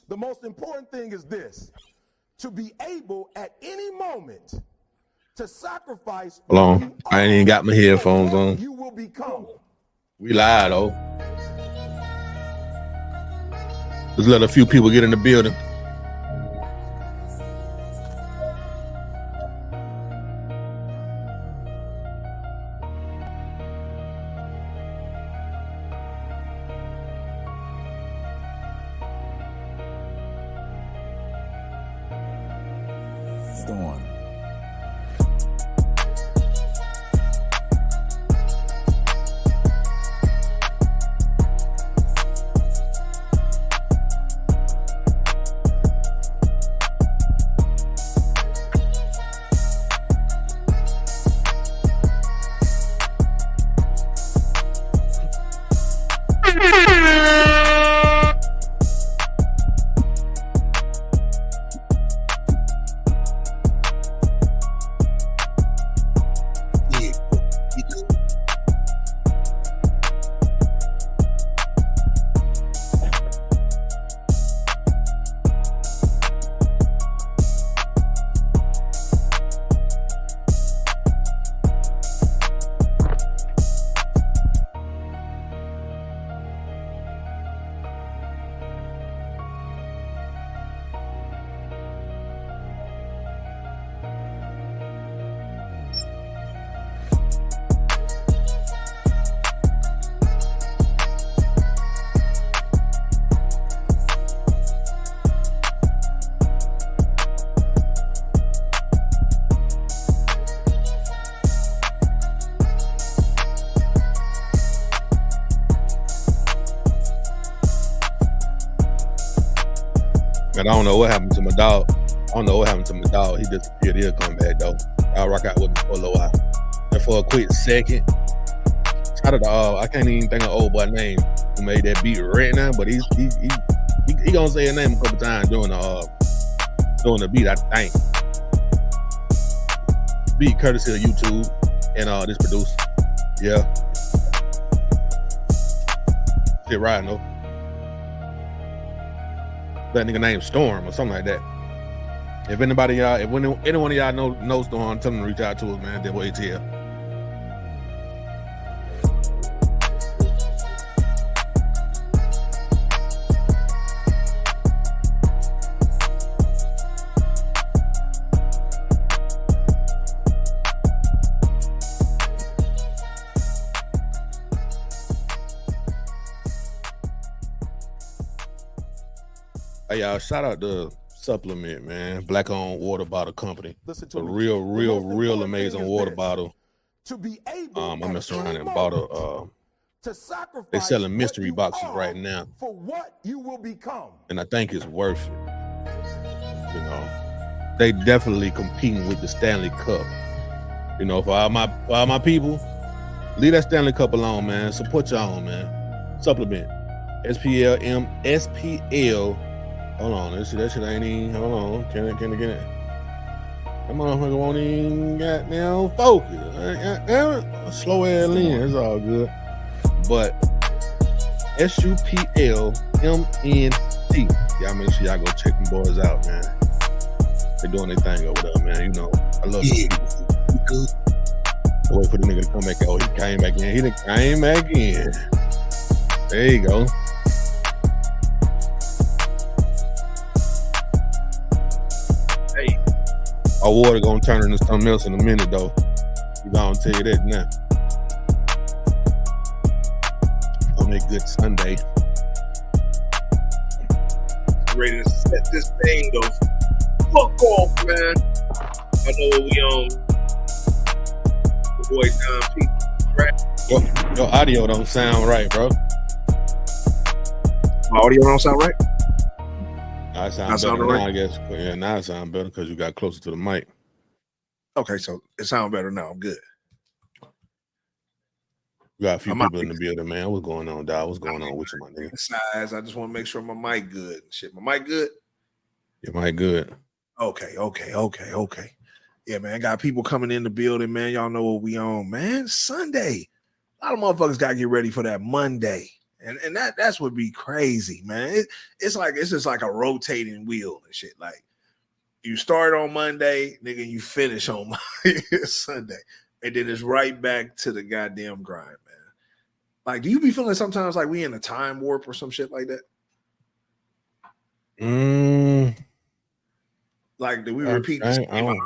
The most important thing is this: to be able at any moment to sacrifice. Hold on, I ain't even got my headphones on. You will become. We live though. Let's let a few people get in the building. Storm. And I don't know what happened to my dog. He disappeared. He'll come back though. I'll rock out with him for a little while. And for a quick second, shout out to I can't even think of old boy name who made that beat right now, but he gonna say his name a couple times during the beat, I think. Beat courtesy of YouTube and this producer. Yeah. Shit riding though. That nigga named Storm or something like that. If anybody y'all, if anyone of y'all knows Storm, tell them to reach out to us, man. Deadbolt ATL. Hey, y'all, shout out to Supplement, man. Black-owned water bottle company. It's a real amazing water bottle. To be able I messed around and bought to sacrifice. They selling mystery boxes right now. For what you will become. And I think it's worth it. You know, they definitely competing with the Stanley Cup. You know, for all my people, leave that Stanley Cup alone, man. Support your own, man. Supplement. SPL. Hold on, that shit ain't even. Hold on, can I get it? That motherfucker won't even goddamn focus. Slow ass lean, it's all good. But SUPLMNT. Y'all make sure y'all go check them boys out, man. They doing their thing over there, man. You know, I love them people. Wait for the nigga to come back. Oh, he came back in. He done came back in. There you go. Our water gonna turn into something else in a minute, though. You gonna tell you that now. On a good Sunday. Ready to set this thing though. Fuck off, man. I know what we on. The boy Don Peoplez, right? Your audio don't sound right, bro. My audio don't sound right? I sound better now, I guess. Yeah, now it sounds better because you got closer to the mic. Okay, so it sounds better now. I'm good. We got a few people in the building, man. What's going on, dog? What's going on with you, my nigga? Besides, I just want to make sure my mic good. Shit, my mic good? Your mic good. Okay. Yeah, man, got people coming in the building, man. Y'all know what we on, man. Sunday. A lot of motherfuckers got to get ready for that Monday. And that's would be crazy, man. It's just like a rotating wheel and shit. Like you start on Monday, nigga, you finish on Sunday, and then it's right back to the goddamn grind, man. Like, do you be feeling sometimes like we in a time warp or some shit like that? Like, do we repeat the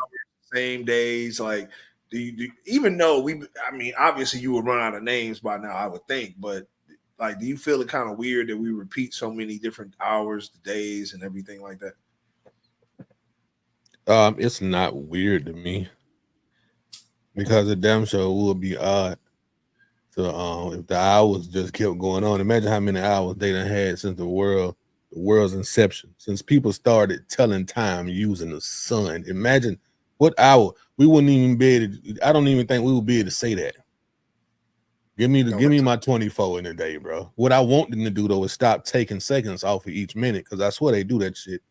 same days? Like, do you even though obviously you would run out of names by now, I would think, but like, do you feel it kind of weird that we repeat so many different hours, days, and everything like that? It's not weird to me because the damn show would be odd. So if the hours just kept going on, imagine how many hours they done had since the world's inception, since people started telling time using the sun. Imagine what hour we wouldn't even be able to, I don't even think we would be able to say that. Give me my 24 in a day, bro. What I want them to do though is stop taking seconds off of each minute, because I swear they do that shit.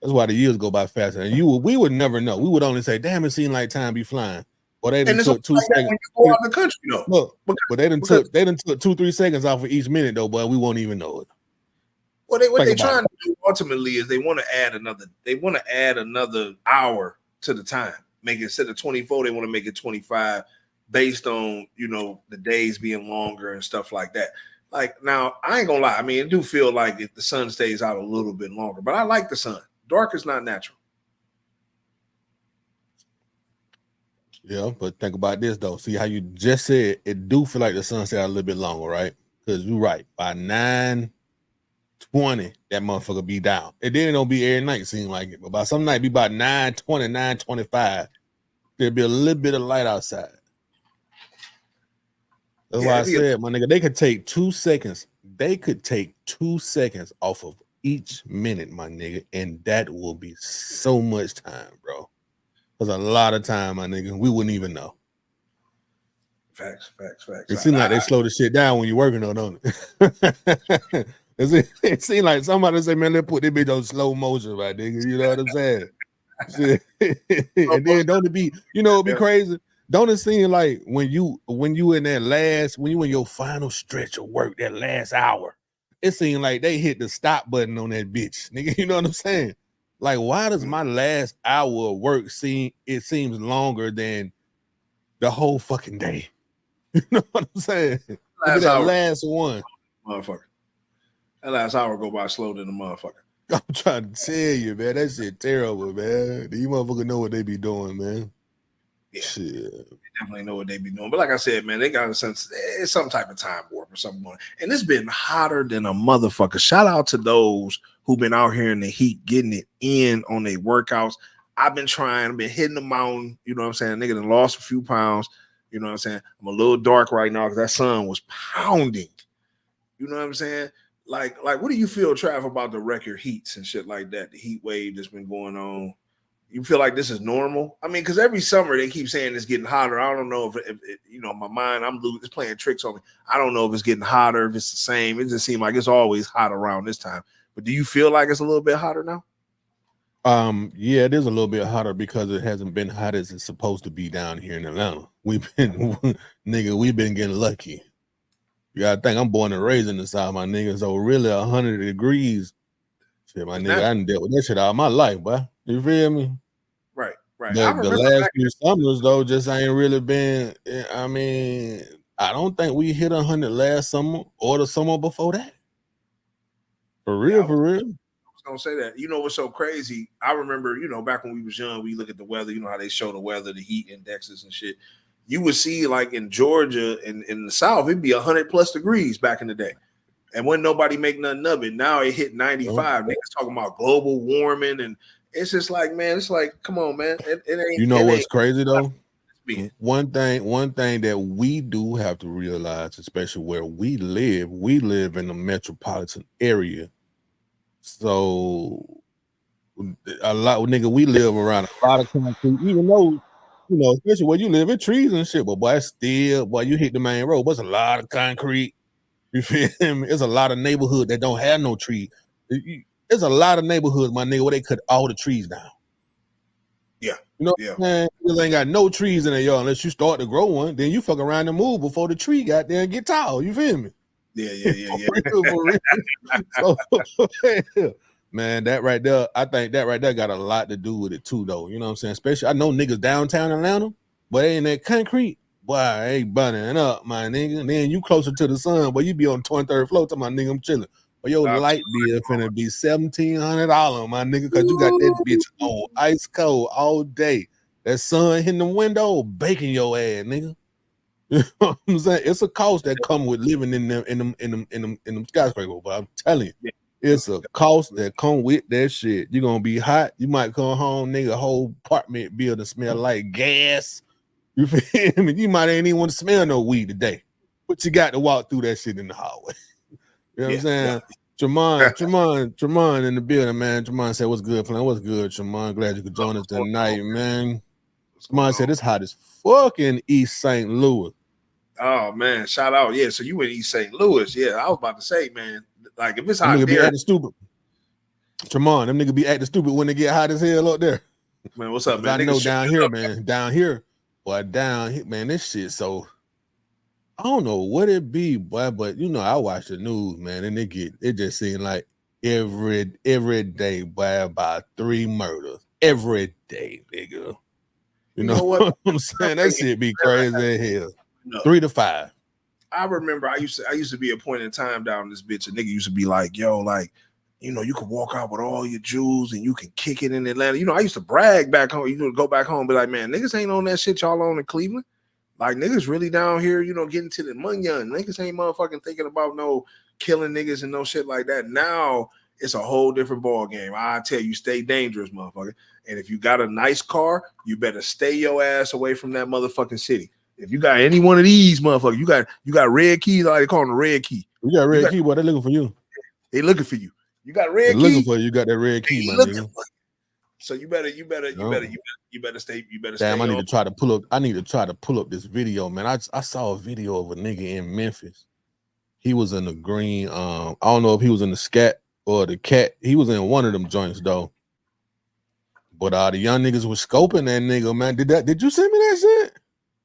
That's why the years go by faster. And we would never know. We would only say, damn, it seemed like time be flying. Or they done took 2 seconds. When you go out the country, though. Look, but they done took 2-3 seconds off of each minute though, but we won't even know it. Well, what they're trying to do ultimately is they want to add another hour to the time. Make it, instead of 24, they want to make it 25 based on, the days being longer and stuff like that. Like, now, I ain't gonna lie. I mean, it do feel like if the sun stays out a little bit longer, but I like the sun. Dark is not natural. Yeah, but think about this though. See how you just said it do feel like the sun stay out a little bit longer, right? Because you're right. By 9:20, that motherfucker be down. And then it don't be every night seem like it. But by some night be about 9:20, 9:25. There'll be a little bit of light outside. That's why I said, my nigga, they could take 2 seconds. They could take 2 seconds off of each minute, my nigga, and that will be so much time, bro. There's a lot of time, my nigga. We wouldn't even know. Facts. It seems like they slow the shit down when you're working on, don't it? It seems like somebody say, man, let's put this bitch on slow motion, right, nigga? You know what I'm saying? And then don't it be, it'd be crazy. Don't it seem like when you in your final stretch of work, that last hour, it seems like they hit the stop button on that bitch, nigga. You know what I'm saying? Like, why does my last hour of work seems longer than the whole fucking day? You know what I'm saying? Last one. Motherfucker. That last hour go by slower than the motherfucker. I'm trying to tell you, man. That shit terrible, man. These motherfuckers know what they be doing, man. Yeah. Shit. They definitely know what they be doing. But like I said, man, they got a sense, it's some type of time warp or something going on. And it's been hotter than a motherfucker. Shout out to those who've been out here in the heat getting it in on their workouts. I've been hitting the mountain, you know what I'm saying? Nigga done lost a few pounds, you know what I'm saying? I'm a little dark right now because that sun was pounding. You know what I'm saying? Like, what do you feel, Trav, about the record heats and shit like that? The heat wave that's been going on. You feel like this is normal? I mean, because every summer they keep saying it's getting hotter. I don't know if my mind, it's playing tricks on me. I don't know if it's getting hotter, if it's the same. It just seems like it's always hot around this time. But do you feel like it's a little bit hotter now? Yeah, it is a little bit hotter because it hasn't been hot as it's supposed to be down here in Atlanta. We've been getting lucky. You gotta think I'm born and raised in the South, my nigga. So really 100 degrees. Shit, my nigga, I done dealt with that shit all my life, boy. You feel me? Right. The last few summers, though, just ain't really been. I mean, I don't think we hit 100 last summer or the summer before that. For real. I was gonna say that. You know what's so crazy? I remember, back when we was young, we look at the weather. You know how they show the weather, the heat indexes and shit. You would see, like in Georgia and in the South, it'd be 100+ degrees back in the day. And when nobody make nothing of it, now it hit 95. Niggas talking about global warming, and it's just like, man, it's like, come on, man. It ain't. You know what's crazy though? One thing that we do have to realize, especially where we live in a metropolitan area. So a lot, nigga, we live around a lot of concrete, even though, especially where you live in trees and shit, but boy, you hit the main road, but it's a lot of concrete. You feel me? There's a lot of neighborhoods that don't have no trees. There's a lot of neighborhoods, my nigga, where they cut all the trees down. Yeah. You know what I'm saying? You ain't got no trees in there, y'all, unless you start to grow one. Then you fuck around and move before the tree got there and get tall. You feel me? Yeah. For real. So, man, that right there, I think that right there got a lot to do with it too, though. You know what I'm saying? Especially, I know niggas downtown Atlanta, but they in that concrete, boy, they burning up, my nigga. And then you closer to the sun, but you be on 23rd floor, talking about nigga, I'm chilling. But your light bill finna be $1,700, my nigga, because you got that bitch on ice cold all day. That sun hitting the window, baking your ass, nigga. You know what I'm saying? It's a cost that come with living in them skyscrapers, but I'm telling you, it's a cost that come with that shit. You're gonna be hot. You might come home, nigga, whole apartment building smell like gas. You feel me? You might ain't even want to smell no weed today, but you got to walk through that shit in the hallway. You know what I'm saying? Tremont in the building, man. Tremont said, "What's good, plan? What's good, Tremont? Glad you could join us tonight, man." Tremont said, "It's hot as fucking East St. Louis." Oh man, shout out. Yeah, so you in East St. Louis. Yeah, I was about to say, man, like if it's hot there, be acting stupid. Tremont, them niggas be acting stupid when they get hot as hell up there. Man, what's up, man? I know down here, man. Down here, man, this shit so I don't know what it be, boy, but you know, I watch the news, man, and it just seems like every day, boy, about 3 murders every day, nigga. You know what I'm saying? That shit be crazy as hell. No. 3 to 5. I remember I used to be a point in time down this bitch. A nigga used to be like, yo, like, you know, you can walk out with all your jewels and you can kick it in Atlanta. You know, I used to brag back home. You know, go back home and be like, man, niggas ain't on that shit y'all on in Cleveland. Like, niggas really down here, you know, getting to the money. Niggas ain't motherfucking thinking about no killing niggas and no shit like that. Now it's a whole different ball game. I tell you, stay dangerous, motherfucker. And if you got a nice car, you better stay your ass away from that motherfucking city. If you got any one of these motherfuckers, you got red keys. I like to call them a red key. You got a red key, boy. They looking for you. They looking for you. You got a red key. Looking for you. You got that red key, my nigga. So you better stay. Damn, I need to try to pull up this video, man. I saw a video of a nigga in Memphis. He was in the green. I don't know if he was in the scat or the cat. He was in one of them joints though. But the young niggas was scoping that nigga, man. Did you send me that shit?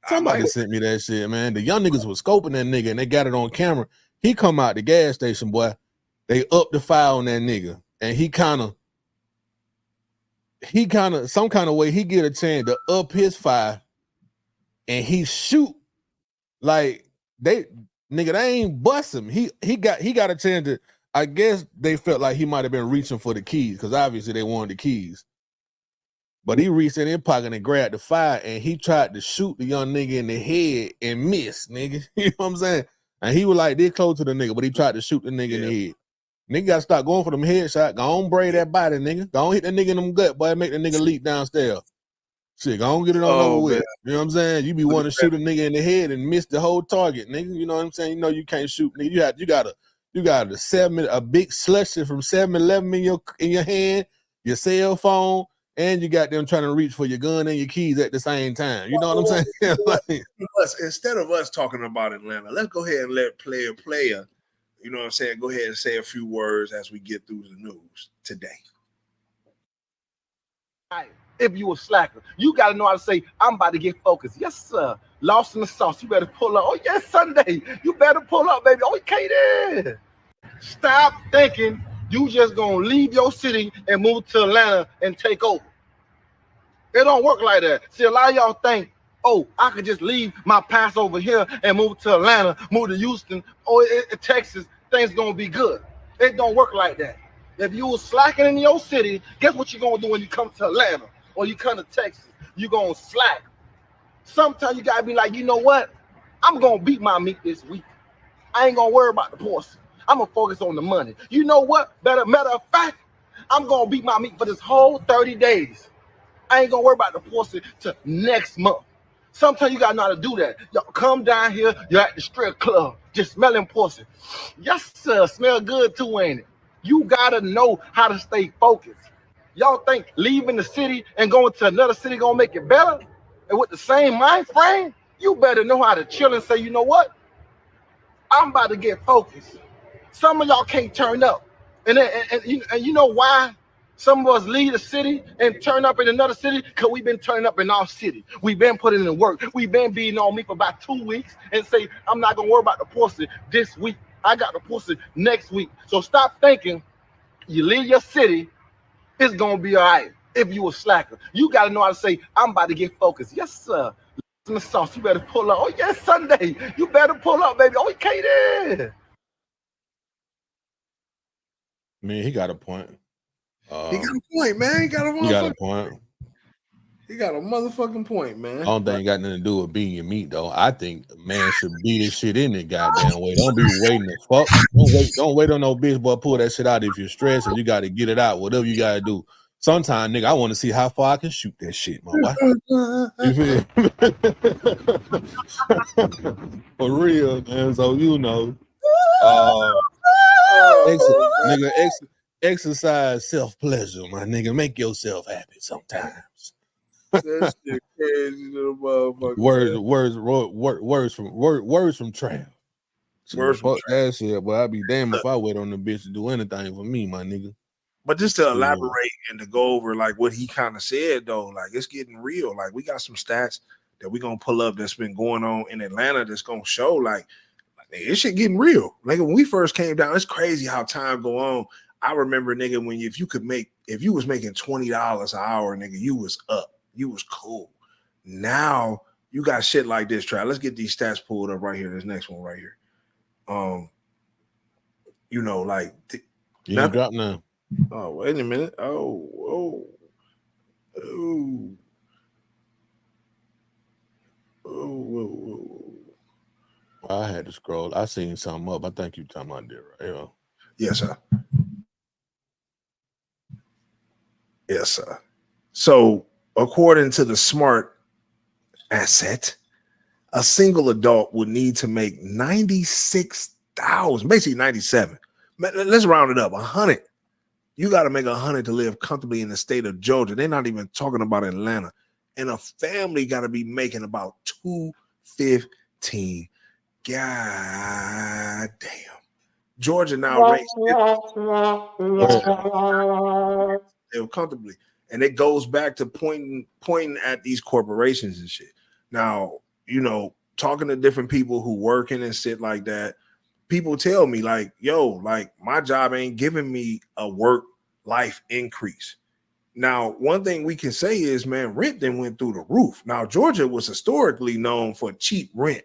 Somebody sent me that shit, man. The young niggas was scoping that nigga and they got it on camera. He come out the gas station, boy. They up the fire on that nigga. And he kind of, some kind of way, he get a chance to up his fire and he shoot like they ain't bust him. He got a chance to, I guess they felt like he might have been reaching for the keys because obviously they wanted the keys. But he reached in his pocket and grabbed the fire and he tried to shoot the young nigga in the head and missed, nigga. You know what I'm saying? And he was like this close to the nigga, but he tried to shoot the nigga in the head. Nigga gotta start going for them headshots. Go on, braid that body, nigga. Go on, hit that nigga in them gut, boy. Make the nigga leap downstairs. Shit, go on, get it on over with. You know what I'm saying? You be wanting to shoot a nigga in the head and miss the whole target, nigga. You know what I'm saying? You know you can't shoot, nigga. You got a big slushy from 7-Eleven in your hand, your cell phone. And you got them trying to reach for your gun and your keys at the same time. You know what I'm saying? Like, instead of us talking about Atlanta, let's go ahead and let player, you know what I'm saying, go ahead and say a few words as we get through the news today. If you a slacker, you got to know how to say, I'm about to get focused. Yes, sir. Lost in the sauce. You better pull up. Oh, yes, Sunday. You better pull up, baby. Okay, then. Stop thinking you just gonna leave your city and move to Atlanta and take over. It don't work like that. See, a lot of y'all think, oh, I could just leave my past over here and move to Atlanta, move to Houston, or Texas, things gonna be good. It don't work like that. If you was slacking in your city, guess what you're gonna do when you come to Atlanta or you come to Texas? You're gonna slack. Sometimes you gotta be like, you know what? I'm gonna beat my meat this week. I ain't gonna worry about the portion. I'm gonna focus on the money. You know what? Matter of fact, I'm gonna beat my meat for this whole 30 days. I ain't gonna worry about the portion till next month. Sometimes you gotta know how to do that. Y'all come down here, you're at the strip club, just smelling portion. Yes, sir, smell good too, ain't it? You gotta know how to stay focused. Y'all think leaving the city and going to another city gonna make it better? And with the same mind frame, you better know how to chill and say, you know what? I'm about to get focused. Some of y'all can't turn up. And you know why some of us leave the city and turn up in another city? Because we've been turning up in our city. We've been putting in the work. We've been beating on me for about 2 weeks and say, I'm not going to worry about the portion this week. I got the pussy next week. So stop thinking you leave your city, it's gonna be all right. If you a slacker, you gotta know how to say, I'm about to get focused. Yes, sir. In the sauce, you better pull up. Oh, yes, Sunday. You better pull up, baby. Oh, Katie. Man, he got a point. He got a point, man. He got a point. He got a motherfucking point, man. I don't think it got nothing to do with being your meat, though. I think a man should beat his shit in the goddamn way. Don't be waiting to fuck. Don't wait on no bitch, boy. Pull that shit out if you're stressed and you got to get it out. Whatever you got to do. Sometimes, nigga, I want to see how far I can shoot that shit, my boy. You feel? For real, man. So you know, exercise self-pleasure, my nigga. Make yourself happy sometimes. That shit crazy, little motherfucker. Words from Trav. Words from Trav. That shit, but I'd be damned if I wait on the bitch to do anything for me, my nigga. But just to elaborate and to go over like what he kind of said though, like it's getting real. Like we got some stats that we gonna pull up that's been going on in Atlanta that's gonna show like this shit getting real. Like when we first came down, it's crazy how time go on. I remember, nigga, when if you was making $20 an hour, nigga, you was up. You was cool. Now you got shit like this. Try. Let's get these stats pulled up right here. This next one right here. You know, like you drop now. Oh, wait a minute. Oh. I had to scroll. I seen something up. I think you talking about that right here. Yes, sir. Yes, sir. So, according to the Smart Asset, a single adult would need to make 96,000, basically 97. Let's round it up, 100. You got to make 100 to live comfortably in the state of Georgia. They're not even talking about Atlanta. And a family got to be making about $215. God damn. Georgia now rates comfortably. And it goes back to pointing at these corporations and shit. Now, you know, talking to different people who working and shit like that, people tell me like, yo, like my job ain't giving me a work life increase. Now, one thing we can say is, man, rent then went through the roof. Now, Georgia was historically known for cheap rent.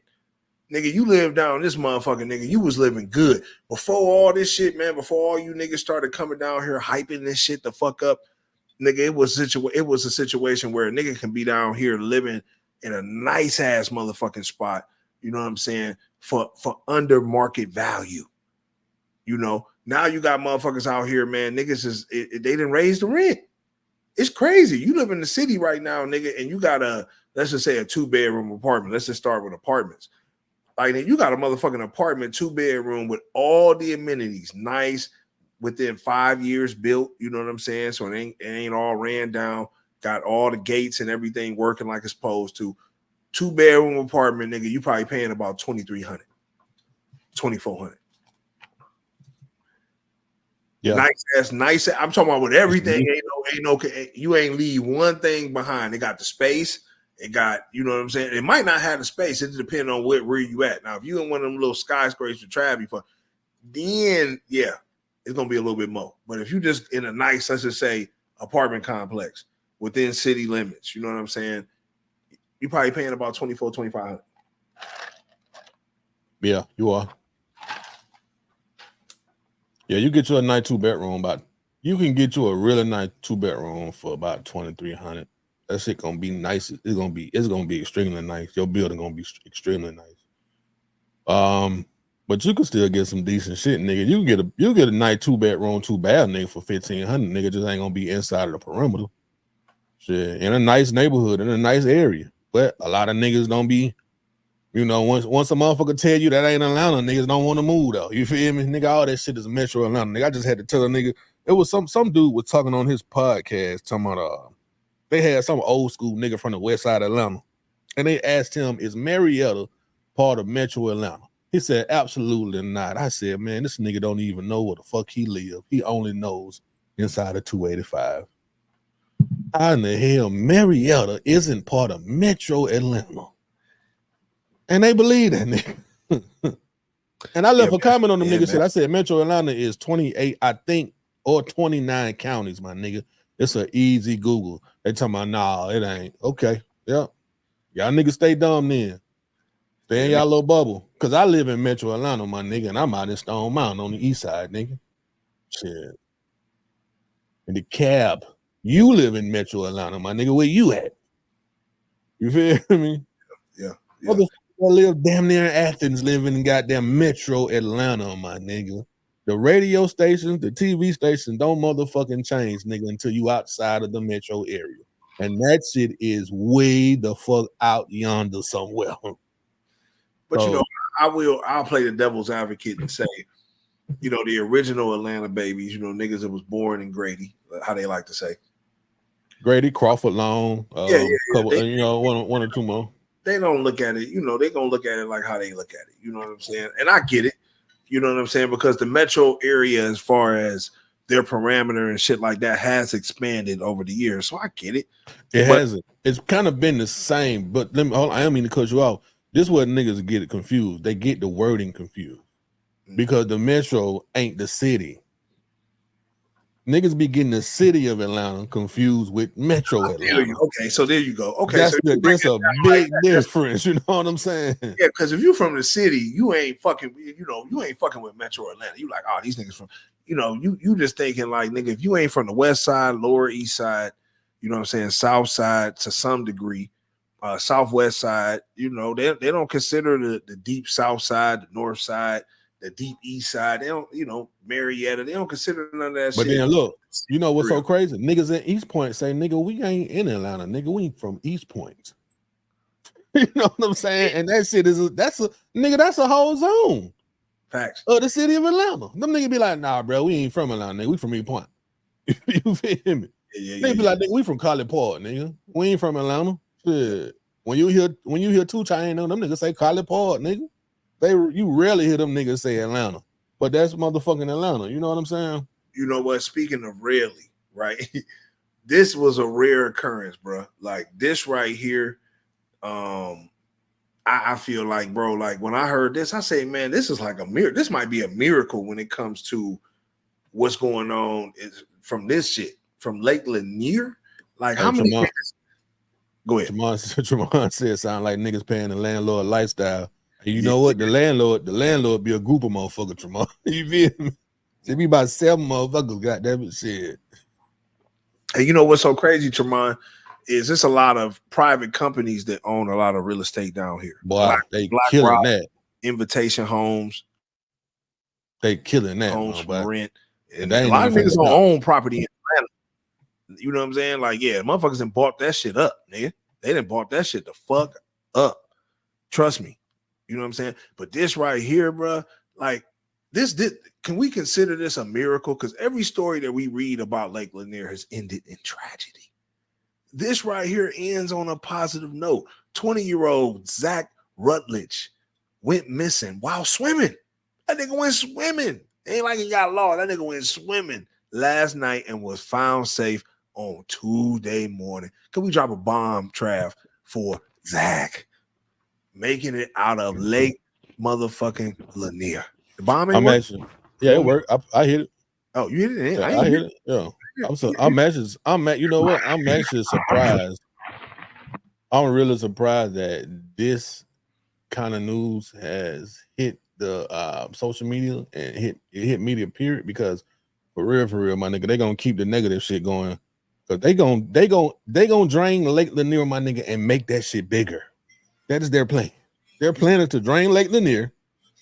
Nigga, you live down this motherfucker, nigga. You was living good. Before all this shit, man, before all you niggas started coming down here hyping this shit the fuck up, nigga, it was a situation where a nigga can be down here living in a nice ass motherfucking spot, you know what I'm saying, for under market value. You know, now you got motherfuckers out here, man. Niggas they didn't raise the rent. It's crazy. You live in the city right now, nigga, and you got let's just say a 2-bedroom apartment. Let's just start with apartments. Like, you got a motherfucking apartment, 2-bedroom with all the amenities, nice, within 5 years built. You know what I'm saying? So it ain't all ran down. Got all the gates and everything working like it's supposed to. 2-bedroom apartment, nigga, you probably paying about $2,300, $2,400. Yeah, nice. I'm talking about with everything. You ain't leave one thing behind. They got the space. It got, you know what I'm saying? It might not have the space. It depends on where you at. Now, if you in one of them little skyscrapers with Trav, then yeah, it's gonna be a little bit more. But if you just in a nice, let's just say, apartment complex within city limits, you know what I'm saying? You probably paying about $2,400, $2,500. Yeah, you are. Yeah, you get you a nice 2-bedroom, you can get you a really nice 2-bedroom for about $2,300. That shit gonna be nice. It's gonna be extremely nice. Your building gonna be extremely nice. But you can still get some decent shit, nigga. You get a nice 2-bedroom, 2-bath, nigga, for $1,500. Nigga, just ain't gonna be inside of the perimeter. Shit, in a nice neighborhood, in a nice area. But a lot of niggas don't be, you know, once a motherfucker tell you that ain't Atlanta, niggas don't want to move though. You feel me, nigga? All that shit is Metro Atlanta. Nigga, I just had to tell a nigga. It was some dude was talking on his podcast talking about they had some old school nigga from the west side of Atlanta, and they asked him, is Marietta part of Metro Atlanta? He said, absolutely not. I said, man, this nigga don't even know where the fuck he live. He only knows inside of 285. How in the hell Marietta isn't part of Metro Atlanta? And they believe that nigga. And I left a comment on the nigga man. shit. I said Metro Atlanta is 28, I think, or 29 counties, my nigga. It's an easy Google. They talking about, nah, it ain't. Okay, yep. Y'all niggas stay dumb then. Stay in y'all little bubble. Because I live in Metro Atlanta, my nigga, and I'm out in Stone Mountain on the east side, nigga. Shit. In the cab. You live in Metro Atlanta, my nigga. Where you at? You feel me? Yeah. Motherfucker live damn near in Athens, living in goddamn Metro Atlanta, my nigga. The radio stations, the TV stations don't motherfucking change, nigga, until you outside of the metro area. And that shit is way the fuck out yonder somewhere. But you know, I'll play the devil's advocate and say, you know, the original Atlanta babies, you know, niggas that was born in Grady, how they like to say. Grady, Crawford, Long, couple, they, you know, one or two more. They don't look at it, you know, they gonna look at it like how they look at it. You know what I'm saying? And I get it. You know what I'm saying? Because the metro area, as far as their parameter and shit like that, has expanded over the years. So I get it. It hasn't. It's kind of been the same. But let me hold on, I don't mean to cut you off. This is what niggas get it confused. They get the wording confused because the metro ain't the city. Niggas be getting the city of Atlanta confused with Metro Atlanta. Okay, so there you go. Okay, that's so there's a big difference. You know what I'm saying? Yeah, because if you from the city, you ain't fucking. You know, you ain't fucking with Metro Atlanta. You like, oh, these niggas from. You know, you just thinking like, nigga, if you ain't from the West Side, Lower East Side, you know what I'm saying, South Side to some degree, Southwest Side. You know, they don't consider the deep South Side, the North Side, the deep East Side. They don't, you know, Marietta. They don't consider none of that but shit. Then look, you know what's so crazy? Niggas in East Point say, nigga, we ain't in Atlanta. Nigga, we ain't from East Point. You know what I'm saying? And that shit that's a whole zone. Facts. Of the city of Atlanta. Them niggas be like, nah, bro, we ain't from Atlanta, nigga. We from East Point. You feel me? They be like, nigga, we from College Park, nigga. We ain't from Atlanta. Shit. When you hear 2 Chainz, them niggas say College Park, nigga. You rarely hear them niggas say Atlanta, but that's motherfucking Atlanta. You know what I'm saying? You know what? Speaking of rarely, right? This was a rare occurrence, bro. Like this right here. I feel like, bro, like when I heard this, I say, man, this is like a miracle. This might be a miracle when it comes to what's going on from this shit from Lake Lanier. Like how many? Go ahead. Tremont said, sound like niggas paying the landlord lifestyle. And you know what? The landlord be a group of motherfuckers, Tremont. You feel me? There be about 7 motherfuckers, goddamn shit. And you know what's so crazy, Tremont, is there's a lot of private companies that own a lot of real estate down here. Boy, they killing that. Invitation Homes. They killing that. Homes for rent. And a lot of niggas don't own property in Atlanta. You know what I'm saying? Like, yeah, motherfuckers done bought that shit up, nigga. They done bought that shit the fuck up. Trust me. You know what I'm saying? But this right here, bro, like this can we consider this a miracle? Because every story that we read about Lake Lanier has ended in tragedy. This right here ends on a positive note. 20-year-old Zach Rutledge went missing while swimming. That nigga went swimming. Ain't like he got lost. That nigga went swimming last night and was found safe on Tuesday morning. Can we drop a bomb, Trav, for Zach making it out of Lake motherfucking Lanier? The bomb ain't working? Yeah, it worked. I hit it. Oh, you hit it? Yeah, I hit it. Yeah. You know what? I'm actually surprised. I'm really surprised that this kind of news has hit the social media and hit media period, because for real, my nigga, they gonna keep the negative shit going. Cause they gonna drain Lake Lanier, my nigga, and make that shit bigger. That is their plan. Their plan is to drain Lake Lanier,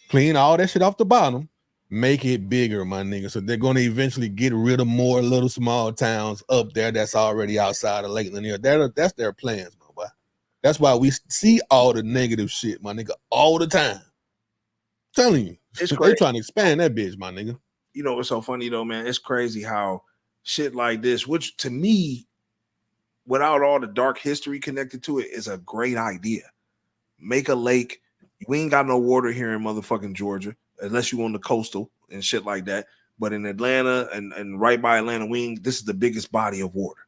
clean all that shit off the bottom, make it bigger, my nigga. So they're gonna eventually get rid of more little small towns up there that's already outside of Lake Lanier. That's their plans, my boy. That's why we see all the negative shit, my nigga, all the time. I'm telling you, they trying to expand that bitch, my nigga. You know what's so funny though, man? It's crazy how shit like this, which to me, without all the dark history connected to it, is a great idea. Make a lake. We ain't got no water here in motherfucking Georgia, unless you on the coastal and shit like that. But in Atlanta and right by Atlanta, this is the biggest body of water.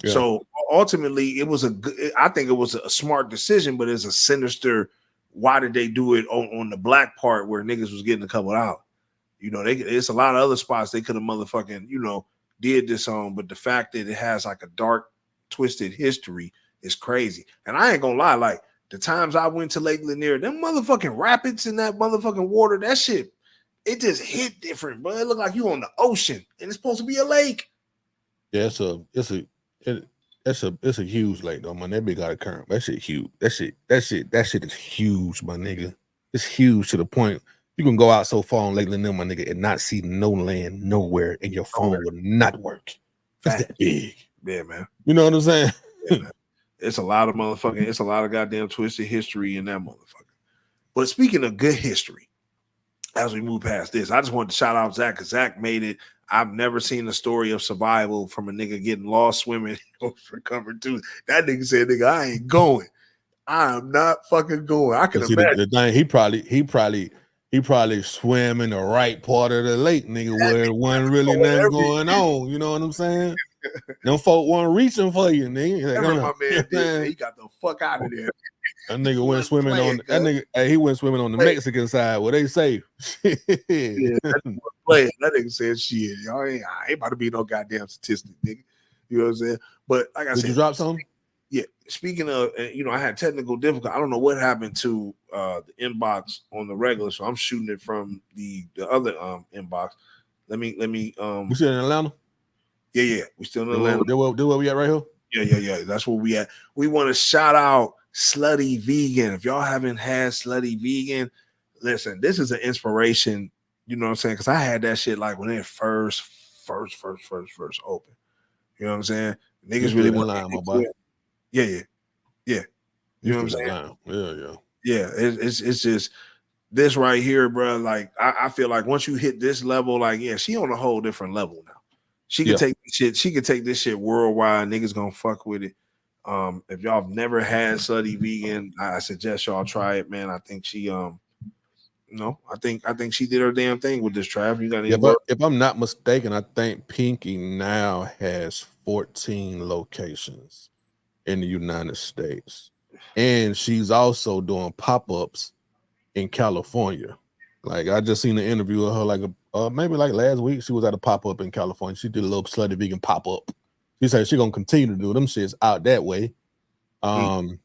Yeah. So ultimately, I think it was a smart decision, but it's a sinister why did they do it on the black part where niggas was getting a couple out? You know, it's a lot of other spots they could have motherfucking, you know, did this on, but the fact that it has like a dark, twisted history is crazy. And I ain't gonna lie, like the times I went to Lake Lanier, them motherfucking rapids in that motherfucking water, that shit, it just hit different, but it looked like you on the ocean and it's supposed to be a lake. Yeah, it's a huge lake though, man. That big out of current. That shit huge. That shit is huge, my nigga. It's huge to the point you can go out so far on Lake Lanier, my nigga, and not see no land nowhere, and your phone will not work. It's that big. Yeah, man. You know what I'm saying? Yeah, man. It's a lot of motherfucking, it's a lot of goddamn twisted history in that motherfucker. But speaking of good history, as we move past this, I just wanted to shout out Zach, because Zach made it. I've never seen a story of survival from a nigga getting lost swimming for cover two. That nigga said, nigga, I ain't going. I am not fucking going. I can imagine. The thing, he probably swam in the right part of the lake, nigga, where it wasn't really nothing going on. You know what I'm saying? Them folk weren't reaching for you, nigga. Like, my man did, he got the fuck out of there. That nigga went swimming on that nigga. Hey, he went swimming on the Mexican side where they safe. Yeah, that nigga said shit. Y'all ain't about to be no goddamn statistic, nigga. You know what I'm saying? But like I said, did you drop something? Yeah. Speaking of, you know, I had technical difficulty. I don't know what happened to the inbox on the regular, so I'm shooting it from the other inbox. Let me. We still in Atlanta? Yeah. We still in Atlanta. Do where we at right here? Yeah. That's where we at. We want to shout out Slutty Vegan. If y'all haven't had Slutty Vegan, listen, this is an inspiration. You know what I'm saying? Because I had that shit like when it first open. You know what I'm saying? Niggas really want my boy. Yeah. You know what I'm saying? Yeah. It's just this right here, bro. Like I feel like once you hit this level, like she on a whole different level now. She can take this shit. She can take this shit worldwide. Niggas gonna fuck with it. If y'all have never had Slutty Vegan, I suggest y'all try it, man. I think she I think she did her damn thing with this, Trav. You got any but if I'm not mistaken, I think Pinky now has 14 locations in the United States, and she's also doing pop-ups in California. Like I just seen an interview of her, like maybe like last week. She was at a pop-up in California. She did a little Slutty Vegan pop-up. She said she gonna continue to do them shits out that way. And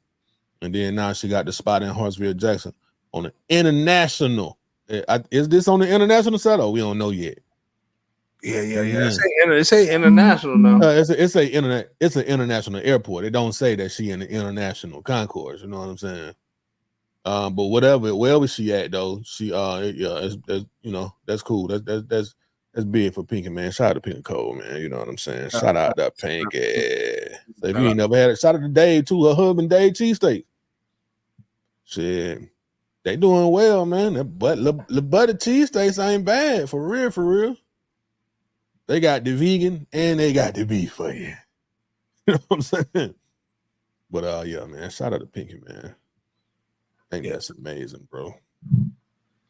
then now she got the spot in Hartsville, Jackson on the international. Is this on the international side or we don't know yet? Yeah. It say international now. It's an international airport. It don't say that she in the international concourse. You know what I'm saying? But wherever she at though, she it's you know, that's cool. That's big for Pinky, man. Shout out to Pinky Cole, man. You know what I'm saying? Shout out to Pinky. So if you ain't never had it, shout out to Dave too. Her husband Dave Cheesesteak. Shit, they doing well, man. But the butter cheesesteaks ain't bad for real. They got the vegan and they got the beef for you. You know what I'm saying? But yeah, man. Shout out to Pinky, man. I think that's amazing, bro.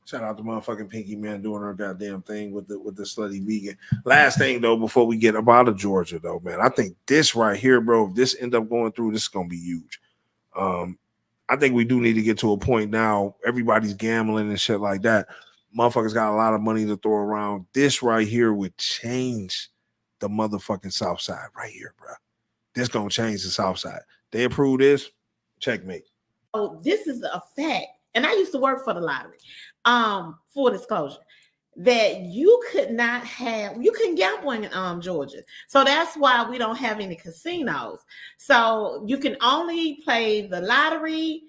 Shout out to motherfucking Pinky, man, doing her goddamn thing with the Slutty Vegan. Last thing though, before we get up out of Georgia, though, man, I think this right here, bro, if this end up going through, this is gonna be huge. I think we do need to get to a point now. Everybody's gambling and shit like that. Motherfuckers got a lot of money to throw around. This right here would change the motherfucking South Side right here, bro. This gonna change the South Side. They approve this, checkmate. Oh, this is a fact. And I used to work for the lottery. Full disclosure, that you couldn't gamble in Georgia. So that's why we don't have any casinos. So you can only play the lottery,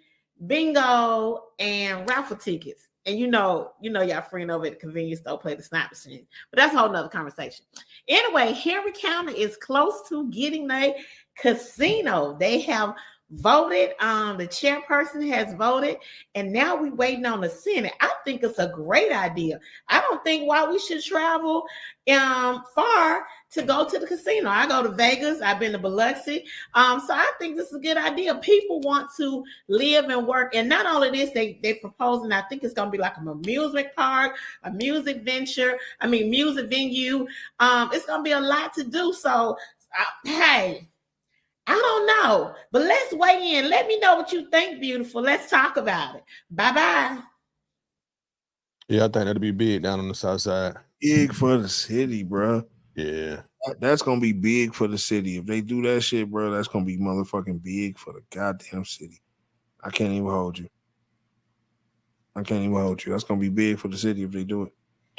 bingo, and raffle tickets. And you know, y'all friend over at the convenience store play the snap machine. But that's a whole nother conversation. Anyway, Henry County is close to getting a casino. They have voted. The chairperson has voted, and now we're waiting on the Senate. I think it's a great idea. I don't think why we should travel far to go to the casino. I go to Vegas. I've been to Biloxi. So I think this is a good idea. People want to live and work, and not only this, they proposing. I think it's going to be like a amusement park, a music venue. It's going to be a lot to do. So, hey. I don't know, but let's weigh in. Let me know what you think, beautiful. Let's talk about it. Bye-bye. Yeah, I think that'll be big down on the south side. Big for the city, bro. Yeah. That's gonna be big for the city. If they do that shit, bro, that's gonna be motherfucking big for the goddamn city. I can't even hold you. That's gonna be big for the city if they do it.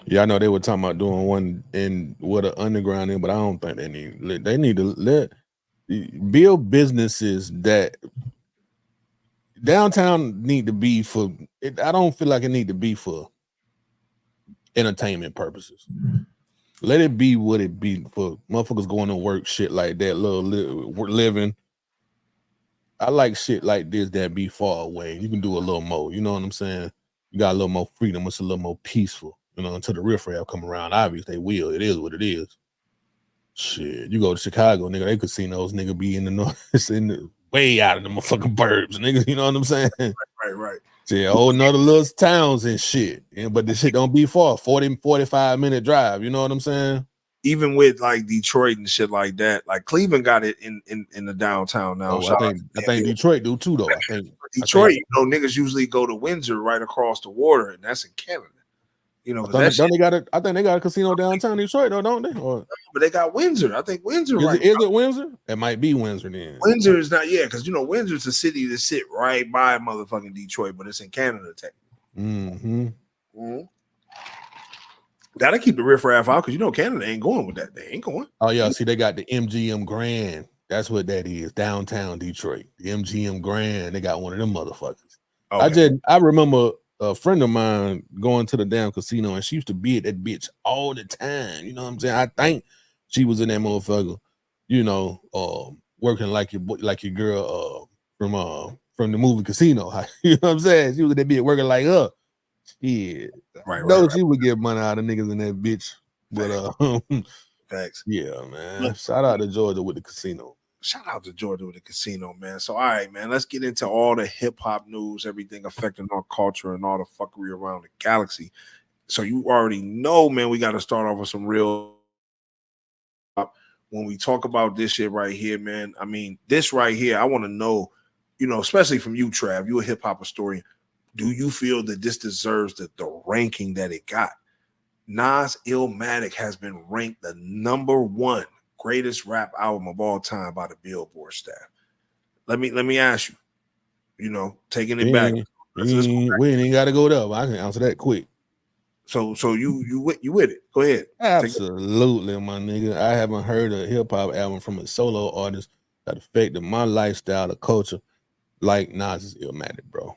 Yeah, I know they were talking about doing one in with an underground in, but I don't think they need to build businesses that downtown need to be for it. I don't feel like it need to be for entertainment purposes. Let it be what it be for motherfuckers going to work, shit like that, little living. I like shit like this that be far away. You can do a little more, you know what I'm saying? You got a little more freedom, it's a little more peaceful, you know, until the riffraff come around. Obviously, they will. It is what it is. Shit, you go to Chicago, nigga, they casinos, nigga, be in the north, it's in the way out of the motherfucking burbs, nigga, you know what I'm saying? Right. See, a whole nother little towns and shit. Yeah, but the shit don't be far, 45-minute drive, you know what I'm saying? Even with like Detroit and shit like that, like Cleveland got it in the downtown now. Oh, I think Detroit do too, though. I think Detroit, you know, niggas usually go to Windsor right across the water, and that's in Canada. You know, I think they got a casino downtown Detroit, though, don't they? Or, but they got Windsor. I think Windsor. Is it Windsor? It might be Windsor then. Windsor is not, because you know Windsor's a city that sit right by motherfucking Detroit, but it's in Canada, technically. Gotta keep the riffraff out because you know Canada ain't going with that. They ain't going. Oh yeah, see, they got the MGM Grand. That's what that is, downtown Detroit. The MGM Grand. They got one of them motherfuckers. Okay. I remember a friend of mine going to the damn casino, and she used to be at that bitch all the time. You know what I'm saying? I think she was in that motherfucker, you know, working like your girl from the movie Casino. You know what I'm saying? She was in that bitch working like her. Yeah, right. She would get money out of niggas in that bitch. But Thanks. Yeah, man. Shout out to Georgia with the casino. Shout out to Georgia with the casino, man. So, all right, man, let's get into all the hip hop news, everything affecting our culture and all the fuckery around the galaxy. So, you already know, man, we got to start off with some real. When we talk about this shit right here, man, I mean, this right here, I want to know, you know, especially from you, Trav, you a hip hop historian. Do you feel that this deserves the ranking that it got? Nas Illmatic has been ranked the #1 greatest rap album of all time by the Billboard staff. Let me ask you, you know, taking it back. We ain't got to go there. I can answer that quick. So you with it? Go ahead. Absolutely, my nigga. I haven't heard a hip hop album from a solo artist that affected my lifestyle or culture like Nas Illmatic, bro.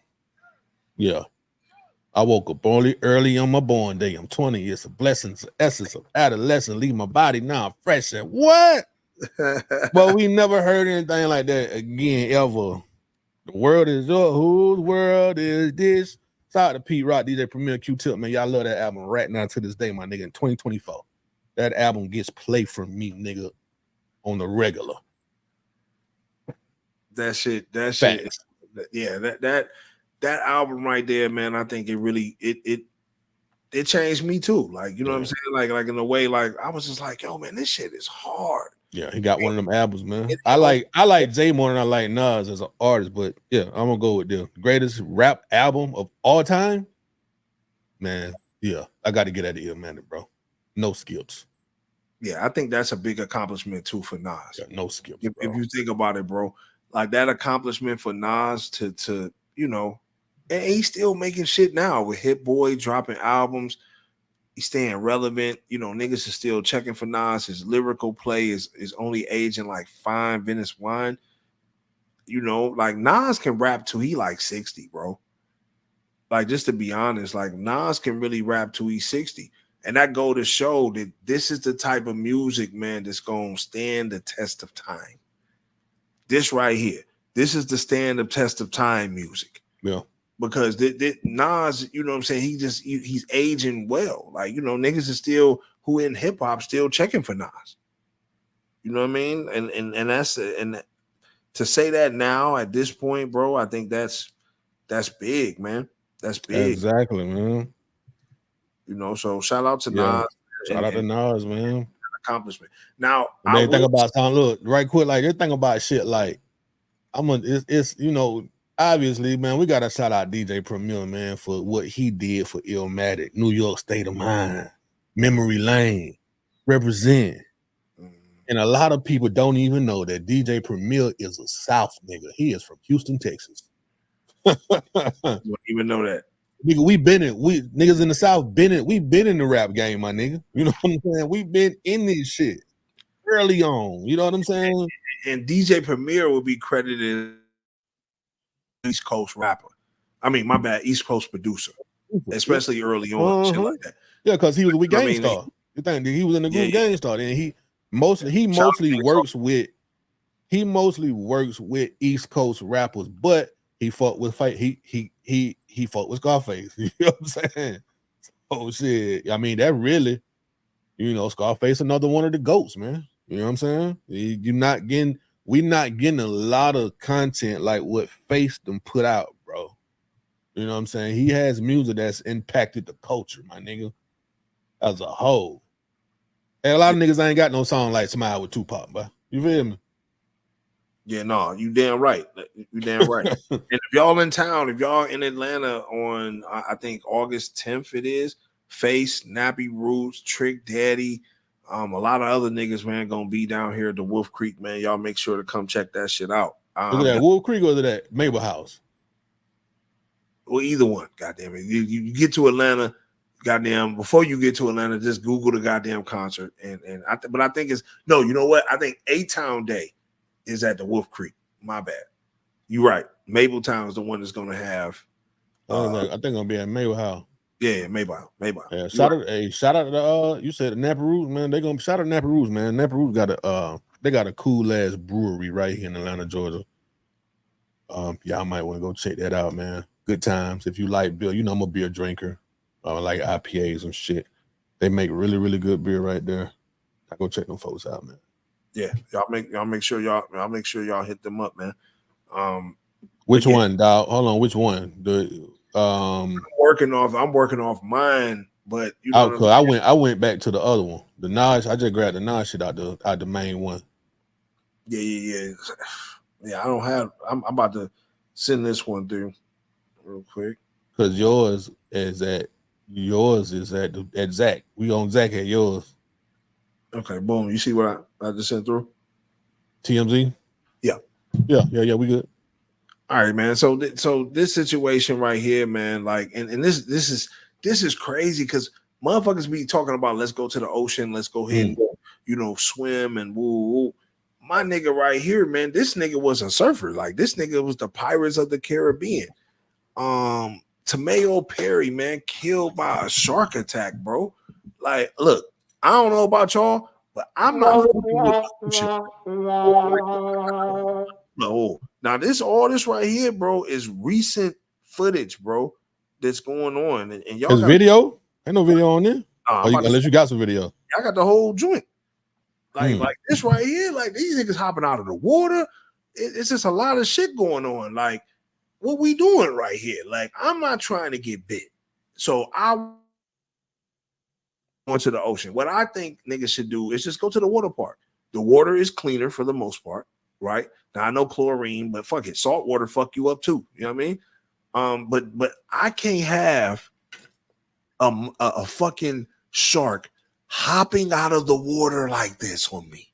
Yeah. I woke up early on my born day. I'm 20. It's a blessing. It's the essence of adolescence. Leave my body now. I'm fresh. And what? But we never heard anything like that again, ever. The world is yours. Whose world is this? Shout out to Pete Rock, DJ Premier, Q-Tip, man. Y'all love that album right now to this day, my nigga. In 2024, that album gets play from me, nigga, on the regular. That shit. Yeah, that album right there, man, I think it really it changed me too. Like, you know what I'm saying? Like in a way, like I was just like, yo, man, this shit is hard. Yeah, he got one of them albums, man. I like Jay more than I like Nas as an artist, but yeah, I'm gonna go with the greatest rap album of all time. Man, yeah, I got to get at the Illmatic, bro. No skips. Yeah, I think that's a big accomplishment too for Nas. Yeah, no skips. If you think about it, bro, like that accomplishment for Nas to you know. And he's still making shit now with Hit Boy dropping albums. He's staying relevant. You know, niggas are still checking for Nas. His lyrical play is only aging like fine Venice wine. You know, like Nas can rap till he like 60, bro. Like, just to be honest, like Nas can really rap till he's 60. And that go to show that this is the type of music, man, that's going to stand the test of time. This right here. This is the stand up test of time music. Yeah. Because Nas, you know what I'm saying? He's aging well. Like, you know, niggas are still who in hip hop still checking for Nas. You know what I mean? And that's and to say that now at this point, bro, I think that's big, man. That's big. Exactly, man. You know, so shout out to Nas. Shout out to Nas, man. accomplishment. Now, And they think about something. Look, right quick, like they think about shit like it's you know, obviously, man, we gotta shout out DJ Premier, man, for what he did for Illmatic, New York State of Mind, Memory Lane, Represent. And a lot of people don't even know that DJ Premier is a South nigga. He is from Houston, Texas. don't even know that. Nigga, we niggas in the South we've been in the rap game, my nigga. You know what I'm saying? We've been in this shit early on. You know what I'm saying? And DJ Premier will be credited East Coast rapper. I mean, my bad, East Coast producer, especially early on, shit like that. Yeah, because he was with Gangstar. You think he was in the group Gangstar, and he mostly works with East Coast rappers, but he fought with he fought with Scarface. You know what I'm saying? Oh shit. I mean, that really, you know, Scarface another one of the GOATs, man. You know what I'm saying? We're not getting a lot of content like what Face them put out, bro. You know what I'm saying? He has music that's impacted the culture, my nigga, as a whole. And a lot of niggas ain't got no song like Smile with Tupac, bro. You feel me? Yeah, no, you damn right. You damn right. And if y'all in town, if y'all in Atlanta on, I think August 10th it is, Face, Nappy Roots, Trick Daddy, a lot of other niggas, man, gonna be down here at the Wolf Creek, man. Y'all make sure to come check that shit out. Is it that Wolf Creek or is it that Mabel House? Well, either one, goddamn it. You get to Atlanta, goddamn, before you get to Atlanta, just Google the goddamn concert. But I think it's, no, you know what? I think A-Town Day is at the Wolf Creek. My bad. You're right. Mabletown is the one that's going to have. I think gonna be at Mabel House. Yeah, Maybach. Yeah, shout out to the you said the Napa Roots, man. They gonna shout out Napa Roots, man. Napa Roots got a cool ass brewery right here in Atlanta, Georgia. Y'all might want to go check that out, man. Good times. If you like beer, you know I'm a beer drinker. I like IPAs and shit. They make really, really good beer right there. I go check them folks out, man. Yeah, y'all make sure y'all hit them up, man. Which one, dog? Hold on, which one? I'm working off mine, but you know I went back to the other one. The Nas, I just grabbed the Nas shit out the main one. Yeah. I don't have. I'm about to send this one through real quick. Cause yours is at Zach. We on Zach at yours. Okay, boom. You see what I just sent through? TMZ? Yeah. We good. All right, man. So this situation right here, man, like, and this is crazy because motherfuckers be talking about let's go to the ocean, let's go ahead and swim and woo. My nigga right here, man, this nigga was a surfer. Like, this nigga was the Pirates of the Caribbean. Tomeo Perry, man, killed by a shark attack, bro. Like, look, I don't know about y'all, but I'm not. No, now all this right here, bro, is recent footage, bro, that's going on, and y'all. There's video? Ain't no video on there. Unless you got some video. I got the whole joint. Like this right here, like these niggas hopping out of the water. It's just a lot of shit going on. Like, what we doing right here? Like, I'm not trying to get bit, so I went to the ocean. What I think niggas should do is just go to the water park. The water is cleaner for the most part, right? Now I know chlorine, but fuck it, salt water fuck you up too. You know what I mean? But I can't have a fucking shark hopping out of the water like this on me.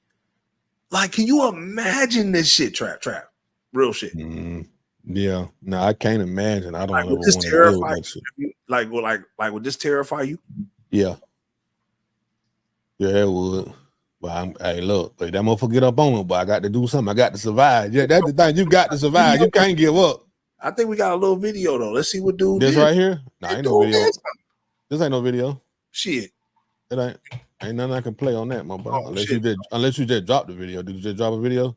Like, can you imagine this shit, Trav? Real shit. Yeah. No, I can't imagine. I don't like, ever would this want to terrify do that you? Like, would this terrify you? Yeah. Yeah, it would. But hey, look, that motherfucker get up on me, but I got to do something. I got to survive. Yeah, that's the thing. You got to survive. You can't give up. I think we got a little video though. Let's see what dude this did. Right here? No, ain't no video. This ain't no video. Shit. It ain't nothing I can play on that, my brother. Unless you just dropped the video. Did you just drop a video?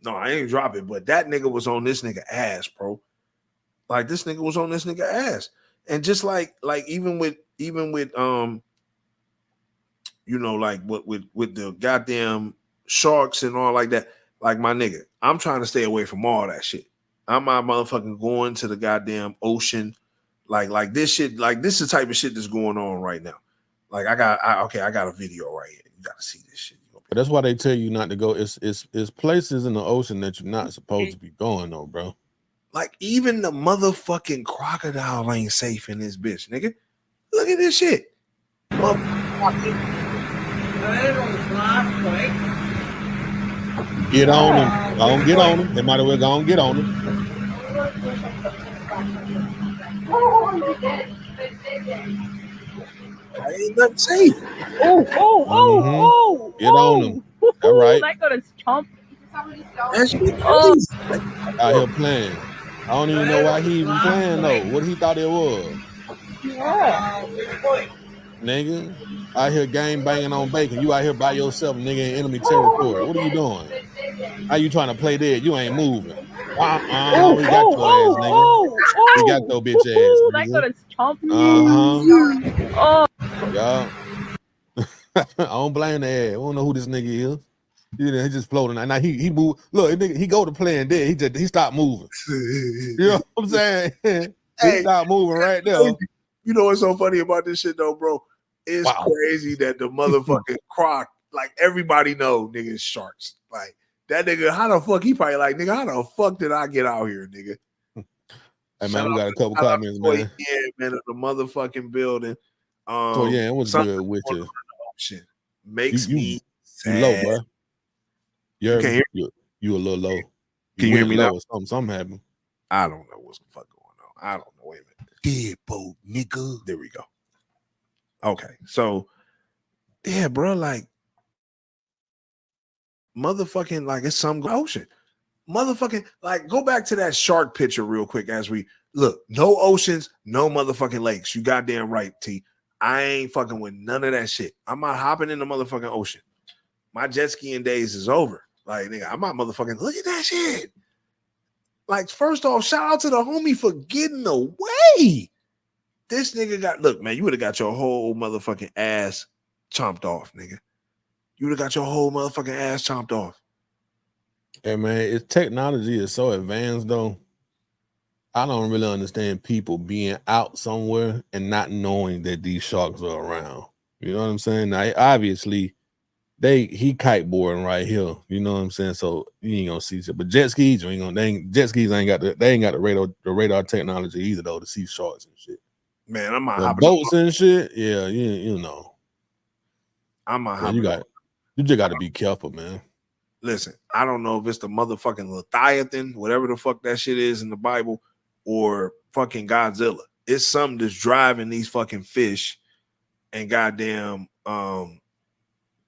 No, I ain't drop it, but that nigga was on this nigga ass, bro. Like, this nigga was on this nigga ass. And just like even with like with the goddamn sharks and all like that, like, my nigga, I'm trying to stay away from all that shit. I'm not motherfucking going to the goddamn ocean. Like this shit, like, this is the type of shit that's going on right now. Like I got a video right here. You gotta see this shit. But that's why they tell you not to go. It's places in the ocean that you're not supposed to be going, though, bro. Like even the motherfucking crocodile ain't safe in this bitch, nigga. Look at this shit. Get on them. Don't get on them. They might as well go and get on them. I ain't nothing safe. Oh. Get on them. All right. That gonna chomp. That shit crazy. Out here playing. I don't even know why he even playing though. What he thought it was. Yeah. Nigga, out here gang banging on bacon. You out here by yourself, nigga, in enemy territory. What are you doing? How you trying to play dead? You ain't moving. We got your ass, nigga. We got your bitch ass. That gonna chomp. Yeah. I don't blame the ass. I don't know who this nigga is. He just floating. Now he moved. Look, nigga, he go to playing dead. He stopped moving. You know what I'm saying? He stopped moving right there. You know what's so funny about this shit though, bro? It's crazy that the motherfucking croc, like everybody know, nigga, is sharks. Like that nigga, how the fuck he probably like, nigga, how the fuck did I get out here, nigga? Hey man, we got a couple comments, man. Yeah, man, of the motherfucking building. So yeah, it was good with you. Shit makes me sad. You low, bro. You can't hear me? You a little low. Can you hear me now? Something happened. I don't know what's the fuck going on. I don't know. Wait a minute. Deadbolt, nigga. There we go. Okay, so yeah, bro, like motherfucking, like it's some ocean. Motherfucking, like go back to that shark picture real quick as we look. No oceans, no motherfucking lakes. You goddamn right, T. I ain't fucking with none of that shit. I'm not hopping in the motherfucking ocean. My jet skiing days is over. Like, nigga, I'm not motherfucking, look at that shit. Like, first off, shout out to the homie for getting away. This nigga got, look, man, you would have got your whole motherfucking ass chomped off, nigga. You would have got your whole motherfucking ass chomped off. Hey, man, technology is so advanced, though. I don't really understand people being out somewhere and not knowing that these sharks are around. You know what I'm saying? Now, obviously, he kiteboarding right here. You know what I'm saying? So you ain't gonna see shit. But jet skis, jet skis ain't got the radar technology either though to see sharks and shit. Man, I'm not boats and shit. Yeah, you know. I'm not. Yeah, you just got to be careful, man. Listen, I don't know if it's the motherfucking Leviathan, whatever the fuck that shit is in the Bible, or fucking Godzilla. It's something that's driving these fucking fish and goddamn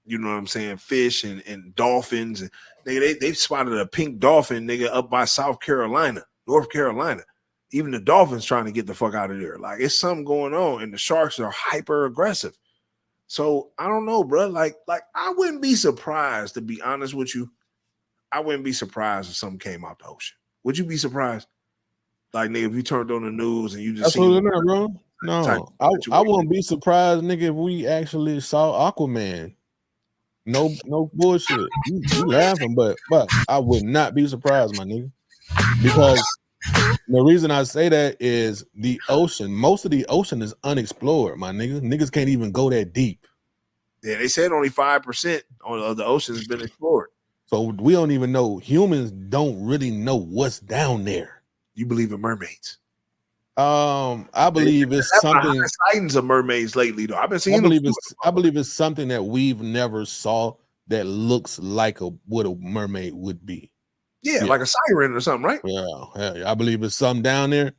you know what I'm saying, fish and dolphins. And they spotted a pink dolphin, nigga, up by North Carolina. Even the dolphins trying to get the fuck out of there. Like, it's something going on, and the sharks are hyper aggressive. So I don't know, bro. Like I wouldn't be surprised, to be honest with you. I wouldn't be surprised if something came out the ocean. Would you be surprised? Like, nigga, if you turned on the news and you just seen that, bro. No, I wouldn't be surprised, nigga, if we actually saw Aquaman. No bullshit. You laughing, but I would not be surprised, my nigga. Because the reason I say that is the ocean, most of the ocean is unexplored, my nigga. Niggas can't even go that deep. Yeah, they said only 5% of the ocean has been explored. So we don't even know. Humans don't really know what's down there. You believe in mermaids? I believe it's something. Sightings of mermaids lately, though. I've been seeing. I believe it's something that we've never saw that looks like what a mermaid would be. Yeah, like a siren or something, right? Yeah. I believe it's something down there.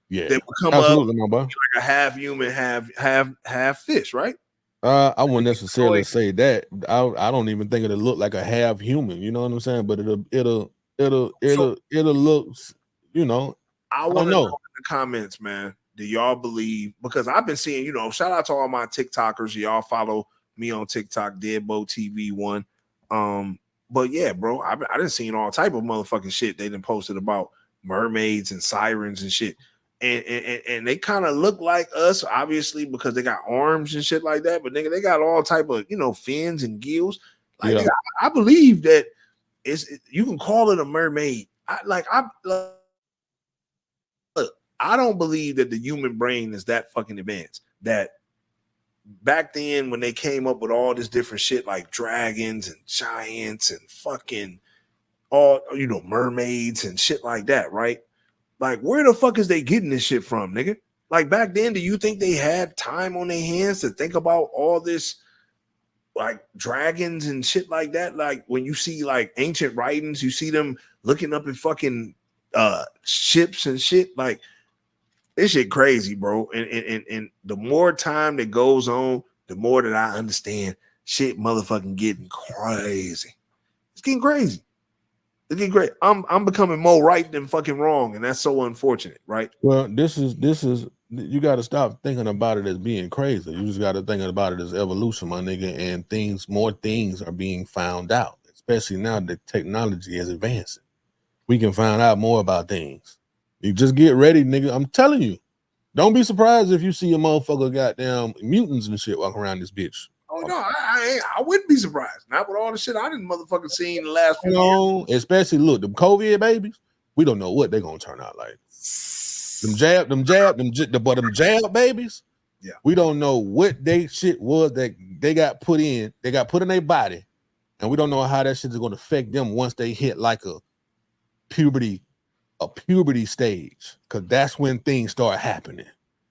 Yeah, they would come absolutely, up like a half human, half fish, right? I wouldn't necessarily say that. I don't even think it'll look like a half human. You know what I'm saying? But it'll look. You know. I want to know in the comments, man. Do y'all believe? Because I've been seeing, shout out to all my TikTokers. Y'all follow me on TikTok, Deadbolt TV1. But yeah, bro, I done seen all type of motherfucking shit they done posted about mermaids and sirens and shit. And they kind of look like us, obviously, because they got arms and shit like that. But nigga, they got all type of, fins and gills. Like, nigga, I believe that you can call it a mermaid. I don't believe that the human brain is that fucking advanced that back then when they came up with all this different shit like dragons and giants and fucking all mermaids and shit like that, right? Like, where the fuck is they getting this shit from, nigga? Like, back then, do you think they had time on their hands to think about all this, like, dragons and shit like that? Like, when you see, like, ancient writings, you see them looking up at fucking ships and shit. Like, this shit crazy, bro. And the more time that goes on, the more that I understand shit motherfucking getting crazy. It's getting crazy. It's getting great. I'm becoming more right than fucking wrong, and that's so unfortunate, right? Well, this is you got to stop thinking about it as being crazy. You just got to think about it as evolution, my nigga. And more things are being found out, especially now that technology is advancing. We can find out more about things. You just get ready, nigga. I'm telling you. Don't be surprised if you see a motherfucker goddamn mutants and shit walking around this bitch. Oh no, I wouldn't be surprised. Not with all the shit I didn't motherfucking seen in the last few years. Especially look, them COVID babies, we don't know what they're gonna turn out like. Them jab babies. Yeah, we don't know what they shit was that they got put in their body, and we don't know how that shit is gonna affect them once they hit like a puberty stage, because that's when things start happening.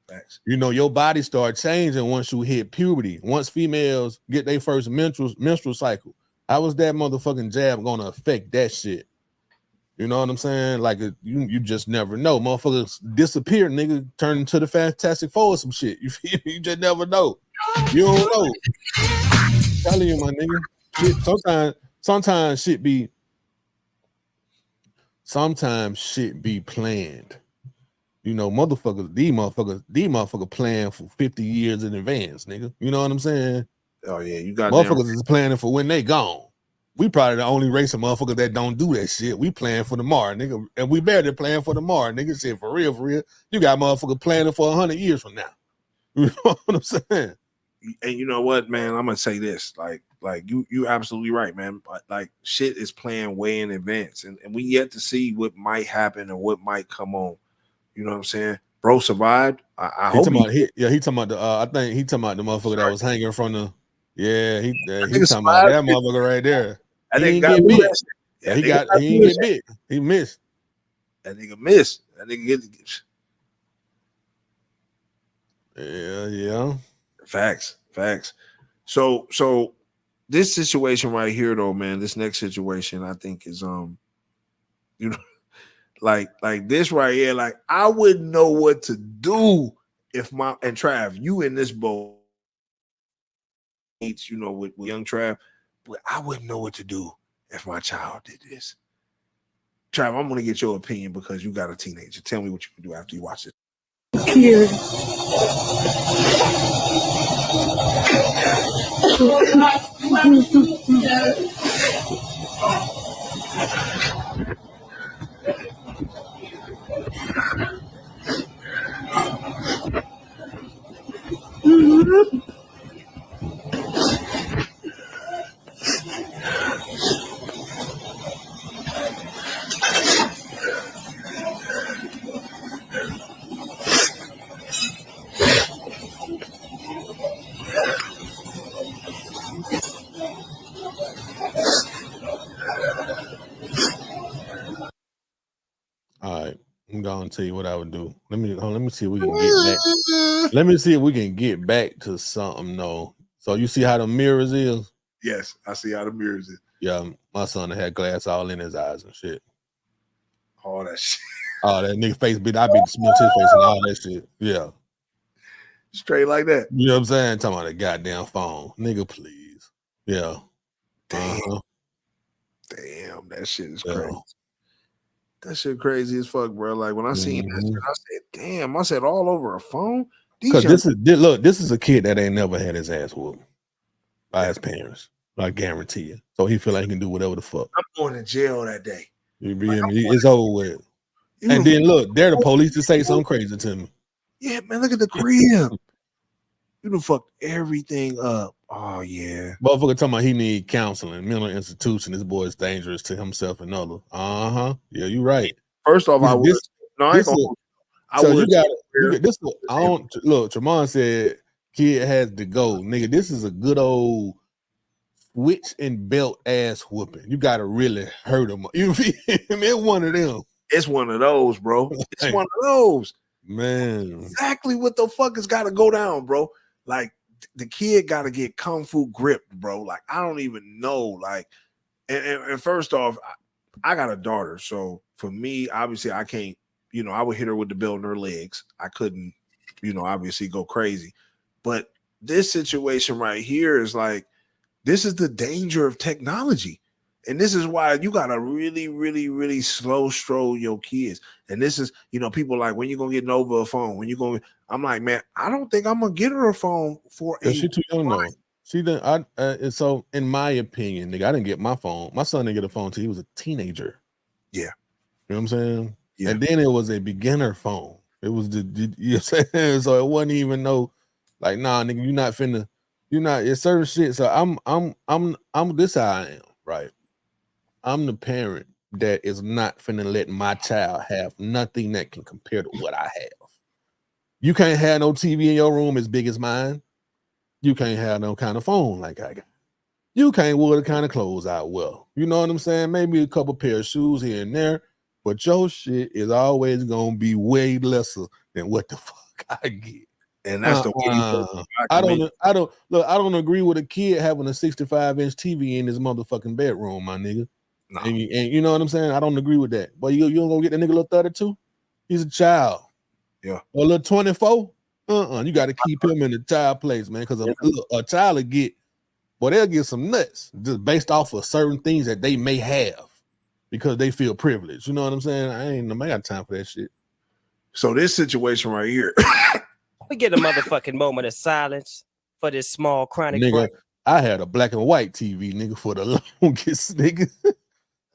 Thanks. Your body starts changing once you hit puberty. Once females get their first menstrual cycle, how was that motherfucking jab gonna affect that shit? You know what I'm saying? Like, you just never know. Motherfuckers disappear, nigga, turn into the Fantastic Four or some shit. You feel me? You just never know. You don't know. I'm telling you, my nigga. Shit, sometimes shit be planned. These motherfuckers plan for 50 years in advance, nigga. You know what I'm saying? Oh yeah, you got motherfuckers is planning for when they gone. We probably the only race of motherfuckers that don't do that shit. We plan for tomorrow, nigga, and we better plan for tomorrow, nigga. Shit, for real. You got motherfuckers planning for 100 years from now. You know what I'm saying? And you know what, man? I'm gonna say this, like you absolutely right, man. Like, shit is planned way in advance, and we yet to see what might happen and what might come on. You know what I'm saying? Bro survived. I hope he talking about the I think he talking about the motherfucker that was hanging from the he talking about that mother right there. He didn't get bit. Yeah, he didn't get bit. He missed. That nigga missed. That nigga get. Yeah. Facts. So this situation right here, though, man. This next situation, I think, is like this right here. Like, I wouldn't know what to do if and Trav, you in this boat, with young Trav. But I wouldn't know what to do if my child did this. Trav, I'm going to get your opinion because you got a teenager. Tell me what you can do after you watch it. Cute. All right, I'm gonna tell you what I would do. Let me see if we can get back. Let me see if we can get back to something. No, so you see how the mirrors is? Yes, I see how the mirrors is. Yeah, my son had glass all in his eyes and shit. All that shit. Oh, that nigga face beat. I beat Smith his face and all that shit. Yeah, straight like that. You know what I'm saying? Talking about a goddamn phone, nigga. Please. Yeah. Damn, that shit is crazy. That shit crazy as fuck, bro. Like, when I seen that shit, I said, damn, I said all over a phone. Because this is a kid that ain't never had his ass whooped by his parents. I guarantee you. So he feel like he can do whatever the fuck. I'm going to jail that day. It's over with. And then look, they're the police to say something crazy to me. Yeah, man, look at the crib. You done fucked everything up. Oh, yeah. Motherfucker talking about he need counseling, mental institution. This boy is dangerous to himself and others. Yeah, you right. First off, I would. No, I ain't gonna. Look, Tremont said Kid has to go, nigga. This is a good old switch and belt ass whooping. You gotta really hurt him. You feel me? It's one of them. It's one of those, bro. It's Like, one of those. man. Exactly what the fuck has got to go down, bro. Like the kid got to get kung fu gripped, bro. Like I don't even know. Like, and first off, I got a daughter, so for me, obviously, I can't. You know, I would hit her with the belt in her legs. I couldn't, you know, obviously go crazy. But this situation right here is like, this is the danger of technology. And this is why you got to really, really, really slow stroll your kids. And this is, you know, people like, when you going to get Nova a phone? When you going to, I'm like, man, I don't think I'm going to get her a phone for a. She too young though. She didn't. So in my opinion, nigga, I didn't get my phone. My son didn't get a phone until he was a teenager. Yeah. You know what I'm saying? Yeah. And then it was a beginner phone. It was you know what I'm saying? So it wasn't even like, nah, nigga, you're not finna, it's certain shit. So I'm this how I am, right? I'm the parent that is not finna let my child have nothing that can compare to what I have. You can't have no TV in your room as big as mine. You can't have no kind of phone like I got. You can't wear the kind of clothes I wear. You know what I'm saying? Maybe a couple pair of shoes here and there, but your shit is always gonna be way lesser than what the fuck I get. And that's the way I don't agree with a kid having a 65-inch TV in his motherfucking bedroom, my nigga. No. And you know what I'm saying? I don't agree with that. But you don't gonna get the nigga a little 32? He's a child. Yeah. A little 24? You got to keep him in the child place, man. Because a child will they'll get some nuts just based off of certain things that they may have because they feel privileged. You know what I'm saying? I got time for that shit. So this situation right here. We get a motherfucking moment of silence for this small chronic. Nigga, I had a black and white TV, nigga, for the longest, nigga.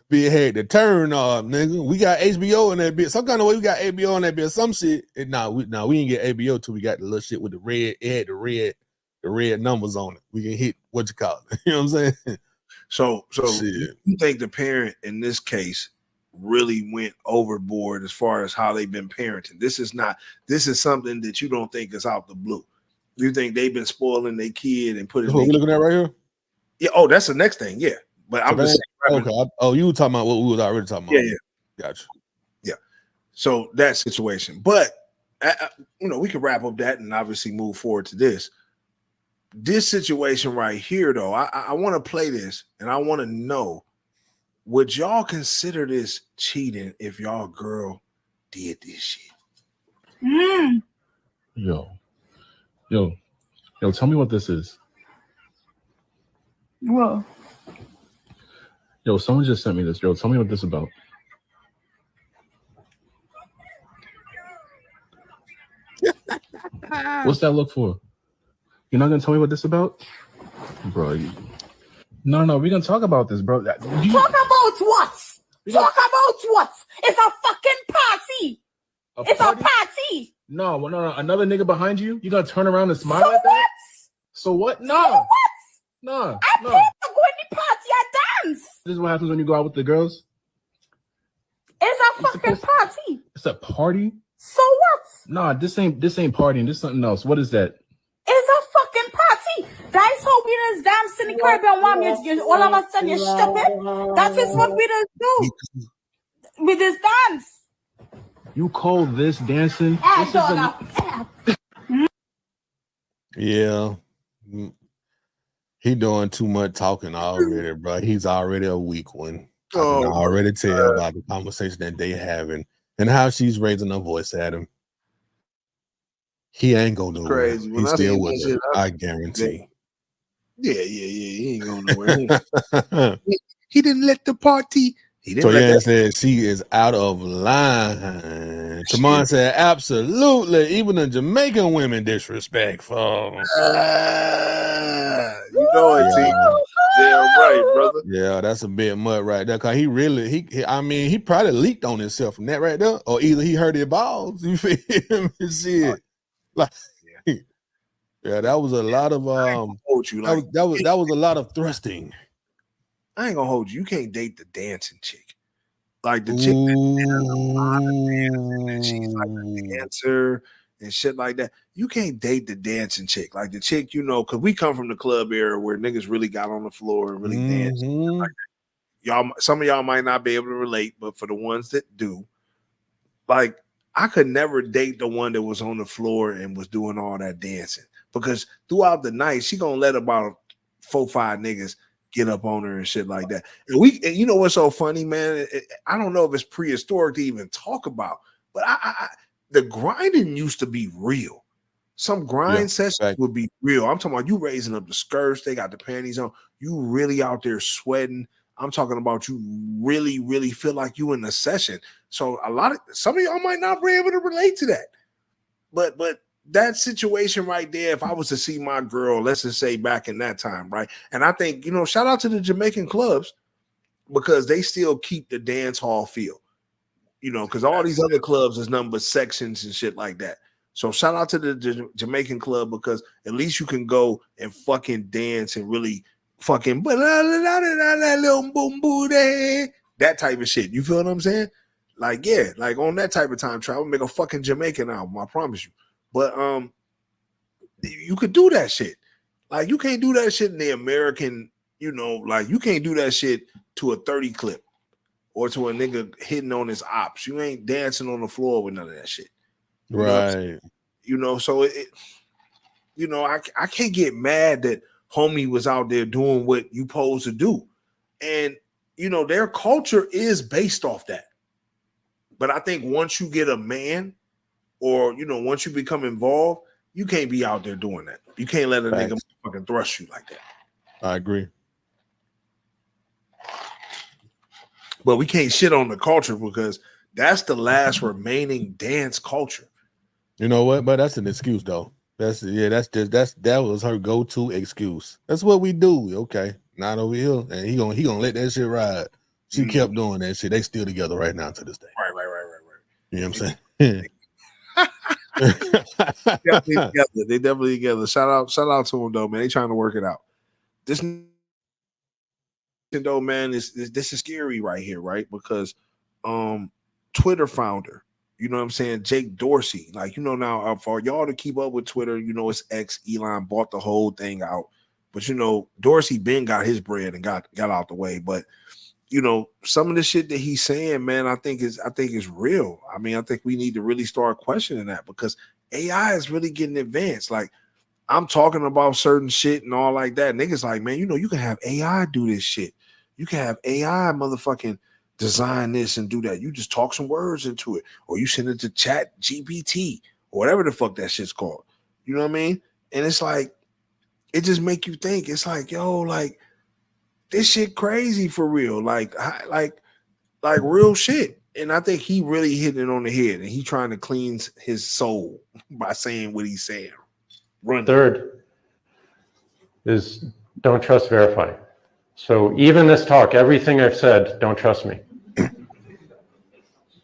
Be had to turn off, nigga. We got HBO in that bit. Some kind of way we got HBO in that bit. Some shit. We didn't get HBO till we got the little shit with the red. It had the red numbers on it. We can hit what you call it. You know what I'm saying? So you think the parent in this case really went overboard as far as how they've been parenting? This is something that you don't think is out the blue. You think they've been spoiling their kid and putting. What we looking at right here? Yeah. Oh, that's the next thing. Yeah. But I'm just saying. Okay. You were talking about what we was already talking about. Yeah. Gotcha. Yeah. So that situation, but we can wrap up that and obviously move forward to this. This situation right here, though, I want to play this and I want to know, would y'all consider this cheating if y'all girl did this shit? Yo, tell me what this is. Whoa. Yo, someone just sent me this. Yo, tell me what this is about. What's that look for? You're not gonna tell me what this is about? Bro, no, we're gonna talk about this, bro. Talk about what? Talk about what? It's a fucking party. It's a party. No, another nigga behind you? You gonna turn around and smile So at that? what? So what? No. So what? No. I pay to go in the party. I dance. This is what happens when you go out with the girls? It's a fucking party. It's a party? So what? Nah, this ain't partying. This is something else. What is that? It's a fucking party. That's how we just dance in the Caribbean one. You all of a sudden you're stupid. That is what we just do. We just dance. You call this dancing? Yeah. He doing too much talking already, bro. He's already a weak one. I can already tell about the conversation that they having and how she's raising her voice at him. He ain't gonna do it. He's still with her. I guarantee. Yeah. He ain't going nowhere. He didn't let the party. Said she is out of line. Tamon said, absolutely. Even the Jamaican women disrespectful. You know it, T. Yeah, right, brother. Yeah, that's a bit much right there. Cause he probably leaked on himself from that right there, or either he hurt his balls. You feel me? Shit. Like, yeah, that was a lot of that was a lot of thrusting. I ain't gonna hold you. You can't date the dancing chick. Like the chick that she's like a dancer and shit like that. You can't date the dancing chick, like the chick, you know, because we come from the club era where niggas really got on the floor and really danced. Like y'all, some of y'all might not be able to relate, but for the ones that do, like I could never date the one that was on the floor and was doing all that dancing, because throughout the night she gonna let about 4-5 niggas get up on her and shit like that. And you know what's so funny, man? I don't know if it's prehistoric to even talk about, but the grinding used to be real. Some grind sessions would be real. I'm talking about you raising up the skirts, they got the panties on, you really out there sweating. I'm talking about you really, really feel like you in the session. So some of y'all might not be able to relate to that. But that situation right there, if I was to see my girl, let's just say back in that time, right? And I think, you know, shout out to the Jamaican clubs, because they still keep the dance hall feel, you know, because all these other clubs is nothing but sections and shit like that. So shout out to the Jamaican club, because at least you can go and fucking dance and really fucking little boom booty, that type of shit. You feel what I'm saying? Like, yeah, like on that type of time travel, make a fucking Jamaican album, I promise you. But you could do that shit. Like you can't do that shit in the American, you know, like you can't do that shit to a 30 clip or to a nigga hitting on his ops. You ain't dancing on the floor with none of that shit. Right. You know, so you know, I can't get mad that homie was out there doing what you supposed to do. And, you know, their culture is based off that. But I think once you get a man, or, you know, once you become involved, you can't be out there doing that. You can't let a nigga fucking thrust you like that. I agree. But we can't shit on the culture, because that's the last remaining dance culture. You know what? But that's an excuse though. That was her go-to excuse. That's what we do. Okay, not over here, and he gonna let that shit ride. She kept doing that shit. They still together right now to this day. Right. You know what I'm saying? They definitely together. Shout out to them though, man. They trying to work it out. This though, man, this is scary right here, right? Because Twitter founder, you know what I'm saying, Jake Dorsey, like, you know, now for y'all to keep up with Twitter, you know, it's X. Elon bought the whole thing out, but you know, Dorsey Ben got his bread and got out the way. But you know, some of the shit that he's saying, man, I think is real. I mean, I think we need to really start questioning that, because AI is really getting advanced. Like, I'm talking about certain shit and all like that. Niggas like, man, you know, you can have AI do this shit. You can have AI motherfucking design this and do that. You just talk some words into it, or you send it to Chat GPT or whatever the fuck that shit's called. You know what I mean? And it's like, it just make you think. It's like, yo, like, this shit crazy for real, like real shit. And I think he really hitting it on the head, and he trying to clean his soul by saying what he's saying. Third is don't trust, verify. So even this talk, everything I've said, don't trust me.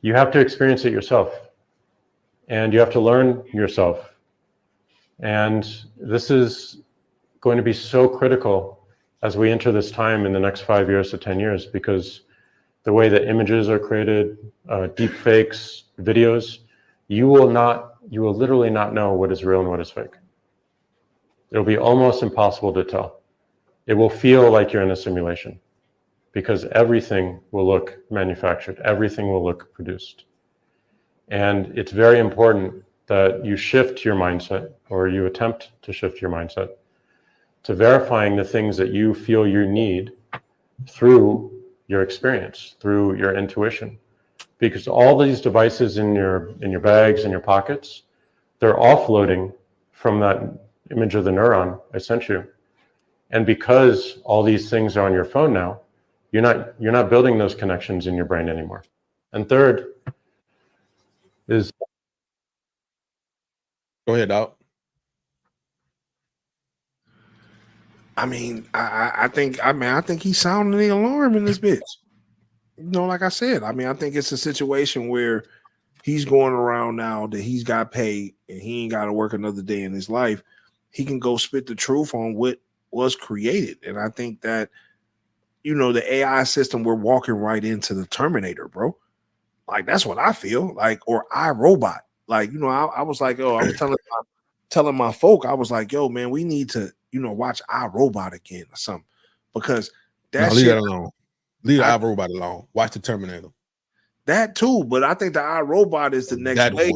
You have to experience it yourself, and you have to learn yourself. And this is going to be so critical as we enter this time in the next 5 years to 10 years, because the way that images are created, deep fakes, videos, you will literally not know what is real and what is fake. It'll be almost impossible to tell. It will feel like you're in a simulation, because everything will look manufactured, everything will look produced. And it's very important that you shift your mindset, or you attempt to shift your mindset, to verifying the things that you feel you need through your experience, through your intuition. Because all these devices in your bags, in your pockets, they're offloading from that image of the neuron I sent you. And because all these things are on your phone now, you're not building those connections in your brain anymore. And third is, go ahead, Doc. I mean, I think he's sounding the alarm in this bitch. You know, like I said, I mean, I think it's a situation where he's going around now that he's got paid and he ain't got to work another day in his life. He can go spit the truth on what was created. And I think that, you know, the AI system, we're walking right into the Terminator, bro. Like, that's what I feel like, or iRobot. Like, you know, I was like, oh, I was telling my folk, I was like, yo, man, we need to, you know, watch iRobot again or something, because that leave shit. that alone. Leave the iRobot alone. Watch the Terminator. That too, but I think the iRobot is the next wave.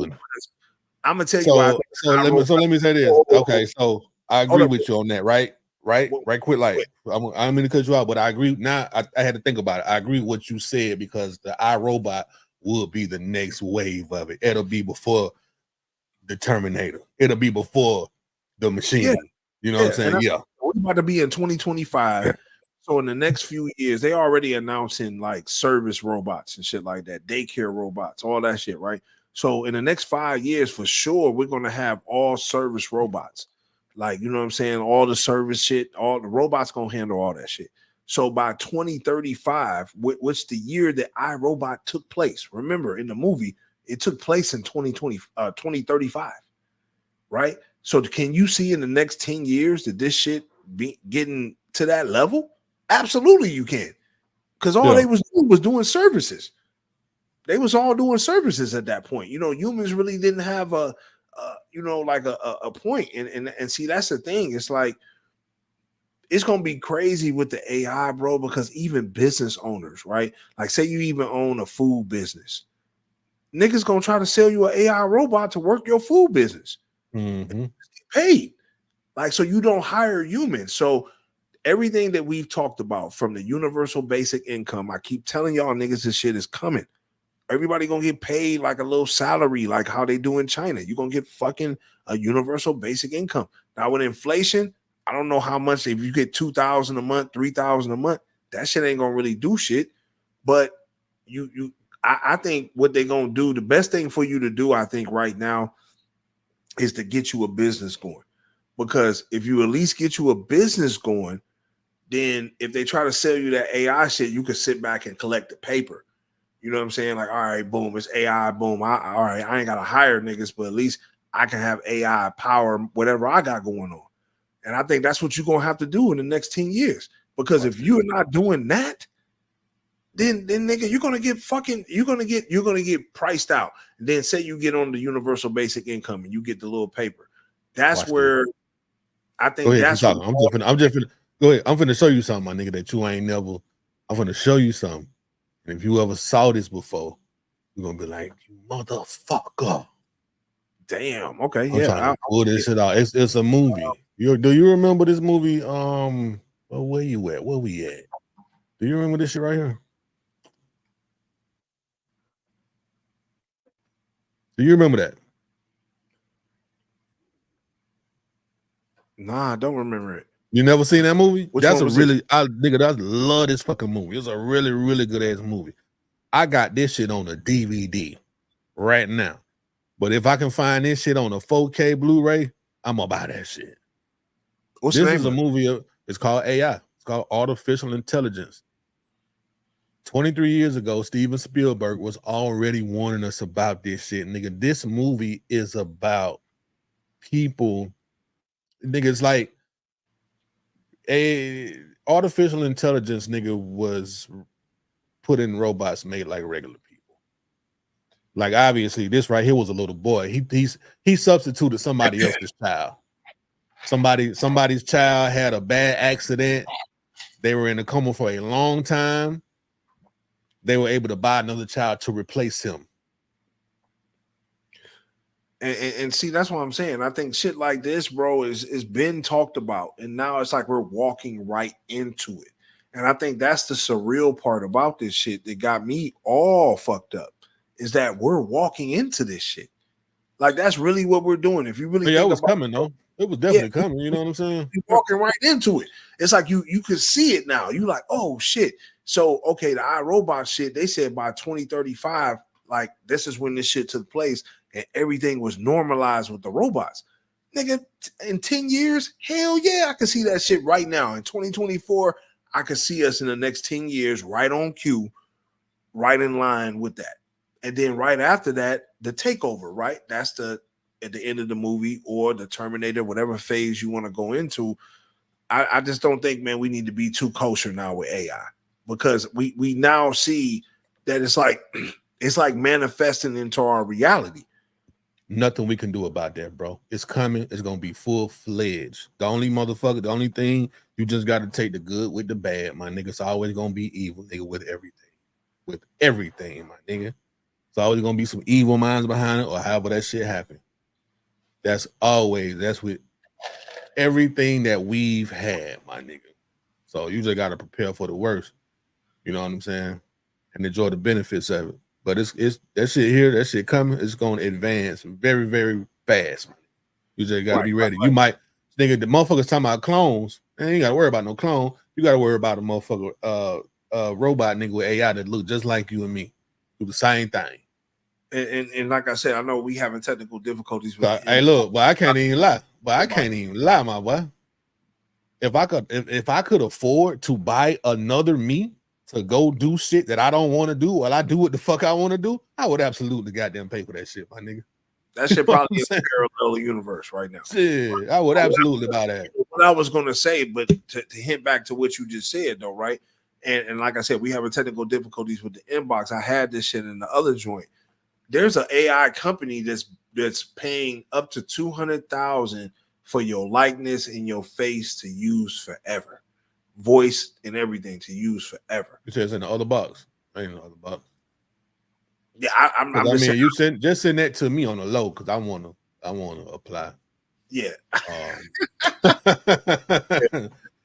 I'm gonna tell you why. So let me say this. Okay, so I agree with you on that, right? Right, quick. Like I'm gonna cut you out, but I agree. Now I had to think about it. I agree with what you said, because the iRobot will be the next wave of it. It'll be before the Terminator. It'll be before the machine. Yeah. You know what I'm saying? Yeah. We're about to be in 2025. So in the next few years, they already announcing like service robots and shit like that, daycare robots, all that shit, right? So in the next 5 years, for sure, we're gonna have all service robots. Like, you know what I'm saying? All the service shit, all the robots gonna handle all that shit. So by 2035, which the year that iRobot took place, remember in the movie, it took place in 2035, right? So can you see in the next 10 years that this shit be getting to that level? Absolutely you can. Because all they was doing was doing services. They was all doing services at that point. You know, humans really didn't have a point. And see, that's the thing. It's like, it's gonna be crazy with the AI, bro, because even business owners, right? Like, say you even own a food business, niggas gonna try to sell you an AI robot to work your food business. Mm-hmm. Get paid, like, so you don't hire humans. So everything that we've talked about, from the universal basic income, I keep telling y'all niggas this shit is coming. Everybody gonna get paid like a little salary, like how they do in China. You're gonna get fucking a universal basic income. Now with inflation, I don't know how much. If you get $2,000 a month, $3,000 a month, that shit ain't gonna really do shit. But I think what they're gonna do, the best thing for you to do, I think right now, is to get you a business going. Because if you at least get you a business going, then if they try to sell you that AI shit, you can sit back and collect the paper. You know what I'm saying? Like, all right, boom, it's AI, boom. All right, I ain't got to hire niggas, but at least I can have AI power whatever I got going on. And I think that's what you're going to have to do in the next 10 years. Because if you're not doing that, then nigga, you're going to get priced out. And then say you get on the universal basic income and you get the little paper. That's where I think that's what I'm just finna go ahead. I'm finna show you something, my nigga, that you ain't never. I'm finna show you something. And if you ever saw this before, you're gonna be like, you motherfucker. Damn. Okay. I'm trying to pull this shit out. It's a movie. Do you remember this movie? Where you at? Where we at? Do you remember this shit right here? Do you remember that? Nah, I don't remember it. You never seen that movie? That's a really, I love this fucking movie. It's a really, really good ass movie. I got this shit on a DVD right now. But if I can find this shit on a 4K Blu-ray, I'm gonna buy that shit. What's the this name is a movie. It's called AI. It's called Artificial Intelligence. 23 years ago, Steven Spielberg was already warning us about this shit. Nigga, this movie is about people. Nigga, it's like a artificial intelligence, nigga, was put in robots made like regular people. Like, obviously, this right here was a little boy. He substituted somebody else's child. Somebody's child had a bad accident. They were in a coma for a long time. They were able to buy another child to replace him. And see, that's what I'm saying. I think shit like this, bro, is been talked about, and now it's like we're walking right into it. And I think that's the surreal part about this shit that got me all fucked up, is that we're walking into this shit. Like, that's really what we're doing. If you really think it was about coming, though. It was definitely coming. You know what I'm saying? You're walking right into it. It's like you can see it now. You like, oh shit. So okay, the iRobot shit, they said by 2035, like, this is when this shit took place and everything was normalized with the robots. Nigga, in 10 years, hell yeah, I can see that shit right now. In 2024, I can see us in the next 10 years right on cue, right in line with that. And then right after that, the takeover, right? That's at the end of the movie, or the Terminator, whatever phase you want to go into. I just don't think, man, we need to be too kosher now with AI, because we now see that it's like manifesting into our reality. nothing we can do about that, bro. It's coming. It's gonna be full-fledged. The only thing you just got to take the good with the bad, my nigga. It's always gonna be evil, nigga, with everything, my nigga. It's always gonna be some evil minds behind it, or however that shit happened. That's with everything that we've had, my nigga. So you just gotta prepare for the worst. You know what I'm saying? And enjoy the benefits of it. But it's that shit here, that shit coming, it's gonna advance very, very fast, man. You just gotta be ready. You might nigga, the motherfuckers talking about clones, and you ain't gotta worry about no clone. You gotta worry about a motherfucker robot nigga with AI that look just like you and me. Do the same thing. And like I said, I know we having technical difficulties with hey, look, but I can't even lie. My boy. If I could afford to buy another me to go do shit that I don't want to do, while I do what the fuck I want to do, I would absolutely goddamn pay for that shit, my nigga. That shit probably is a parallel universe right now. Shit, I would absolutely buy that. What I was gonna say, but to hint back to what you just said, though, right? And like I said, we having technical difficulties with the inbox. I had this shit in the other joint. There's an AI company that's paying up to $200,000 for your likeness and your face to use forever, voice and everything to use forever. It says in the other box. Ain't in the other box. Yeah, I'm just saying, you send that to me on the low because I wanna apply. Yeah.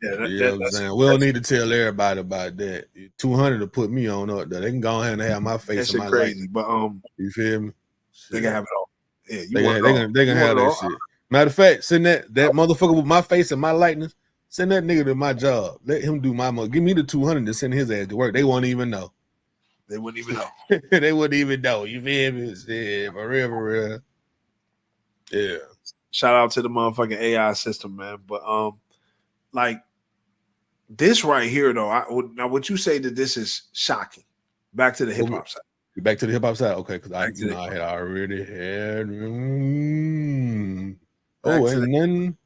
You know what I'm saying? We don't need to tell everybody about that. 200 to put me on up there. They can go ahead and have my face. That shit crazy, but you feel me? They can have it all. Yeah, they can have that shit. Matter of fact, send that motherfucker with my face and my likeness. Send that nigga to my job. Let him do my give me the 200 to send his ass to work. They won't even know. They wouldn't even know. They wouldn't even know. You feel me? Yeah, for real. Yeah. Shout out to the motherfucking AI system, man. But like this right here, though. Now, would you say that this is shocking? Back to the hip hop side. Back to the hip hop side, okay? Because I had already had. And then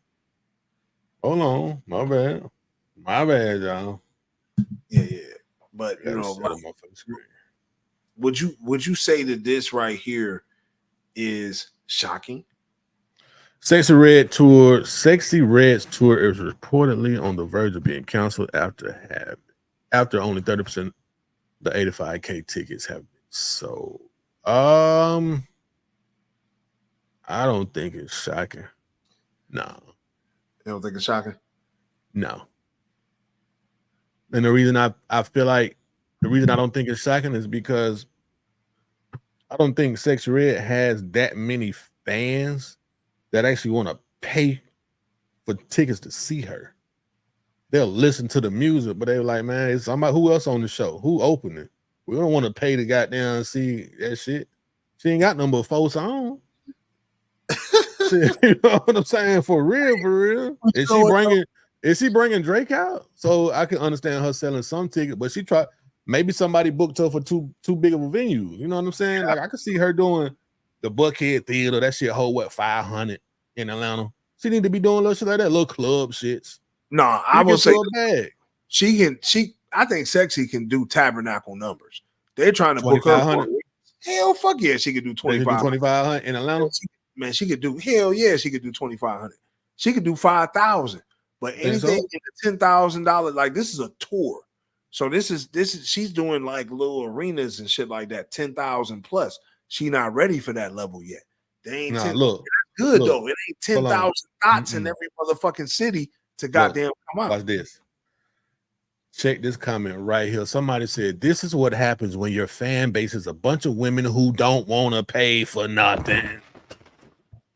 hold on, my bad, y'all. Yeah. But you know, would you say that this right here is shocking? Sexxy Red's tour is reportedly on the verge of being canceled after only 30% the 85K tickets have been sold. I don't think it's shocking. No. You don't think it's shocking? No. And the reason I don't think it's shocking is because I don't think Sexxy Red has that many fans that actually want to pay for tickets to see her. They'll listen to the music, but they're like, man, it's somebody who else on the show? Who opened it? We don't want to pay to goddamn see that shit. She ain't got number 4 songs. Shit, you know what I'm saying? For real. Is she bringing Drake out? So I can understand her selling some tickets, but she tried. Maybe somebody booked her for too big of a venue. You know what I'm saying? Like I could see her doing the Buckhead Theater. That shit hold 500 in Atlanta. She need to be doing little shit like that, little club shits. No, I will say I think Sexxy can do tabernacle numbers. They're trying to book her. Hell, fuck yeah, she could do 2,500 in Atlanta. Man, she could do she could do 2,500. She could do 5,000. But anything in the $10,000, like this is a tour. So this is she's doing like little arenas and shit like that, 10,000 plus. She not ready for that level yet. They ain't good though. It ain't 10,000 dots in every motherfucking city to goddamn come out. Watch this. Check this comment right here. Somebody said, this is what happens when your fan base is a bunch of women who don't want to pay for nothing.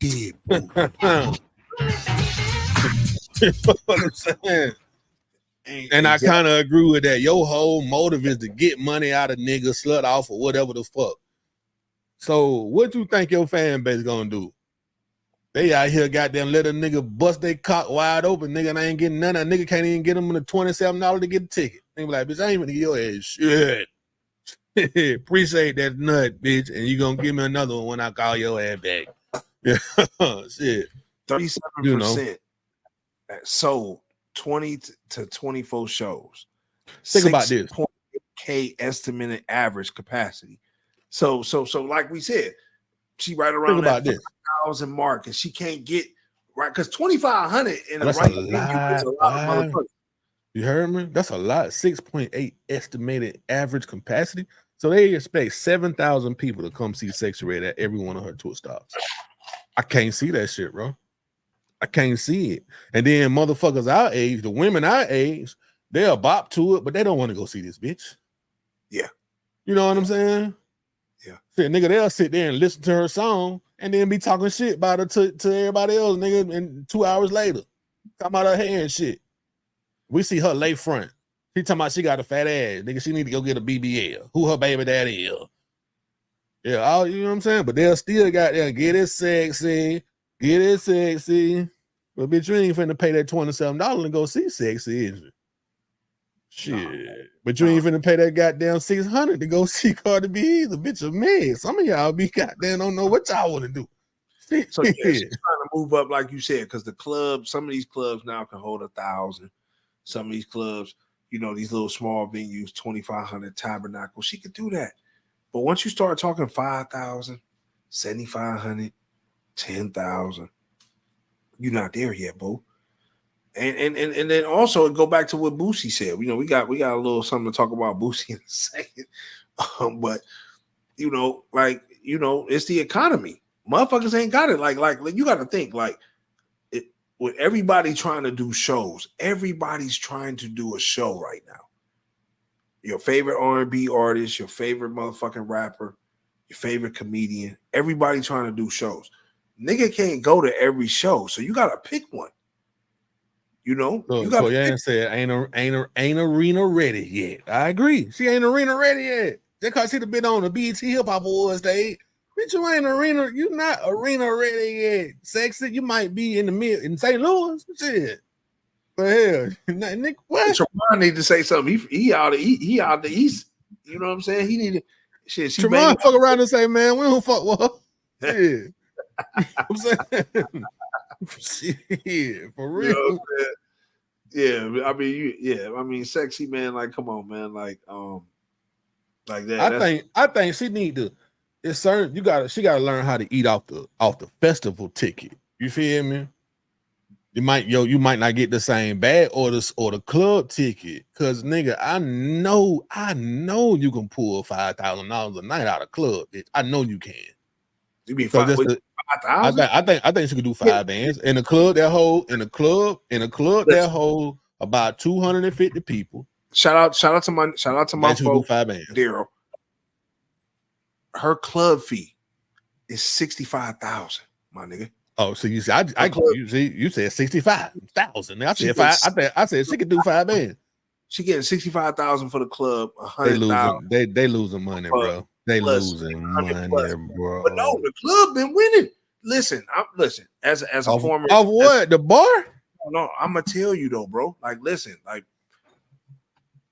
You know what I'm saying? And I kind of agree with that. Your whole motive is to get money out of niggas, slut off, or whatever the fuck. So what you think your fan base gonna do? They out here goddamn let a nigga bust their cock wide open, nigga, and I ain't getting none. That nigga can't even get them in the $27 to get a ticket. They be like, bitch, I ain't even get your ass shit. Appreciate that nut, bitch, and you gonna give me another one when I call your ass back. Yeah, shit. 37% sold 20 to 24 shows. Think about this. K estimated average capacity. So like we said, she right around think about this. $5,000 mark, and she can't get right because 2,500 in the That's right a venue is a lot lot. of motherfuckers. You heard me? That's a lot. 6.8 estimated average capacity. So they expect 7,000 people to come see Sexy Red at every one of her tour stops. I can't see that shit, bro. I can't see it. And then motherfuckers our age, the women our age, they'll bop to it, but they don't want to go see this bitch. Yeah. You know what I'm saying? Yeah. Shit, nigga, they'll sit there and listen to her song and then be talking shit about her to everybody else, nigga, and 2 hours later, come out her hair and shit. We see her lay front. She talking about she got a fat ass. Nigga, she need to go get a BBL. Who her baby daddy is. Yeah, all, you know what I'm saying? But they'll still got there, get it sexy. But bitch, you ain't finna pay that $27 to go see Sexy, is you? Shit. But you ain't finna pay that goddamn $600 to go see Cardi B either. Bitch, a man. Some of y'all be goddamn don't know what y'all want to do. So yeah, she's trying to move up, like you said, because the club, some of these clubs now can hold 1,000. Some of these clubs, you know, these little small venues, 2,500 Tabernacle, she could do that. But once you start talking 5,000, 7,500, 10,000, you're not there yet, boo. And then also go back to what Boosie said. You know, we got a little something to talk about Boosie in a second. But you know, like, you know, it's the economy. Motherfuckers ain't got it. Like you got to think like it with everybody trying to do shows. Everybody's trying to do a show right now. Your favorite R&B artist, your favorite motherfucking rapper, your favorite comedian. Everybody trying to do shows. Nigga can't go to every show, so you gotta pick one. You know, so, you got. So yeah, said ain't arena ready yet. I agree. She ain't arena ready yet. Just cause she'd have been on the BET Hip Hop Awards stage. Bitch, you ain't arena. You not arena ready yet. Sexy, you might be in the mid in St. Louis. Shit. But hell, Nick, what? Tremont need to say something. He out the east. You know what I'm saying? He need to shit. Tremont fuck around and say, man, we don't fuck with her. Yeah. I'm saying, shit, for real. You know yeah, I mean, Sexy, man. Like, come on, man. Like that. I think she need to. It's certain she gotta learn how to eat off the festival ticket. You feel me? You might not get the same bag or the club ticket. Cause nigga, I know you can pull $5,000 a night out of club, bitch. I know you can. You mean so 5,000? I think she could do 5 bands in a club that hold that hold about 250 people. Shout out to my folks, Daryl. Her club fee is $65,000, my nigga. Oh, so you said you said 65,000. I said 5. I said she could do 5 bands. She getting 65,000 for the club. 100,000. They losing money, bro. They losing money, bro. But no, the club been winning. Listen, as a former of what the bar? No, I'm gonna tell you though, bro. Like, listen, like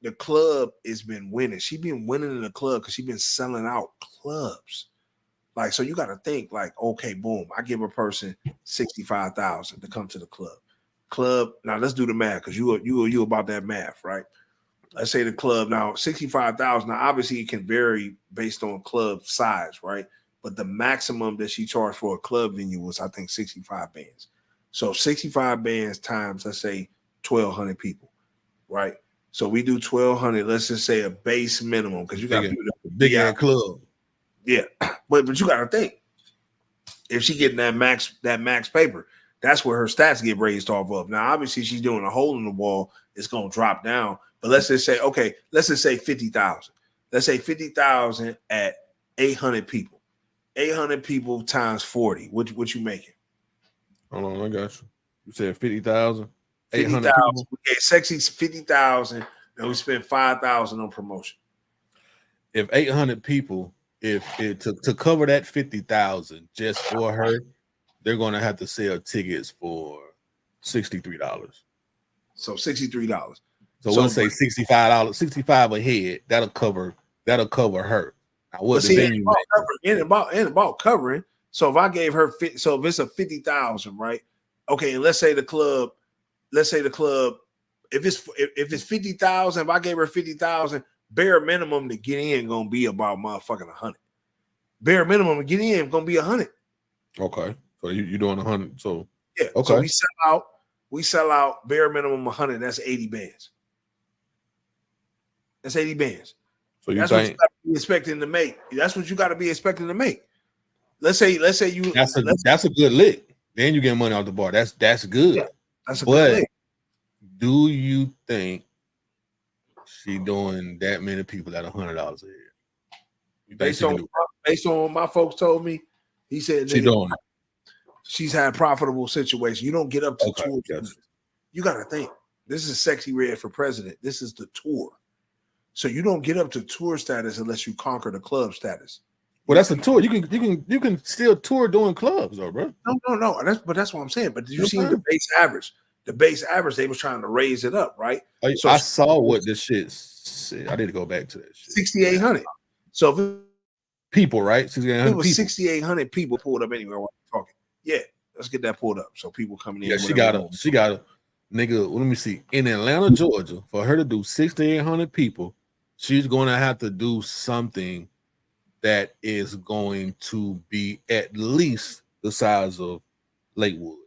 the club has been winning. She been winning in the club because she been selling out clubs. Like, so you got to think like, okay, boom, I give a person 65,000 to come to the club. Now let's do the math because you about that math, right? Let's say the club now 65,000. Now obviously it can vary based on club size, right? But the maximum that she charged for a club venue was, I think, 65 bands. So 65 bands times, let's say 1,200 people, right? So we do 1,200. Let's just say a base minimum because you got big ass club. Yeah, but you got to think if she getting that max paper, that's where her stats get raised off of. Now, obviously, she's doing a hole in the wall. It's gonna drop down. But let's just say 50,000. Let's say 50,000 at 800 people. 800 people times 40. What you making? Hold on, I got you. You said 50,000. 50,000. Okay, Sexy's 50,000, and we spend 5,000 on promotion. If 800 people, if it to cover that 50,000 just for her, they're gonna have to sell tickets for $63. So $63. So let's say $65, 65 a head. That'll cover her. Now, what the venue ain't about covering. So if I gave her so if it's a 50,000, right? Okay, and let's say the club, if it's 50,000, if I gave her 50,000, bare minimum to get in gonna be about motherfucking 100. Bare minimum to get in gonna be 100. Okay. So you doing 100. So Yeah. okay. So we sell out bare minimum 100. That's 80 bands. That's 80 bands. So That's what you got to be expecting to make. That's what you got to be expecting to make. Let's say you. That's a good lick. Then you get money off the bar. That's good. Yeah, that's a good lick. Do you think she doing that many people at $100 a year? Based on what my folks told me, he said she doing it. She's had profitable situations. You don't get up to tour. Yes. You got to think. This is Sexy Red for president. This is the tour. So you don't get up to tour status unless you conquer the club status. Well, that's a tour. You can still tour doing clubs, though, bro. No. That's what I'm saying. But you see the base average. The base average, they was trying to raise it up, right? So I saw what this shit said. I need to go back to that shit. 6,800. So people, right? 6,800 it was people. 6,800 people pulled up anywhere while we're talking. Yeah, let's get that pulled up. So people coming in. Yeah, she got a nigga. Let me see. In Atlanta, Georgia, for her to do 6,800 people, she's going to have to do something that is going to be at least the size of Lakewood.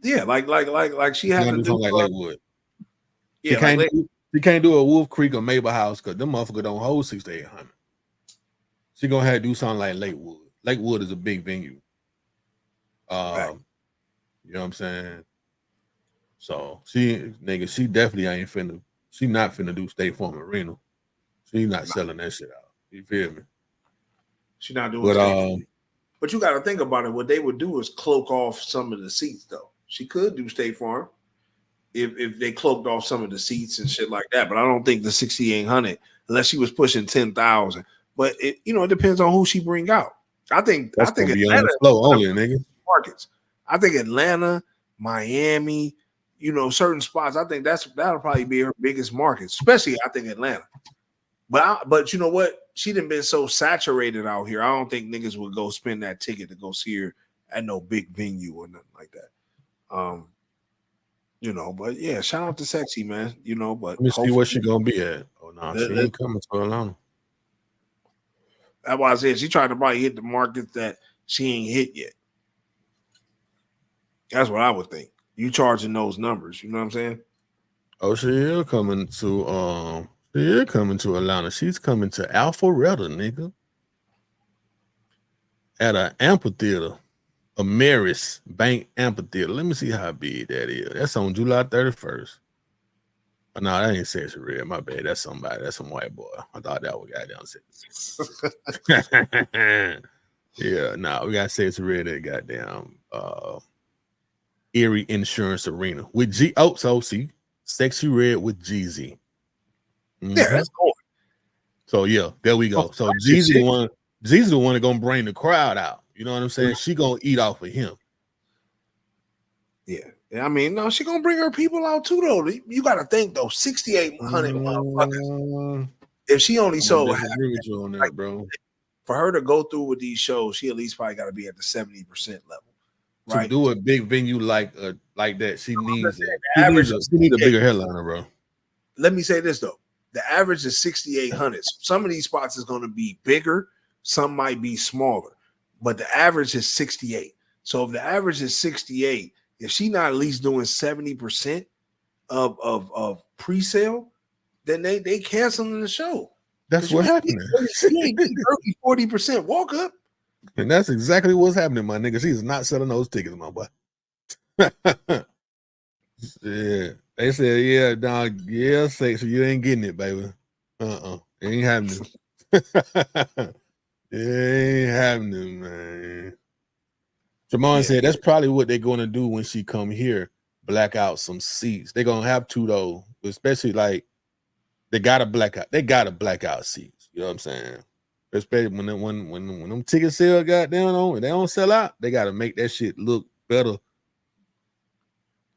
Yeah, like she had to do like Lakewood. Yeah, she can't do a Wolf Creek or Maple House because them motherfuckers don't hold 6,800. She gonna have to do something like Lakewood. Lakewood is a big venue. Right. You know what I'm saying? So she definitely ain't finna. She not finna do State Farm Arena. She's not selling that shit out. You feel me? She's not doing. But you got to think about it. What they would do is cloak off some of the seats, though. She could do State Farm if they cloaked off some of the seats and shit like that. But I don't think the 6,800, unless she was pushing 10,000. But it depends on who she bring out. I think Atlanta flow only, nigga. Markets. I think Atlanta, Miami, certain spots. I think that'll probably be her biggest market, especially I think Atlanta. But you know what? She done been so saturated out here. I don't think niggas would go spend that ticket to go see her at no big venue or nothing like that. But yeah, shout out to Sexy, man. But let me see where she gonna be at. Oh no, she ain't coming to Atlanta. That's why I said she tried to probably hit the market that she ain't hit yet. That's what I would think. You charging those numbers, you know what I'm saying? Oh, she is coming to Atlanta. She's coming to Alpharetta, nigga. At an amphitheater, Ameris Bank Amphitheater. Let me see how big that is. That's on July 31st. Oh, no, that ain't Sexy Red. My bad. That's somebody. That's some white boy. I thought that was goddamn Sexy. Yeah, no, we got Sexy Red at goddamn Erie Insurance Arena with see, Sexy Red with Jeezy. Mm-hmm. Yeah, that's cool. So yeah, there we go. So Jeezy the one that gonna bring the crowd out. You know what I'm saying? She gonna eat off of him. Yeah. I mean, no, she gonna bring her people out too, though. You gotta think though, 6,800 motherfuckers. If she only sold half, on that, bro. For her to go through with these shows, she at least probably got to be at the 70% level. Right? To do a big venue like that, she needs she needs a bigger headliner, bro. Let me say this though. The average is 6,800. Some of these spots is going to be bigger, some might be smaller, but the average is 68. So if the average is 68, if she not at least doing 70% of pre-sale, then they canceling the show. That's what happened. You ain't 30-40% walk up. And that's exactly what's happening, my nigga. She's not selling those tickets, my boy. Yeah. They said, yeah, dog, yeah, Sexy, you ain't getting it, baby. It ain't happening. It ain't happening, man. Jamon said that's probably what they're going to do when she come here, black out some seats. They're going to have to, though, especially like they got to black out seats. You know what I'm saying? Especially when them ticket sales got down on, they don't sell out, they got to make that shit look better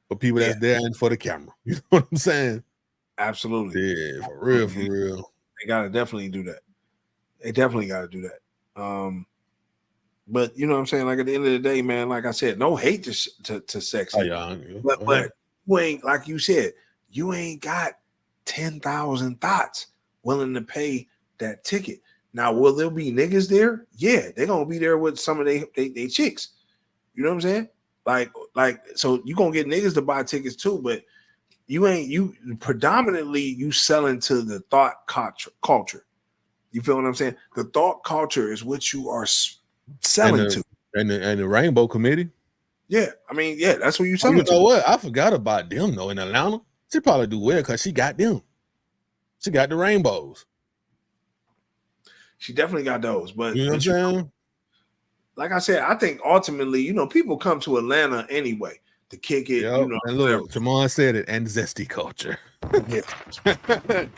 for people that's there and for the camera. You know what I'm saying? Absolutely. Yeah, for real, for real. They gotta definitely do that. They definitely gotta do that. But you know what I'm saying? Like at the end of the day, man, like I said, no hate to Sexy. Oh, yeah. But you ain't, like you said, you ain't got 10,000 thoughts willing to pay that ticket. Now, will there be niggas there? Yeah, they're gonna be there with some of they chicks. You know what I'm saying? Like, so you gonna get niggas to buy tickets too, but you predominantly you selling to the thought culture. You feel what I'm saying? The thought culture is what you are selling to. And the Rainbow Committee. Yeah, I mean, yeah, that's what you selling to. You know what? I forgot about them though. In Atlanta, she probably do well because she got them. She got the rainbows. She definitely got those, but you know what I'm saying? Like I said, I think ultimately, you know, people come to Atlanta anyway to kick it. Yep. You know, and look, Jamon said it, and zesty culture. Yeah.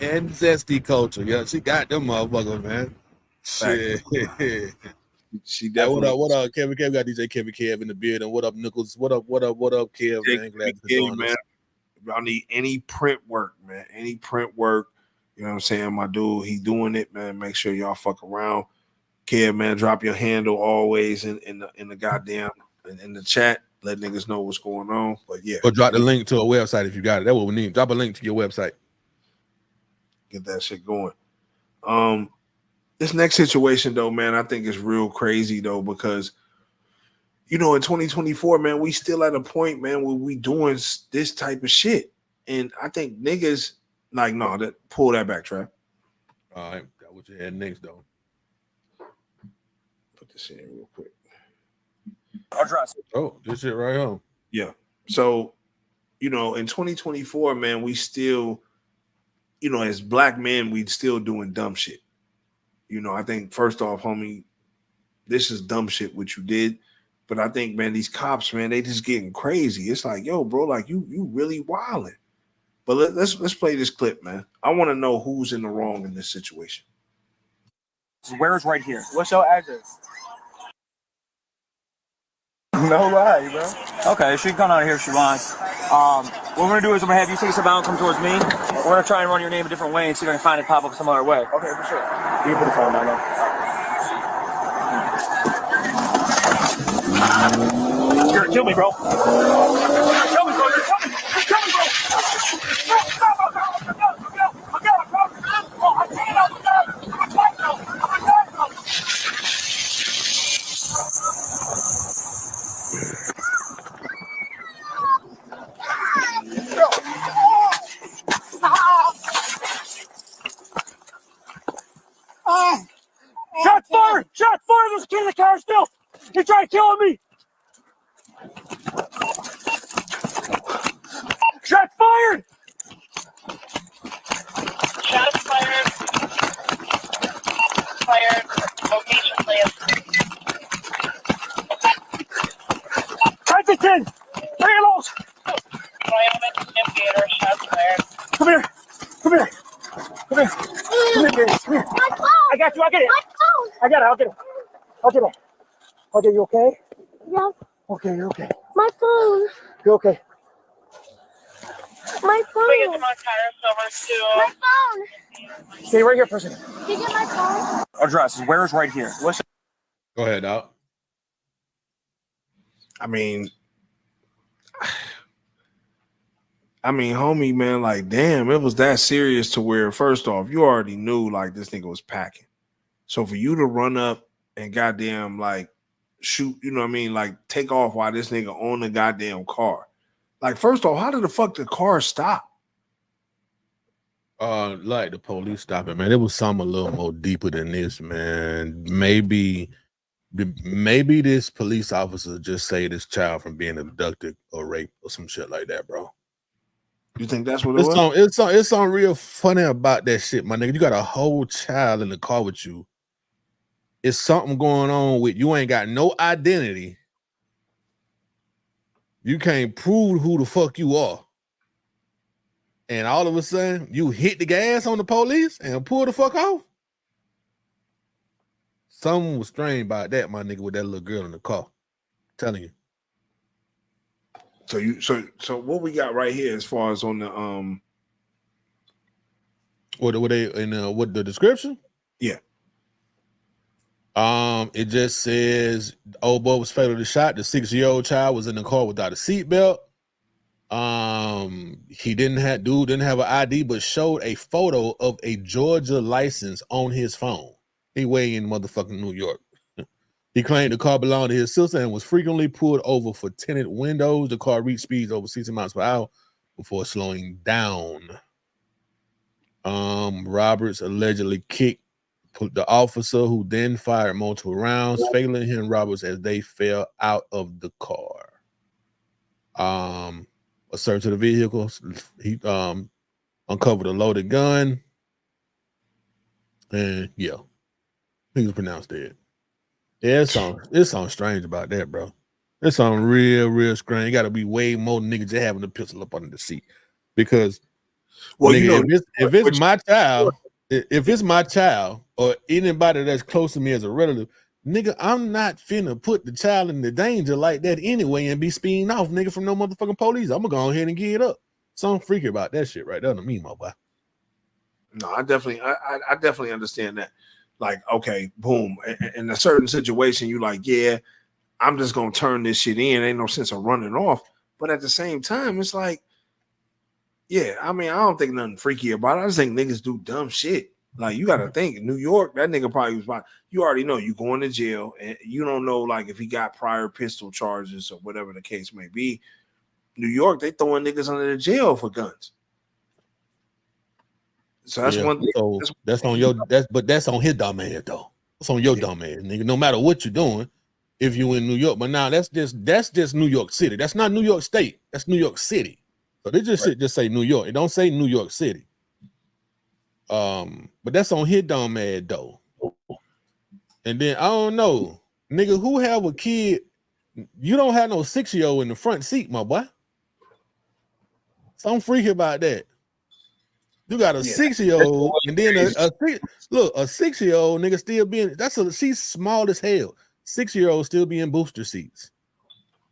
And zesty culture. Yeah, she got them motherfuckers, man. Shit. She definitely. What up, Kevin? Kevin got DJ Kevin Kev in the beard, and what up, Nichols? What up, Kev? Man, glad to join us. If I need any print work, man, any print work, you know what I'm saying? My dude, he doing it, man. Make sure y'all fuck around. Kev, man, drop your handle always in the goddamn in the chat. Let niggas know what's going on. But yeah, or drop the link to a website if you got it. That's what we need. Drop a link to your website. Get that shit going. This next situation though, man, I think is real crazy though, because you know, in 2024, man, we still at a point, man, where we doing this type of shit. And I think niggas like, no, pull that back, Trav. All right, got what you had next though. Put this in real quick. Oh, this shit right on. Yeah. So, you know, in 2024, man, we still, you know, as black men, we still doing dumb shit. You know, I think first off, homie, this is dumb shit what you did. But I think, man, these cops, man, they just getting crazy. It's like, yo, bro, like you really wilding. But let's play this clip, man. I want to know who's in the wrong in this situation. Where's right here? What's your address? No lie, bro. Okay, she can come out here if she wants. What we're gonna do is I'm gonna have you take a step out and come towards me. We're gonna try and run your name a different way and see if I can find it pop up some other way. Okay, for sure. You can put the phone down though. You're gonna kill me, bro. You're gonna kill me, bro. You're gonna kill me. You're killing me, bro. Shots fired! Shots fired! There's a kid in the car still! He's trying to kill me! Shots fired! Shots fired. Fired. Location, please. Huntington! Reloads! Wyoming, Theater, shots fired. Come here! Come here! Come here! Come here, baby. Come here. My phone! I got you, I'll get it! My phone! I got it, I'll get it. I'll get it. Okay, you okay? Yes. Okay, you're okay. My phone. You're okay. My phone. We get the my phone. Stay right here for a second. Did you get my phone? Address, where's right here? What's Go ahead, dog. I mean, homie, man, like, damn, it was that serious to where, first off, you already knew, like, this nigga was packing. So for you to run up and goddamn, like, shoot, you know what I mean, like, take off while this nigga on the goddamn car. Like, first off, how did the fuck the car stop? Like the police stopping, man. It was something a little more deeper than this, man. Maybe this police officer just saved this child from being abducted or raped or some shit like that, bro. You think that's what it was? It's something real funny about that shit, my nigga. You got a whole child in the car with you. It's something going on with you. Ain't got no identity. You can't prove who the fuck you are. And all of a sudden, you hit the gas on the police and pull the fuck off. Something was strange about that, my nigga, with that little girl in the car. I'm telling you. So what we got right here as far as on the what the description? Yeah. It just says old boy was fatally shot. The 6-year-old child was in the car without a seatbelt. He didn't have an ID, but showed a photo of a Georgia license on his phone. He way in motherfucking New York. He claimed the car belonged to his sister and was frequently pulled over for tinted windows. The car reached speeds over 60 miles per hour before slowing down. Roberts allegedly kicked the officer, who then fired multiple rounds, fatally hitting Roberts as they fell out of the car. A search of the vehicle, he uncovered a loaded gun, and yeah, he was pronounced dead. Yeah, it's something strange about that, bro. It's something real strange. You got to be way more niggas just having the pistol up under the seat, because well, nigga, you know, if it's my child or anybody that's close to me as a relative, nigga, I'm not finna put the child in the danger like that anyway and be speeding off, nigga, from no motherfucking police. I'm gonna go ahead and get it up. Something freaky about that shit right there to me, my boy. No, I definitely understand that. Like, okay, boom. In a certain situation, you like, yeah, I'm just gonna turn this shit in. Ain't no sense of running off. But at the same time, it's like, yeah, I mean, I don't think nothing freaky about it. I just think niggas do dumb shit. Like, you gotta think in New York, that nigga probably was about, you already know you going to jail, and you don't know like if he got prior pistol charges or whatever the case may be. New York, they throwing niggas under the jail for guns. So that's one thing. So that's on his dumb ass though. It's on your dumb ass, nigga. No matter what you're doing, if you in New York, but now that's just New York City. That's not New York State. That's New York City. So they just say New York. It don't say New York City. But that's on his dumb ass though. And then I don't know, nigga, who have a kid? You don't have no 6-year-old in the front seat, my boy. Something freaky about that. You got a 6-year-old, and then a 6-year-old nigga still being, she's small as hell. 6-year-old still be in booster seats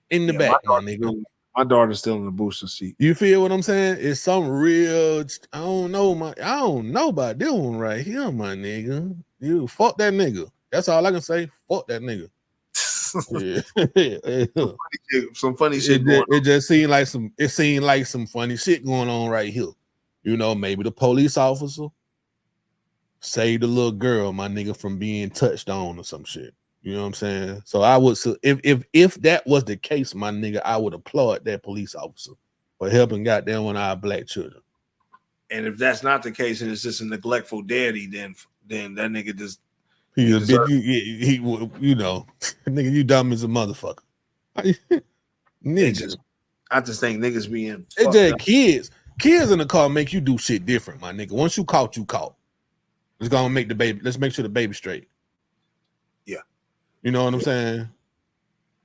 in the back, my nigga. My daughter's still in the booster seat. You feel what I'm saying? It's some real, I don't know about this one right here, my nigga. You fuck that nigga. That's all I can say. Fuck that nigga. Some funny shit. It just seemed like some funny shit going on right here. You know, maybe the police officer saved the little girl, my nigga, from being touched on or some shit. You know what I'm saying? So I would, if that was the case, my nigga, I would applaud that police officer for helping goddamn one of our black children. And if that's not the case, and it's just a neglectful daddy, then that nigga just he you know, nigga, you dumb as a motherfucker. Niggas. I just think niggas being it's just kids. Kids in the car make you do shit different, my nigga. Once you caught, you caught. Let's go and make the baby. Let's make sure the baby's straight. Yeah. You know what I'm saying?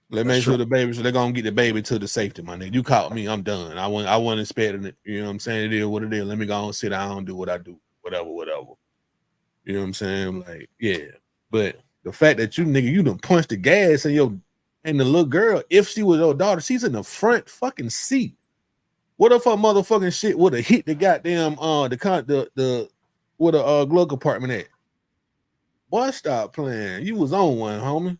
Let's make sure the baby, so they're gonna get the baby to the safety, my nigga. You caught me, I'm done. I wasn't expecting it. You know what I'm saying? It is what it is. Let me go and sit down and do what I do. Whatever. You know what I'm saying? Like, yeah. But the fact that you done punched the gas and the little girl, if she was your daughter, she's in the front fucking seat. What if her motherfucking shit would have hit the goddamn the where the glove compartment at? Boy, stop playing. You was on one, homie.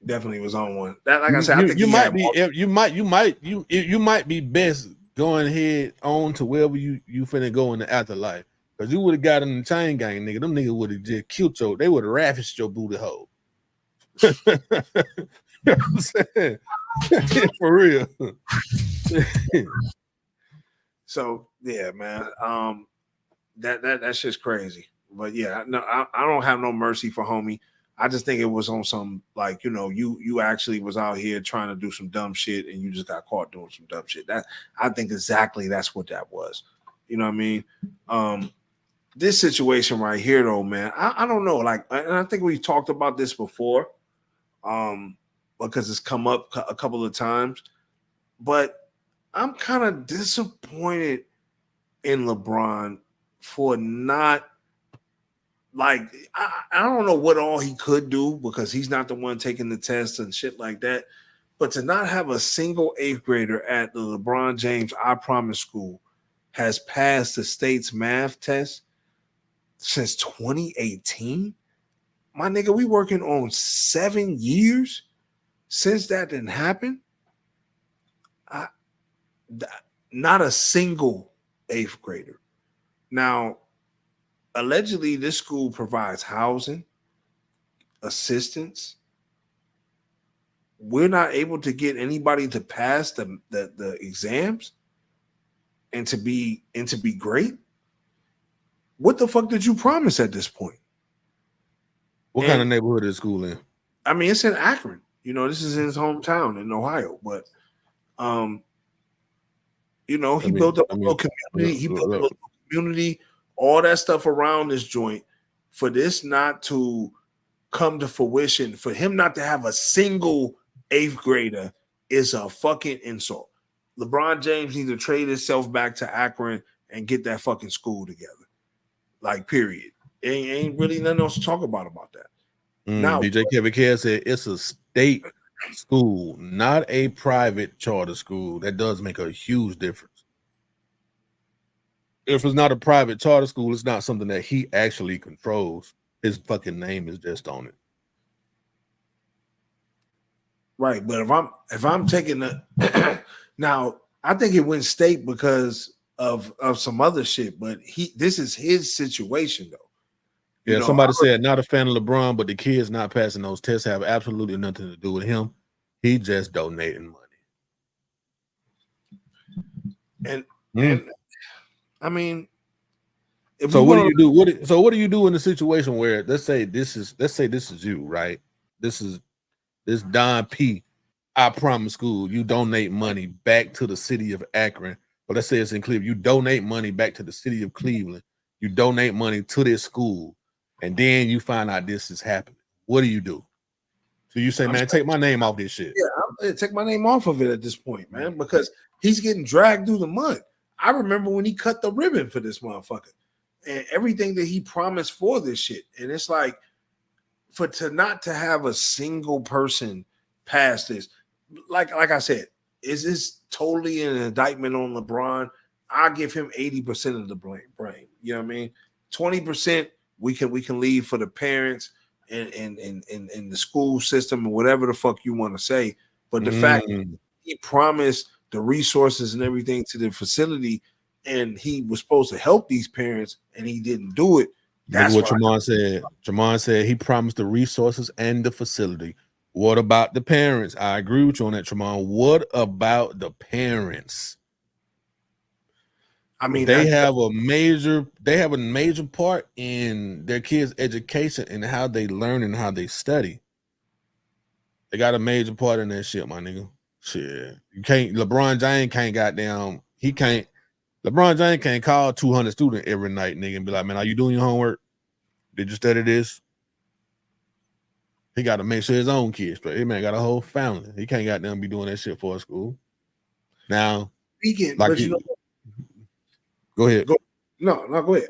Definitely was on one. That, like I said, I think you might be best going ahead on to wherever you finna go in the afterlife. Because you would have got in the chain gang, nigga. Them niggas would have just killed they would have ravished your booty hole. You know what I'm saying? For real. So yeah, man. That's just crazy. But yeah, no, I don't have no mercy for homie. I just think it was on some, like, you know, you actually was out here trying to do some dumb shit and you just got caught doing some dumb shit. That I think exactly that's what that was. You know what I mean? This situation right here though, man, I don't know. Like, and I think we've talked about this before. Because it's come up a couple of times. But I'm kind of disappointed in LeBron for not, like, I don't know what all he could do because he's not the one taking the test and shit like that. But to not have a single 8th grader at the LeBron James I Promise School has passed the state's math test since 2018. My nigga, we working on 7 years since that didn't happen. Not a single 8th grader. Now, allegedly this school provides housing, assistance. We're not able to get anybody to pass the exams and to be great. What the fuck did you promise at this point? What kind of neighborhood is school in? I mean, it's in Akron. You know, this is his hometown in Ohio, but you know, he built up a little community. He built a little community, all that stuff around this joint for this not to come to fruition, for him not to have a single 8th grader is a fucking insult. LeBron James needs to trade himself back to Akron and get that fucking school together. Like, period. Ain't really nothing else to talk about that. Now, DJ Kevin Care said it's a state school, not a private charter school. That does make a huge difference. If it's not a private charter school, it's not something that he actually controls. His fucking name is just on it. Right, but if I'm taking the now, I think it went state because of some other shit, but this is his situation though. Yeah, somebody said not a fan of LeBron, but the kids not passing those tests have absolutely nothing to do with him. He just donating money. And I mean, so what do you do? What do you do in a situation where let's say this is you, right? This Don P. I promise school. You donate money back to the city of Akron, but let's say it's in Cleveland. You donate money back to the city of Cleveland. You donate money to this school, and then you find out this is happening. What do you do? So you say, man, take my name off this shit. Yeah, take my name off of it at this point, man, because he's getting dragged through the mud. I remember when he cut the ribbon for this motherfucker and everything that he promised for this shit. And it's like, not to have a single person pass this, like I said, is this totally an indictment on LeBron? I'll give him 80% of the blame. You know what I mean? 20% we can leave for the parents and the school system and whatever the fuck you want to say. But the fact that he promised the resources and everything to the facility, and he was supposed to help these parents, and he didn't do it. That's what Tremont said. Tremont said he promised the resources and the facility. What about the parents? I agree with you on that, Tremont. What about the parents? I mean, they have a major part in their kids' education and how they learn and how they study. They got a major part in that shit, my nigga. Shit. You can't, LeBron James can't call 200 students every night, nigga, and be like, man, are you doing your homework? Did you study this? He got to make sure his own kids, but he man got a whole family. He can't goddamn be doing that shit for a school. Now, go ahead. No, go ahead.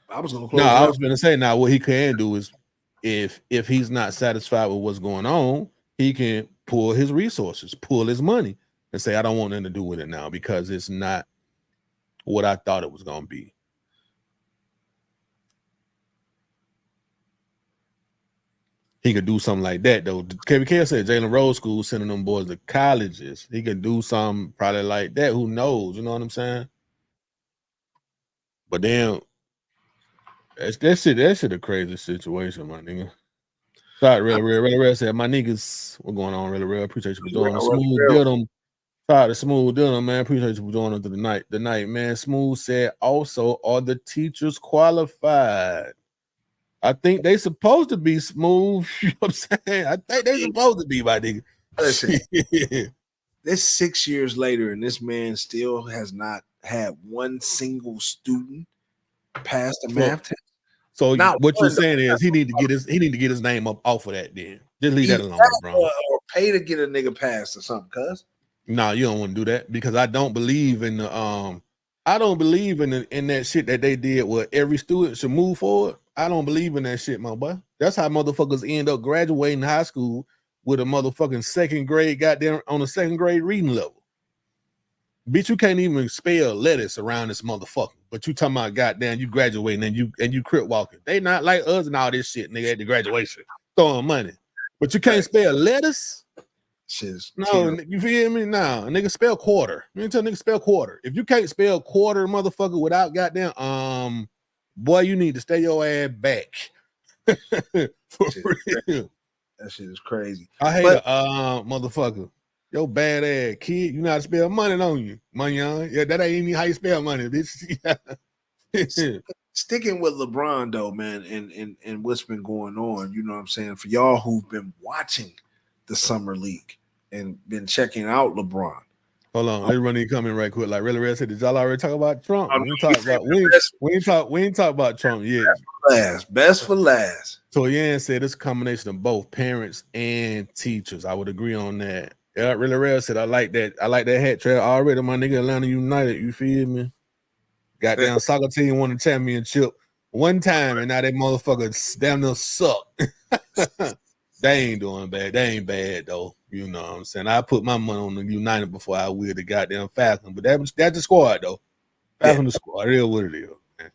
I was gonna close. No, I was gonna say now what he can do is if he's not satisfied with what's going on, he can pull his resources, pull his money, and say, I don't want nothing to do with it now because it's not what I thought it was gonna be. He could do something like that though. KBK said Jalen Rose School sending them boys to colleges. He could do something probably like that. Who knows? You know what I'm saying? But then that shit a crazy situation, my nigga. Sorry, real said, my niggas, what's going on, real? Appreciate you for joining. Smooth did them. Sorry to Smooth did them, man. Appreciate you for joining the night, man. Smooth said, also, are the teachers qualified? I think they supposed to be Smooth. You know what I'm saying? I think they supposed to be, my nigga. Listen, this 6 years later, and this man still has not had one single student pass the math test. So what you're saying is he need to get his name up off of that. Then just leave that alone, bro. Or pay to get a nigga passed or something, cuz. No, you don't want to do that because I don't believe in the in that shit that they did where every student should move forward. I don't believe in that shit, my boy. That's how motherfuckers end up graduating high school with a motherfucking second grade goddamn on a second grade reading level. Bitch, you can't even spell lettuce around this motherfucker. But you talking about goddamn you graduating and you crip walking. They not like us and all this shit, nigga, at the graduation. Throwing money. But you can't spell lettuce? No, you feel me? Nah, nigga spell quarter. Let me tell nigga spell quarter. If you can't spell quarter, motherfucker, without goddamn boy, you need to stay your ass back. For real. That shit is crazy. I hate a motherfucker. Yo, bad ass kid. You know how to spell money, don't you? Money on. Yeah, that ain't even how you spell money, bitch. Sticking with LeBron though, man, and what's been going on, you know what I'm saying? For y'all who've been watching the summer league and been checking out LeBron. Hold on, let's run these comment right quick. Like really, Red said, did y'all already talk about Trump? Oh, We no, ain't talk about Trump yet. Best for last. So Yan said it's a combination of both parents and teachers. I would agree on that. Yeah, really Red said I like that. I like that hat trail already. My nigga Atlanta United. You feel me? Goddamn soccer team won the championship one time, and now that motherfucker damn near suck. They ain't doing bad. They ain't bad though. You know what I'm saying? I put my money on the United before I will the goddamn Falcon. But that's the squad though. Falcon the squad. It is what it is. Man.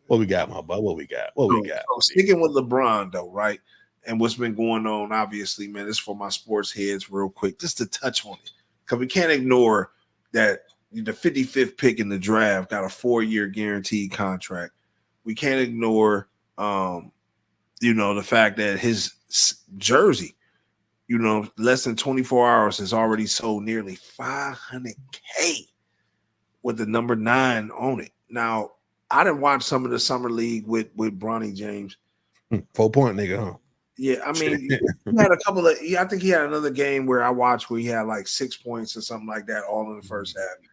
What we got, my boy? What we got? What we got? So sticking with LeBron though, right? And what's been going on, obviously, man, this is for my sports heads real quick, just to touch on it. Because we can't ignore that the 55th pick in the draft got a 4-year guaranteed contract. We can't ignore, the fact that his jersey, less than 24 hours has already sold nearly $500K with the number 9 on it. Now, I didn't watch some of the summer league with Bronny James. 4-point nigga, huh? Yeah, I mean, he had a couple of. I think he had another game where I watched where he had like 6 points or something like that, all in the first half.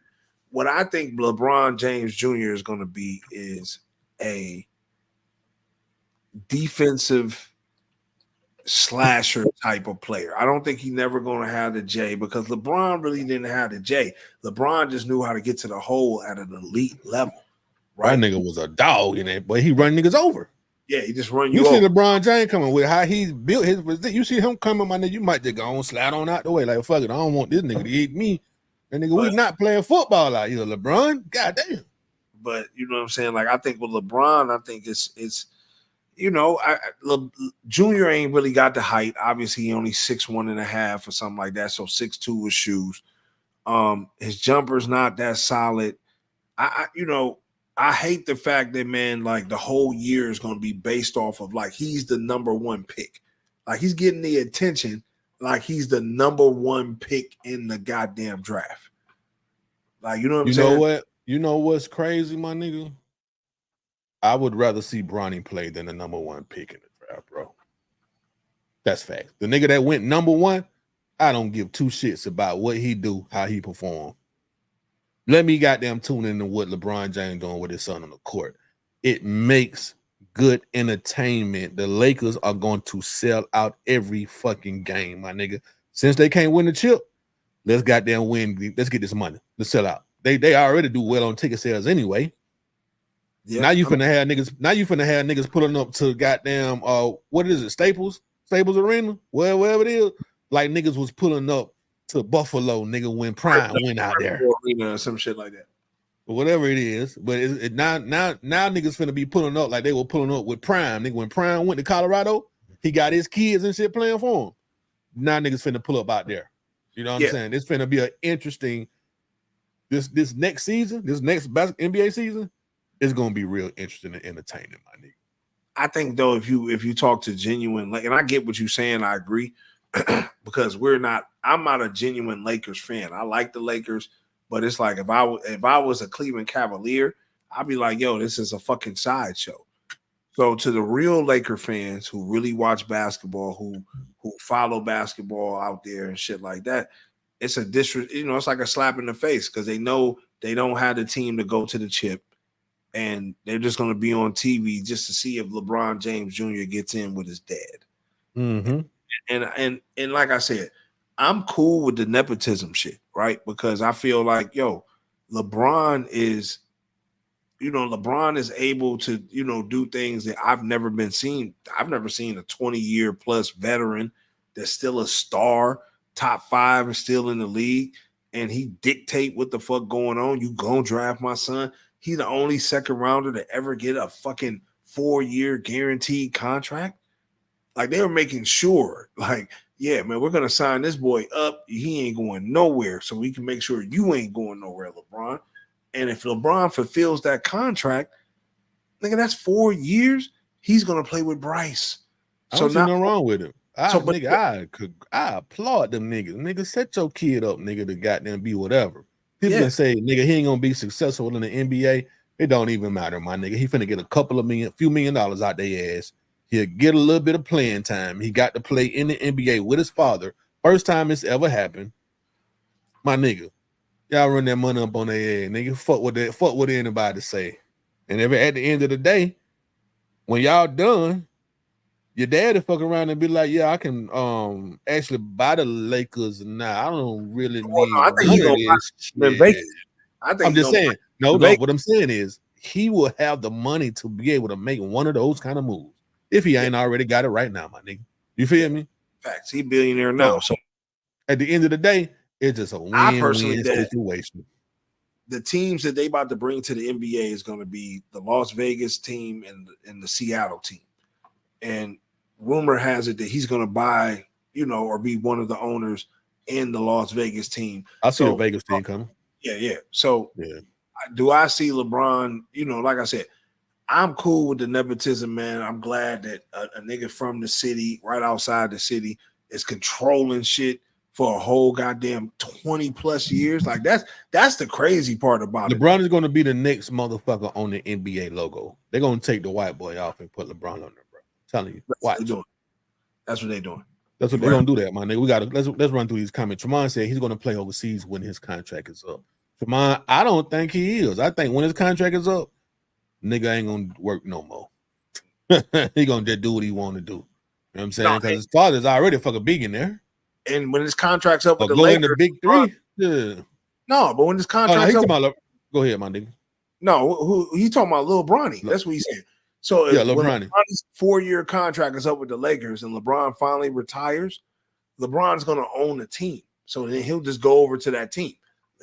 What I think LeBron James Jr. is going to be is a defensive slasher type of player. I don't think he's never going to have the J because LeBron really didn't have the J. LeBron just knew how to get to the hole at an elite level. Right, that nigga was a dog in that, but he run niggas over. Yeah, he just run you over. See LeBron James coming with how he built his. You see him coming, my nigga. You might just go on slide on out the way like fuck it. I don't want this nigga to eat me. That nigga, we not playing football out here, LeBron. God damn. But you know what I'm saying? Like I think with LeBron, I think it's Junior ain't really got the height. Obviously, he only 6'1.5" or something like that. So 6'2" with shoes. His jumper's not that solid. I hate the fact that, man, like the whole year is going to be based off of like he's the number 1 pick. Like he's getting the attention like he's the number 1 pick in the goddamn draft. Like, you know what I'm saying? You know what? You know what's crazy, my nigga? I would rather see Bronny play than the number 1 pick in the draft, bro. That's fact. The nigga that went number 1, I don't give 2 shits about what he do, how he perform. Let me goddamn tune into what LeBron James doing with his son on the court. It makes good entertainment. The Lakers are going to sell out every fucking game, my nigga. Since they can't win the chip, let's goddamn win. Let's get this money. Let's sell out. They already do well on ticket sales anyway. Yeah, now you finna have niggas. Now you finna have niggas pulling up to goddamn what is it? Staples Arena, wherever it is. Like niggas was pulling up to Buffalo, nigga, when Prime went out there, or some shit like that, or whatever it is. But now niggas finna be pulling up like they were pulling up with Prime. Nigga, when Prime went to Colorado, he got his kids and shit playing for him. Now niggas finna pull up out there. You know what I'm saying? It's finna be an interesting. This next season, this next NBA season, is gonna be real interesting and entertaining, my nigga. I think though, if you talk to genuine, like, and I get what you're saying, I agree. Because I'm not a genuine Lakers fan. I like the Lakers, but it's like if I was a Cleveland Cavalier, I'd be like, yo, this is a fucking sideshow. So to the real Laker fans who really watch basketball, who follow basketball out there and shit like that, it's a it's like a slap in the face because they know they don't have the team to go to the chip, and they're just going to be on TV just to see if LeBron James Jr. gets in with his dad. Mm-hmm. And like I said, I'm cool with the nepotism shit, right? Because I feel like, yo, LeBron is able to, do things that I've never seen a 20-year plus veteran that's still a star, top 5 and still in the league, and he dictate what the fuck going on. You gonna draft my son. He's the only second rounder to ever get a fucking 4-year guaranteed contract. Like, they were making sure, like, yeah, man, we're going to sign this boy up. He ain't going nowhere, so we can make sure you ain't going nowhere, LeBron. And if LeBron fulfills that contract, Nigga, that's 4 years. He's gonna play with Bryce. I don't see nothing wrong with him. I applaud them niggas. Nigga, set your kid up, nigga, to goddamn be whatever. People can say, nigga, he ain't gonna be successful in the NBA. It don't even matter, my nigga. He finna get a few million dollars out their ass. He'll get a little bit of playing time. He got to play in the NBA with his father. First time it's ever happened. My nigga, y'all run that money up on their ass, nigga. Fuck what anybody say. And at the end of the day, when y'all done, your daddy fuck around and be like, yeah, I can actually buy the Lakers now. I don't really need I think he's gonna buy Vegas. I'm just saying, no, what I'm saying is he will have the money to be able to make one of those kind of moves if he ain't already got it right now, my nigga. You feel me? Facts. He billionaire now. So at the end of the day, it's just a win-win situation. The teams that they about to bring to the NBA is going to be the Las Vegas team and the Seattle team. And rumor has it that he's going to buy, or be one of the owners in the Las Vegas team. I see the Vegas team coming. Yeah. So do I see LeBron? Like I said, I'm cool with the nepotism, man. I'm glad that a nigga from the city, right outside the city, is controlling shit for a whole goddamn 20 plus years. Like that's the crazy part about it. LeBron is going to be the next motherfucker on the NBA logo. They're going to take the white boy off and put LeBron on there, bro. I'm telling you. Watch. That's what they're doing. That's what they're going to do that, my nigga. Let's run through these comments. Tremont said he's going to play overseas when his contract is up. Tremont, I don't think he is. I think when his contract is up, nigga ain't going to work no more. He going to just do what he want to do. You know what I'm saying? Because his father's already a fucking billionaire. And when his contract's up with the go Lakers, in the big three. No, but when his contract's up, go ahead, my nigga. No, who he talking about? Lil Bronny. That's what he said. So Lil when Bronny. LeBron's 4-year contract is up with the Lakers, and LeBron finally retires, LeBron's gonna own the team. So then he'll just go over to that team.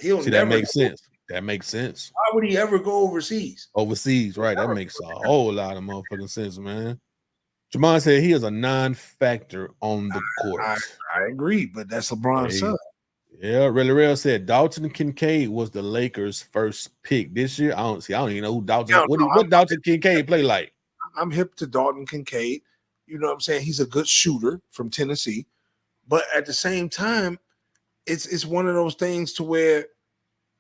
That makes sense. That makes sense. Why would he ever go overseas? Overseas, right? That makes a whole lot of motherfucking sense, man. Jamon said he is a non-factor on the court. I agree, but that's LeBron's son. Yeah, Really Real said Dalton Kincaid was the Lakers' first pick this year. I don't even know who Dalton. What Dalton Kincaid play like? I'm hip to Dalton Kincaid. You know what I'm saying? He's a good shooter from Tennessee, but at the same time, it's one of those things to where,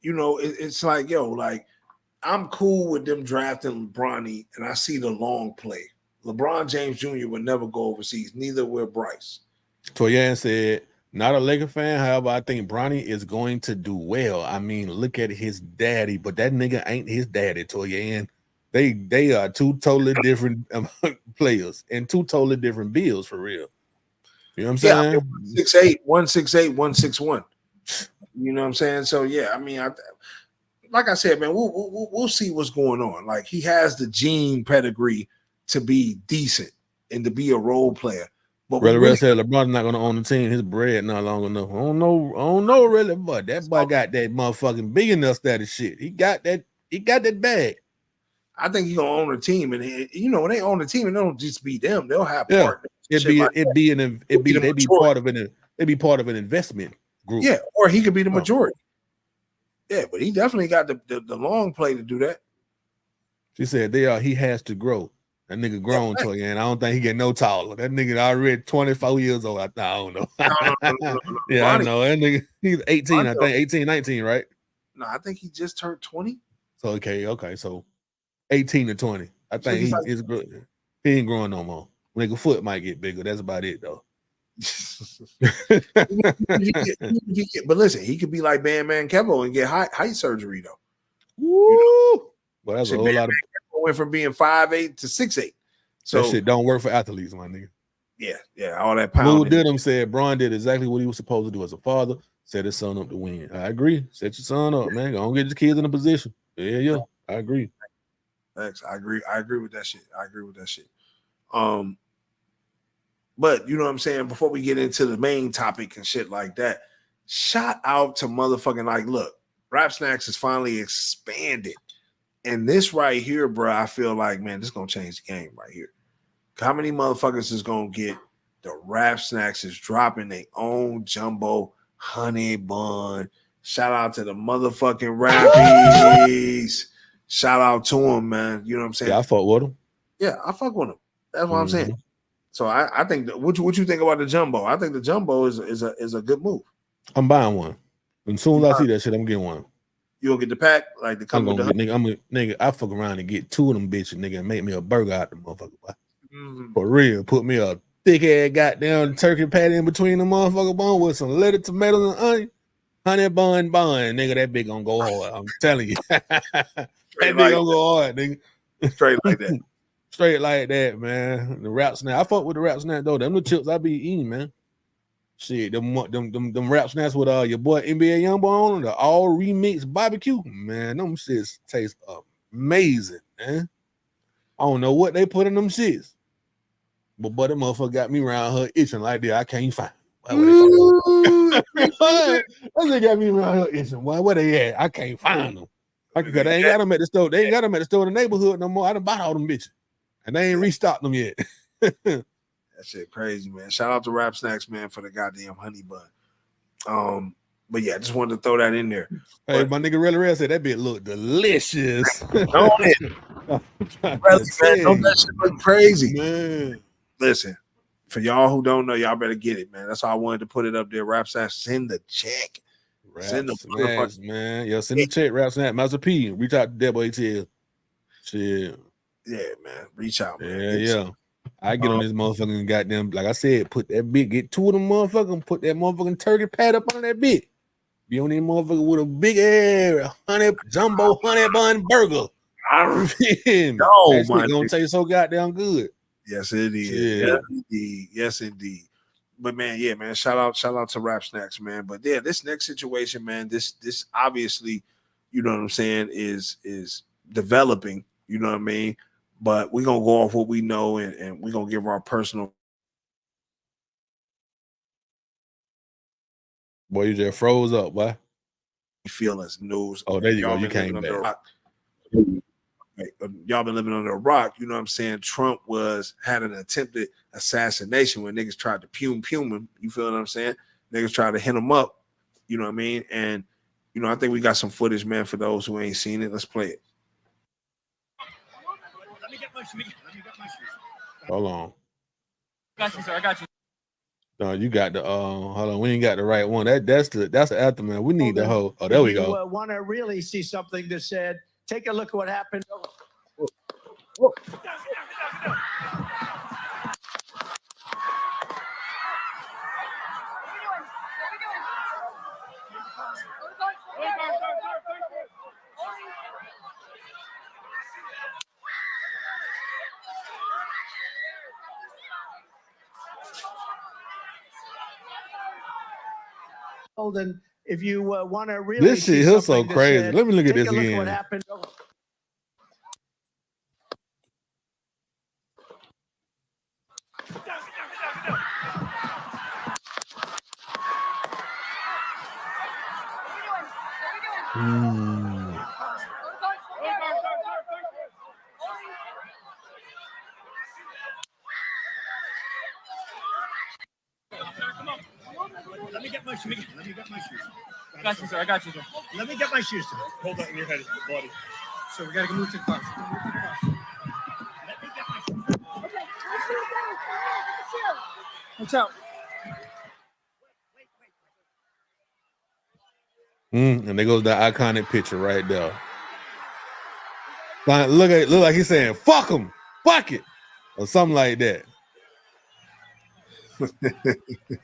it's like, I'm cool with them drafting Bronny, and I see the long play. LeBron James Jr. would never go overseas. Neither will Bryce. Toyan said, not a Laker fan. However, I think Bronny is going to do well. I mean, look at his daddy, but that nigga ain't his daddy, Toyan. They are two totally different players and two totally different bills for real. You know what I'm saying? 168, 168, 161. You know what I'm saying? So yeah, I mean, like I said, man, we'll see what's going on. Like, he has the gene pedigree to be decent and to be a role player. But Really said LeBron's not going to own the team. His bread not long enough. I don't know, really, but that boy got that motherfucking big enough status shit. He got that bag. I think he's gonna own the team, and when they own the team, and they don't just be them. They'll have partners. They'd be part of an investment group. Yeah, or he could be the majority. Yeah, but he definitely got the long play to do that. She said he has to grow. That nigga grown to you, and I don't think he get no taller. That nigga already 24 years old. I don't know. No. Yeah, I know. That nigga, he's 18, I think. 18, 19, right? No, I think he just turned 20. So okay. So 18 to 20. I think he's good. He ain't growing no more. Nigga foot might get bigger. That's about it though. But listen, he could be like Bandman Kevo and get height surgery though. Woo! Well, that's a whole lot of. Went from being 5'8" to 6'8". So that shit don't work for athletes, my nigga. Yeah, all that power. Lou Didham said Bron did exactly what he was supposed to do as a father. Set his son up to win. I agree. Set your son up, man. Go get your kids in a position. Yeah. I agree. Thanks. I agree with that shit. But you know what I'm saying? Before we get into the main topic and shit like that, shout out to motherfucking look, Rap Snacks is finally expanded. And this right here, bro, I feel like, man, this is gonna change the game right here. How many motherfuckers is gonna get the Rap Snacks is dropping their own jumbo honey bun? Shout out to the motherfucking Rappies. Shout out to him, man. You know what I'm saying? Yeah, I fuck with him. Yeah, I fuck with him. That's what I'm saying. So I think what you think about the jumbo? I think the jumbo is a good move. I'm buying one. As soon as I see that shit, I'm getting one. You gonna get the pack like the I'm gonna get, nigga. I fuck around and get 2 of them bitches, nigga, and make me a burger out the motherfucker. For real, put me a thick ass goddamn turkey patty in between the motherfucker bone with some lettuce, tomatoes, and onion. Honey bun, nigga. That bitch gonna go hard. I'm telling you, that bitch gonna go hard, nigga. Straight like that. Straight like that, man. The rap snack. I fuck with the rap snack though. Them the chips I be eating, man. Shit, them rap snacks with your boy NBA Youngboy on them, the all remixed barbecue. Man, them shits taste amazing, man. I don't know what they put in them shits. But that motherfucker got me around her itching like that. I can't find. That nigga got me around her itching. Where they at? I can't find them. Because they ain't got them at the store. They ain't got them at the store in the neighborhood no more. I done bought all them bitches. And they ain't restocked them yet. That shit crazy, man. Shout out to Rap Snacks, man, for the goddamn honey bun. But yeah, I just wanted to throw that in there. Hey, my nigga Relly Red said that bitch look delicious. Don't it? Don't that shit look crazy? Man. Listen, for y'all who don't know, y'all better get it, man. That's why I wanted to put it up there. Rap Snacks, send the check. Send the snacks, man. Yeah, send the check, Rap Snack. Master P. Reach out to Deadbolt ATL. Shit. Yeah, man. Reach out, man. Yeah. I get on this motherfucking goddamn, like I said, put that bit, get 2 of them motherfuckers, put that motherfucking turkey pat up on that bit. Be on that motherfucker with a big ass jumbo honey bun burger. That shit gonna taste so goddamn good. Yes, it is. Yeah. Yes, indeed. But man, yeah, man. Shout out to Rap Snacks, man. But yeah, this next situation, man, this obviously, you know what I'm saying, is developing, you know what I mean? But we're gonna go off what we know and we're gonna give our personal. Boy, you just froze up, boy. Feelings, news. Oh, there you go. You came back. Y'all been living under a rock, you know what I'm saying? Trump had an attempted assassination when niggas tried to fume him. You feel what I'm saying? Niggas tried to hit him up, you know what I mean? And you know, I think we got some footage, man, for those who ain't seen it. Let's play it. Let me get my shoes. Hold on. Got you, sir. I got you. No, you got the hold on. We ain't got the right one. That's the aftermath. We need the whole. Oh, there we go. You want to really see something that said, take a look at what happened. And if you want to really This shit here so crazy. said, Let me look at take this a look again. At what happened. Let me get my shoes. Got you, sir. I got you, sir. Let me get my shoes. Hold on, your head is bloody. So we got to move to the car. Watch out. And there goes the iconic picture right there. Like, look like he's saying, fuck him, fuck it, or something like that.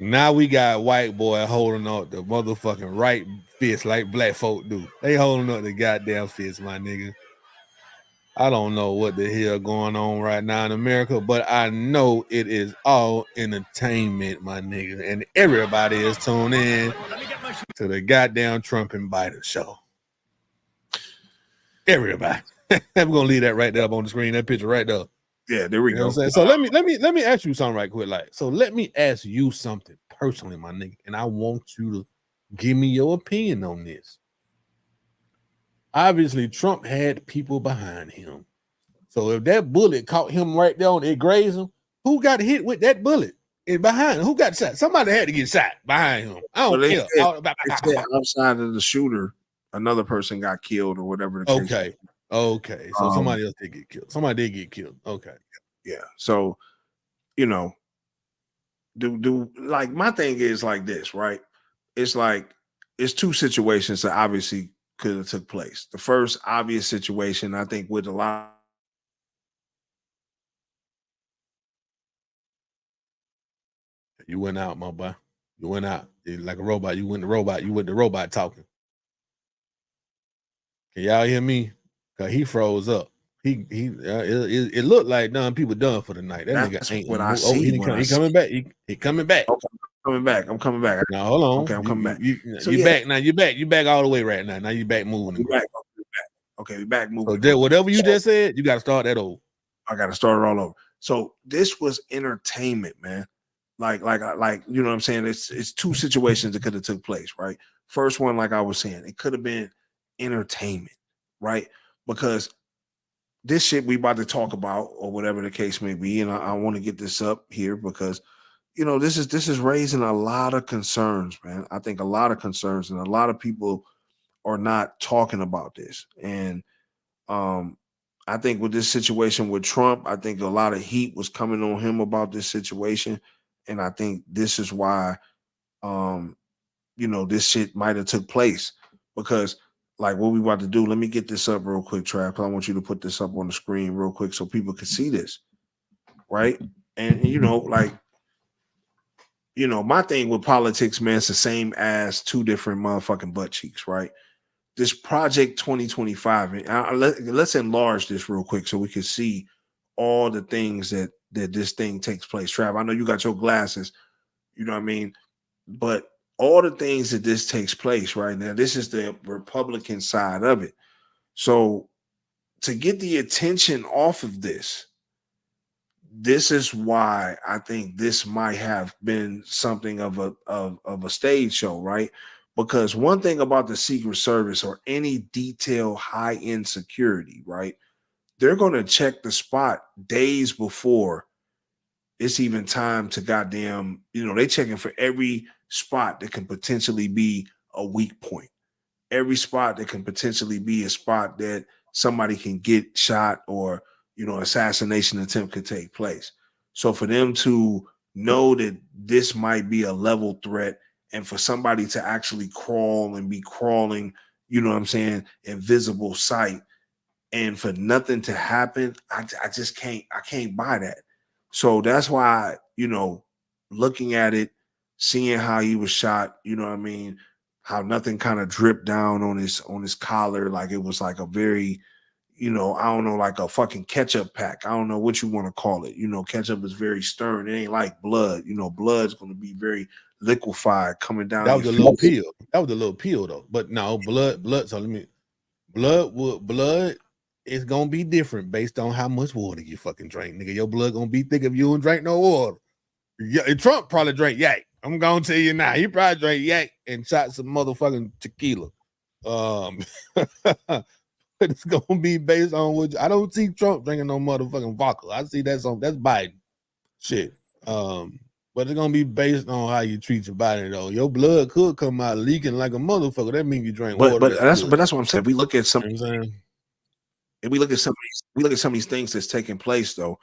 Now we got white boy holding up the motherfucking right fist like black folk do. They holding up the goddamn fist, my nigga. I don't know what the hell going on right now in America, but I know it is all entertainment, my nigga. And everybody is tuned in to the goddamn Trump and Biden show. Everybody. I'm gonna leave that right there up on the screen, that picture right there. Yeah, there we go. So let me ask you something right quick. Let me ask you something personally, my nigga, and I want you to give me your opinion on this. Obviously, Trump had people behind him. So if that bullet caught him right there it grazed him, who got hit with that bullet? It behind him. Who got shot? Somebody had to get shot behind him. I don't care. They said outside of the shooter, another person got killed or whatever the case. Okay, so somebody else did get killed. Somebody did get killed. Okay. Yeah. So, you know, do like my thing is like this, right? It's like it's two situations that obviously could have took place. The first obvious situation, I think, with a lot. You went out, my boy. You went out. You're like a robot. You went the robot. You went the robot talking. Can y'all hear me? Cause he froze up. It looked like done people done for the night. That That's nigga ain't. what I Oh, see. he coming back. He coming back. Okay, I'm coming back. Now hold on. Okay, I'm coming back. So you yeah. back now. You back. You back all the way right now. Now you back moving. We back. Okay, we back moving. So whatever you just said, you got to start that over. I got to start it all over. So this was entertainment, man. Like you know what I'm saying? It's two situations that could have took place, right? First one, like I was saying, it could have been entertainment, right? Because this shit we about to talk about, or whatever the case may be, and I want to get this up here because you know this is raising a lot of concerns, man. I think a lot of concerns, and a lot of people are not talking about this. And I think with this situation with Trump, I think a lot of heat was coming on him about this situation. And I think this is why, you know, this shit might have took place because like what we about to do, let me get this up real quick, Trav, because I want you to put this up on the screen real quick so people can see this. Right. And you know, like, you know, my thing with politics, man, it's the same as two different motherfucking butt cheeks, right? This Project 2025, and let's enlarge this real quick so we can see all the things that this thing takes place. Trav, I know you got your glasses, you know what I mean? But all the things that this takes place right now, this is the Republican side of it. So to get the attention off of this is why I think this might have been something of a stage show, right? Because one thing about the Secret Service or any detailed high-end security, right? They're going to check the spot days before it's even time to goddamn, you know, they checking for every spot that can potentially be a weak point. Every spot that can potentially be a spot that somebody can get shot or, you know, assassination attempt could take place. So for them to know that this might be a level threat and for somebody to actually crawl and be crawling, you know what I'm saying, invisible sight, and for nothing to happen, I just can't buy that. So that's why, you know, looking at it, seeing how he was shot, you know what I mean, how nothing kind of dripped down on his collar, like it was like a very, you know, I don't know, like a fucking ketchup pack. I don't know what you want to call it. You know, ketchup is very stern. It ain't like blood. You know, blood's going to be very liquefied coming down. That was a little peel. That was a little peel though. But no, blood. So blood is gonna be different based on how much water you fucking drink, nigga. Your blood gonna be thick if you don't drink no water. Yeah, Trump probably drank yak. I'm gonna tell you now. He probably drank yak and shot some motherfucking tequila. But it's gonna be based on what I don't see Trump drinking no motherfucking vodka. I see that's Biden shit. But it's gonna be based on how you treat your body though. Your blood could come out leaking like a motherfucker. That means you drink water. But that's what I'm saying. We look at some, you know what I'm saying? And we look at some of these things that's taking place though.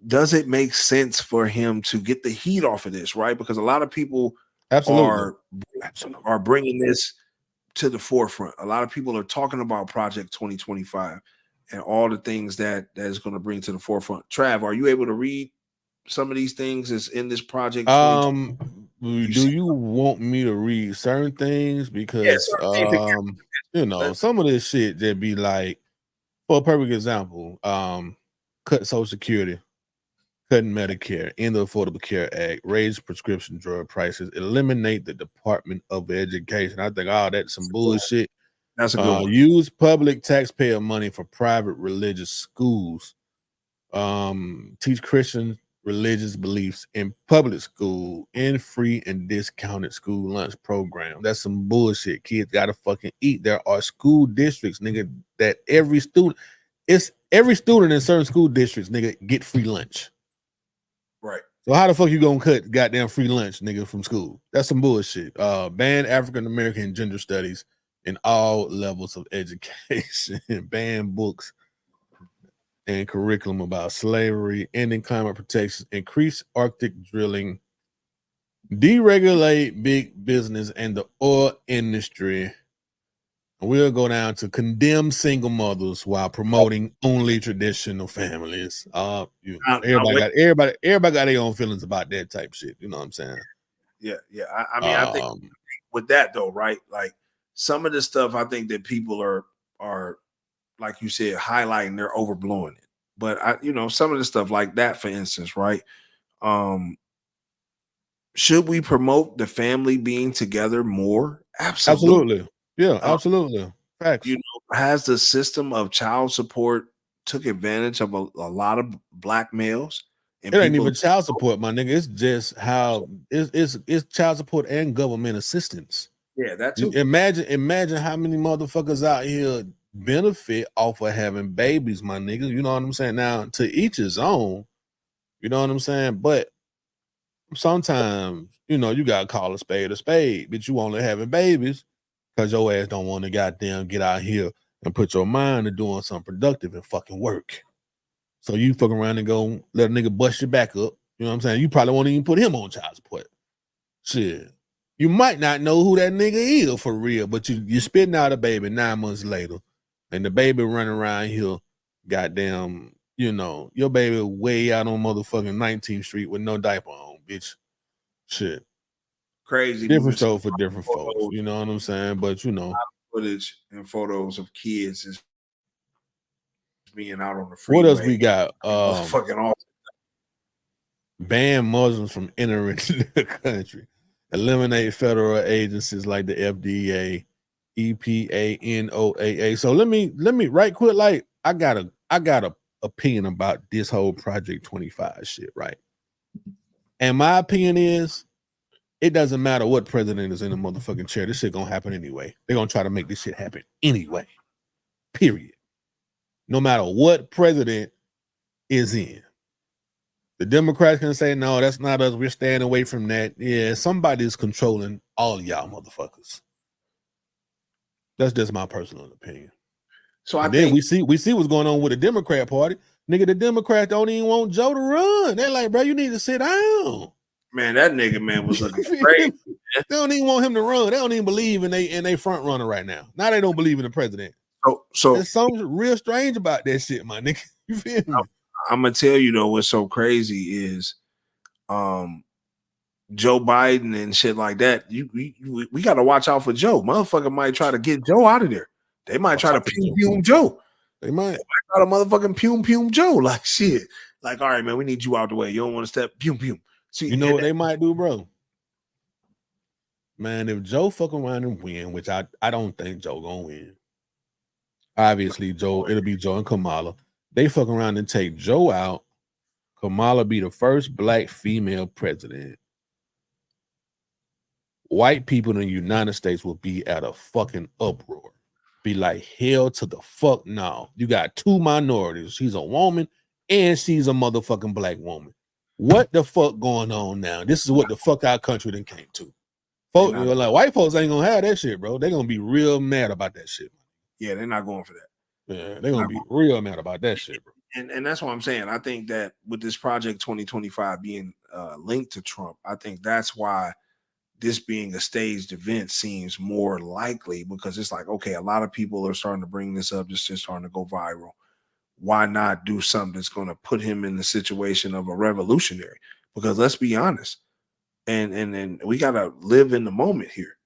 Does it make sense for him to get the heat off of this, right? Because a lot of people are bringing this to the forefront. A lot of people are talking about Project 2025 and all the things that is going to bring to the forefront. Trav, are you able to read some of these things that's in this project? Do you want me to read certain things? Because you know, some of this shit that be like, for a perfect example, cut Social Security, cutting Medicare, end the Affordable Care Act, raise prescription drug prices, eliminate the Department of Education. I think that's some bullshit. That's a good one. Use public taxpayer money for private religious schools. Teach Christian religious beliefs in public school, in free and discounted school lunch program. That's some bullshit. Kids gotta fucking eat. There are school districts, nigga, that every student in certain school districts, nigga, get free lunch. Right. So how the fuck you gonna cut goddamn free lunch, nigga, from school? That's some bullshit. Ban African American gender studies in all levels of education, ban books and curriculum about slavery, ending climate protection, increase Arctic drilling, deregulate big business and the oil industry. We'll go down to condemn single mothers while promoting only traditional families. Everybody got their own feelings about that type shit. You know what I'm saying? Yeah. I mean, I think with that though, right? Like some of the stuff, I think that people are like you said, highlighting, they're overblowing it. But some of the stuff like that, for instance, right? Should we promote the family being together more? Absolutely. Yeah, absolutely. Facts. Has the system of child support took advantage of a lot of black males? And it ain't even child support, my nigga. It's just how it's child support and government assistance. Yeah, that too. Imagine how many motherfuckers out here benefit off of having babies, my nigga. You know what I'm saying? Now, to each his own. You know what I'm saying? But sometimes, you gotta call a spade, but you only having babies because your ass don't want to goddamn get out here and put your mind to doing something productive and fucking work. So you fuck around and go let a nigga bust your back up. You know what I'm saying? You probably won't even put him on child support. Shit. You might not know who that nigga is for real, but you spitting out a baby 9 months later, and the baby running around here, goddamn, your baby way out on motherfucking 19th Street with no diaper on, bitch. Shit. Crazy. Different show for different folks. You know what I'm saying? But footage and photos of kids is being out on the freeway. What else we got? Fucking awesome. Ban Muslims from entering the country. Eliminate federal agencies like the FDA, EPA, NOAA. So let me right quick. Like I got a opinion about this whole Project 25 shit, right? And my opinion is, it doesn't matter what president is in the motherfucking chair. This shit gonna happen anyway. They're gonna try to make this shit happen anyway. Period. No matter what president is in. The Democrats can say, no, that's not us. We're staying away from that. Yeah, somebody's controlling all y'all motherfuckers. That's just my personal opinion. So I think we see what's going on with the Democrat Party. Nigga, the Democrats don't even want Joe to run. They're like, bro, you need to sit down. Man, that nigga, man, was looking crazy. They don't even want him to run. They don't even believe in they front runner right now. Now they don't believe in the president. So there's something real strange about that shit, my nigga. You feel me? I'm gonna tell you though, what's so crazy is Joe Biden and shit like that. We gotta watch out for Joe. Motherfucker might try to get Joe out of there. They might try to pume Joe. They might try to motherfucking pume Joe. Like shit. Like, all right, man, we need you out the way. You don't want to step pume. See, you know what they might do, bro? Man, if Joe fuck around and win, which I don't think Joe gonna win. Obviously, it'll be Joe and Kamala. They fuck around and take Joe out. Kamala be the first black female president. White people in the United States will be at a fucking uproar. Be like, hell to the fuck no. You got two minorities. She's a woman and she's a motherfucking black woman. What the fuck going on now? This is what the fuck our country then came to. Folk, like white folks ain't gonna have that shit, bro. They're gonna be real mad about that shit. Yeah, they're not going for that. Yeah, they're gonna be real mad about that shit, bro. And that's what I'm saying. I think that with this Project 2025 being linked to Trump, I think that's why this being a staged event seems more likely, because it's like, okay, a lot of people are starting to bring this up. It's just starting to go viral. Why not do something that's going to put him in the situation of a revolutionary? Because let's be honest, and we got to live in the moment here.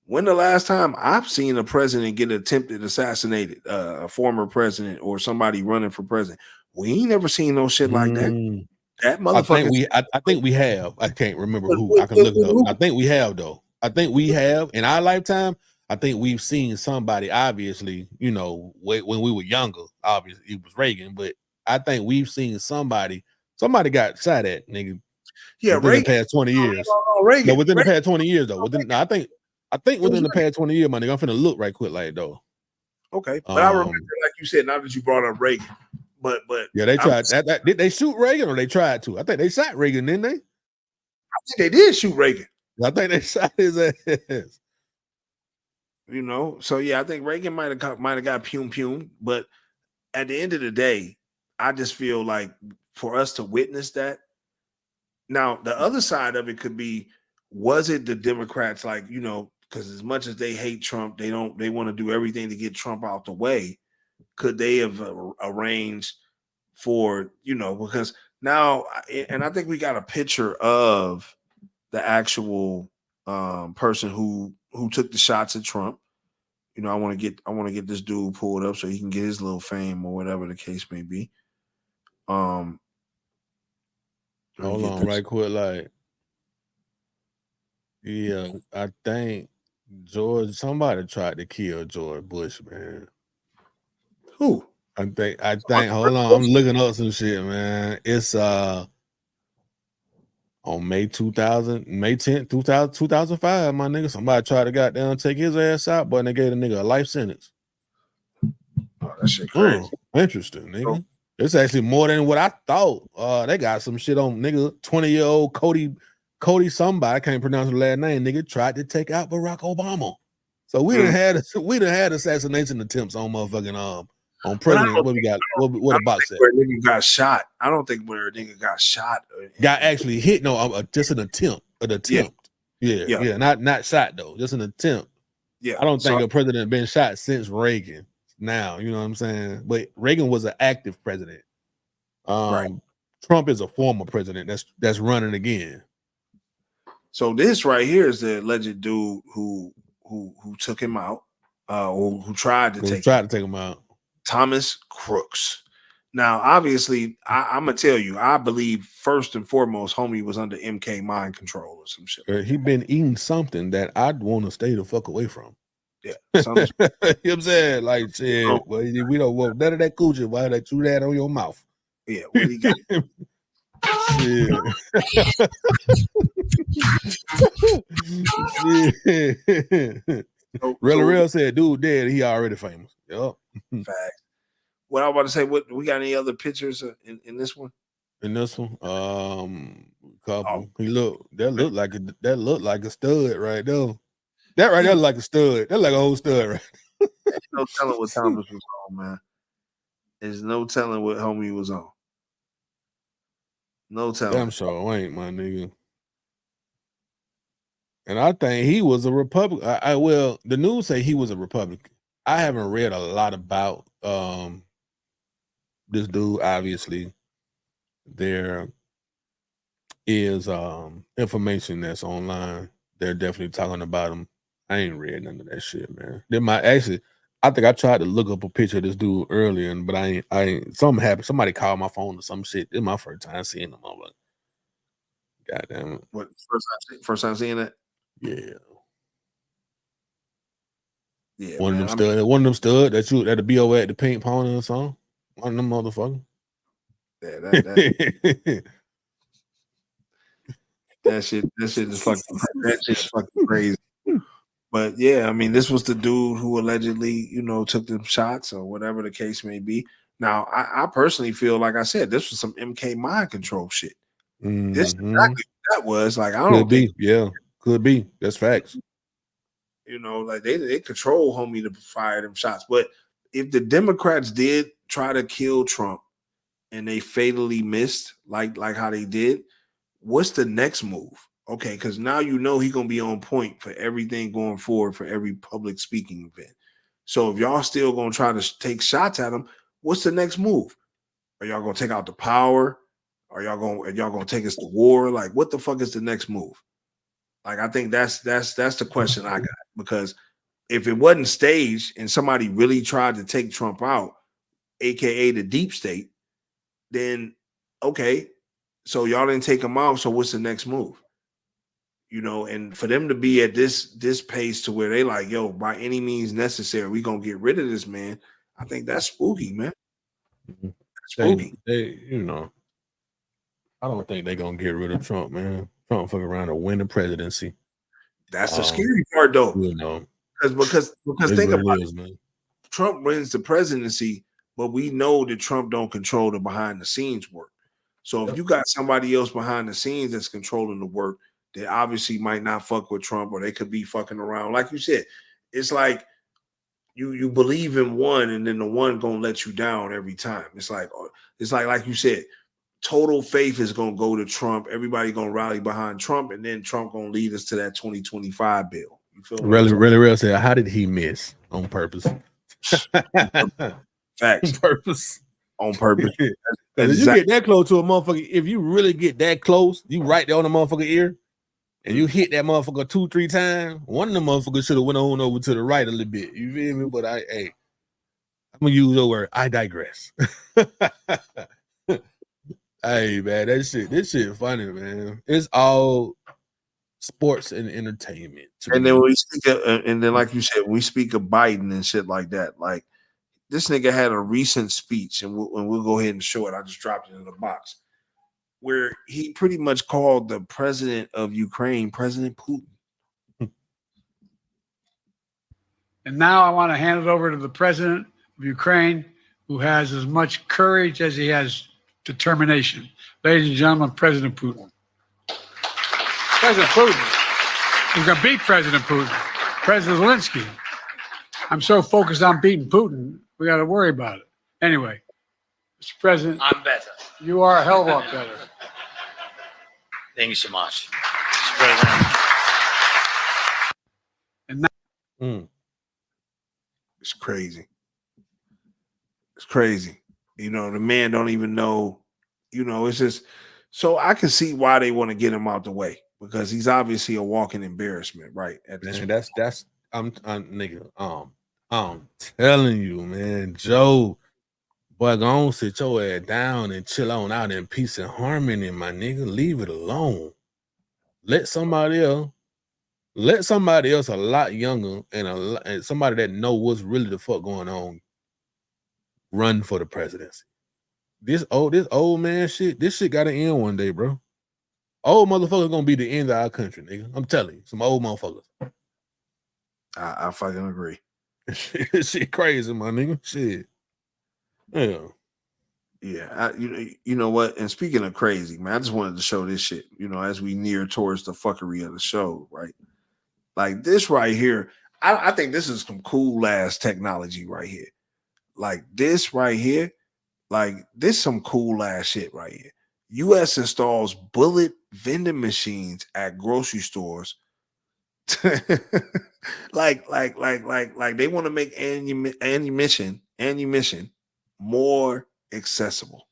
When the last time I've seen a president get attempted assassinated, a former president or somebody running for president? We ain't never seen no shit like that. That motherfucker. I think we have. I can't remember who. I can look it up. I think we have though. I think we have in our lifetime. I think we've seen somebody. Obviously, when we were younger. Obviously, it was Reagan, but I think we've seen somebody. Somebody got shot at, nigga. Yeah, within the past 20 years. Reagan. No, within the past 20 years though. I think within the past 20 years, my nigga. I'm finna look right quick like though. Okay, but I remember, like you said, now that you brought up Reagan, but yeah, they tried. Did they shoot Reagan or they tried to? I think they shot Reagan, didn't they? I think they did shoot Reagan. I think they shot his ass. You know, so yeah, I think Reagan might have got pum, but at the end of the day, I just feel like for us to witness that. Now, the other side of it could be, was it the Democrats, like, you know, because as much as they hate Trump, they want to do everything to get Trump out the way. Could they have arranged for, you know, because now, and I think we got a picture of the actual person who took the shots at Trump. You know, I want to get this dude pulled up so he can get his little fame or whatever the case may be. Hold on, right quick, like, yeah, I think somebody tried to kill George Bush, man. Who? I think. Hold on, I'm looking up some shit, man. It's on May 10th, 2005, my nigga. Somebody tried to goddamn take his ass out, but they gave the nigga a life sentence. Oh, that shit crazy. Interesting, nigga. It's actually more than what I thought. They got some shit on nigga. 20-year-old Cody somebody, I can't pronounce the last name, nigga, tried to take out Barack Obama. So we done had assassination attempts on motherfucking on president. What we got? What a box set? Where a nigga got shot. I don't think where a nigga got shot. Got actually hit. No, just an attempt. An attempt. Yeah. Not shot though. Just an attempt. Yeah. I don't think a president been shot since Reagan. Now, you know what I'm saying? But Reagan was an active president. Right. Trump is a former president that's running again. So this right here is the alleged dude who took him out, or who tried to take him out. Thomas Crooks. Now, obviously, I'm gonna tell you, I believe first and foremost, homie was under MK mind control or some shit. He been eating something that I'd want to stay the fuck away from. Yeah, you know what I'm saying? Like, shit, well, we don't want none of that coochie. Why they threw that on your mouth? Yeah, what he got? Real said, dude dead. He already famous. Yup. Fact. What I was about to say, what we got any other pictures in this one? In this one, couple. He looked like a stud right there. That right there like a stud. That's like a whole stud, right? There's no telling what Thomas was on, man. There's no telling what homie was on. No telling. Damn sure ain't, my nigga. And I think he was a Republican. Well, the news say he was a Republican. I haven't read a lot about this dude. Obviously, there is information that's online. They're definitely talking about him. I ain't read none of that shit, man. I think I tried to look up a picture of this dude earlier, but I ain't something happened. Somebody called my phone or some shit. This is my first time seeing him. I'm like, God damn it. What first time seeing it? Yeah. Yeah. One of them stud that'll be over at the Pink Pony or something. One of them motherfuckers. Yeah, that shit is fucking crazy. But yeah, I mean, this was the dude who allegedly, took them shots or whatever the case may be. Now, I personally feel, like I said, this was some MK mind control shit. This is exactly what that was. Like, I don't think. Yeah, could be. That's facts. Like they control homie to fire them shots. But if the Democrats did try to kill Trump and they fatally missed, like how they did, what's the next move? Okay, because now he's gonna be on point for everything going forward for every public speaking event. So if y'all still gonna try to take shots at him, what's the next move? Are y'all gonna take out the power? Are y'all gonna take us to war? Like, what the fuck is the next move? Like, I think that's the question I got, because if it wasn't staged and somebody really tried to take Trump out, aka the deep state, then okay, so y'all didn't take him out. So what's the next move? And for them to be at this pace to where they like, yo, by any means necessary, we gonna get rid of this man. I think that's spooky, man. That's spooky. I don't think they're gonna get rid of Trump, man. Trump fucking around to win the presidency. That's the scary part, though. Because think about it, man. Trump wins the presidency, but we know that Trump don't control the behind the scenes work. So if you got somebody else behind the scenes that's controlling the work, they obviously might not fuck with Trump, or they could be fucking around. Like you said, it's like you believe in one, and then the one gonna let you down every time. It's like you said, total faith is gonna go to Trump. Everybody gonna rally behind Trump, and then Trump gonna lead us to that 2025 bill. You feel me? Really real said, how did he miss on purpose? Facts. On purpose. On purpose. Because if you get that close to a motherfucker, if you really get that close, you right there on the motherfucker ear, and you hit that motherfucker 2-3 times, one of the motherfuckers should have went on over to the right a little bit. You feel me? But I'm gonna use your word. I digress. Hey man, this shit funny, man. It's all sports and entertainment. And then when we speak and then like you said, when we speak of Biden and shit like that, like this nigga had a recent speech, and we'll go ahead and show it. I just dropped it in the box, where he pretty much called the president of Ukraine President Putin. And now I want to hand it over to the president of Ukraine, who has as much courage as he has determination. Ladies and gentlemen, President Putin. President Putin. He's going to beat President Putin. President Zelensky. I'm so focused on beating Putin, we got to worry about it. Anyway, Mr. President. I'm better. You are a hell of a lot better. Thank you so much, Mr. President. And now, it's crazy. It's crazy. You know, the man don't even know. You know, it's just so I can see why they want to get him out the way, because he's obviously a walking embarrassment, right? I'm telling you, man, Joe, boy, go on, sit your ass down and chill on out in peace and harmony, my nigga. Leave it alone. Let somebody else a lot younger and somebody that know what's really the fuck going on run for the presidency. This old man shit, this shit gotta end one day, bro. Old motherfuckers gonna be the end of our country, nigga. I'm telling you, some old motherfuckers. I fucking agree. Shit crazy, my nigga. Shit. Yeah. Yeah. You know what? And speaking of crazy, man, I just wanted to show this shit, you know, as we near towards the fuckery of the show, right? Like this right here, I think this is some cool ass technology right here. Like this right here, like this some cool ass shit right here. U.S. installs bullet vending machines at grocery stores. like they want to make ammunition more accessible.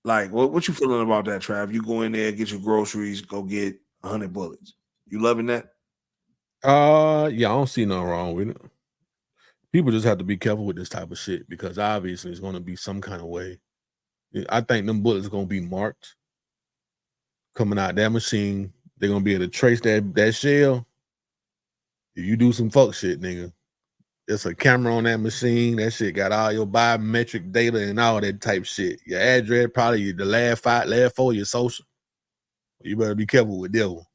Like what you feeling about that, Trav? You go in there, get your groceries, go get 100 bullets. You loving that? Yeah, I don't see nothing wrong with it. People just have to be careful with this type of shit, because obviously it's going to be some kind of way. I think them bullets are going to be marked coming out that machine. They're going to be able to trace that shell. If you do some fuck shit, nigga, it's a camera on that machine. That shit got all your biometric data and all that type shit. Your address, probably the last four, your social. You better be careful with that one.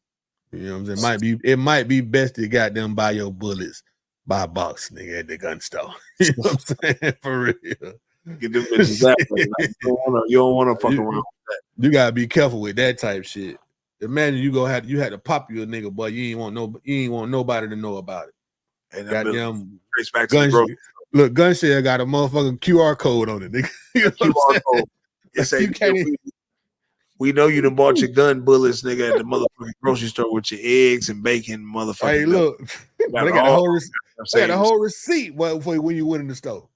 You know what I'm saying? It might be best to goddamn buy your bullets by box, nigga, at the gun store. You know what I'm saying? For real. Get them bitches that way. Like, you don't want to fuck around with that. You gotta be careful with that type shit. Imagine you had to pop you a nigga, but you ain't want nobody to know about it. And goddamn gun share got a motherfucking QR code on it, nigga. You know QR code. We know you done bought your gun bullets, nigga, at the motherfucking grocery store with your eggs and bacon, motherfucker. Hey, look, they got the whole receipt for when you went in the store.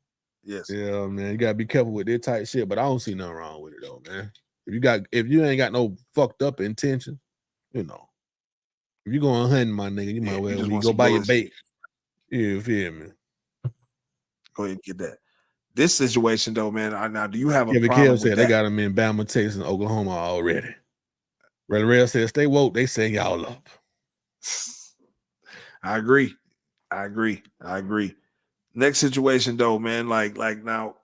Yes. Yeah, man, you gotta be careful with that type shit, but I don't see nothing wrong with it though, man. If you ain't got no fucked up intention, you know, if you going hunting, my nigga, you might well go buy your bait. Yeah, you feel me? Go ahead and get that. This situation though, man. Now, do you have a Kevin problem with with that? They got them in Bama, Texas, and Oklahoma already. Red Rail said, "Stay woke." They saying y'all up. I agree. Next situation though, man. Like now,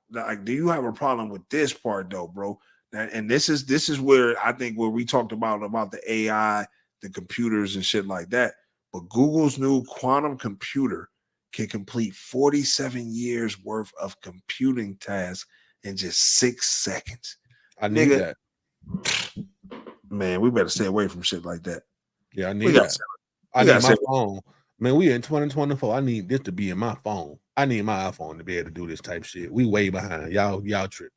do you have a problem with this part though, bro? And this is where I think where we talked about the AI, the computers and shit like that. But Google's new quantum computer can complete 47 years worth of computing tasks in just 6 seconds. I need that. Man, we better stay away from shit like that. Yeah, I need that. I need my phone. Man, we in 2024. I need this to be in my phone. I need my iPhone to be able to do this type shit. We way behind. Y'all tripping.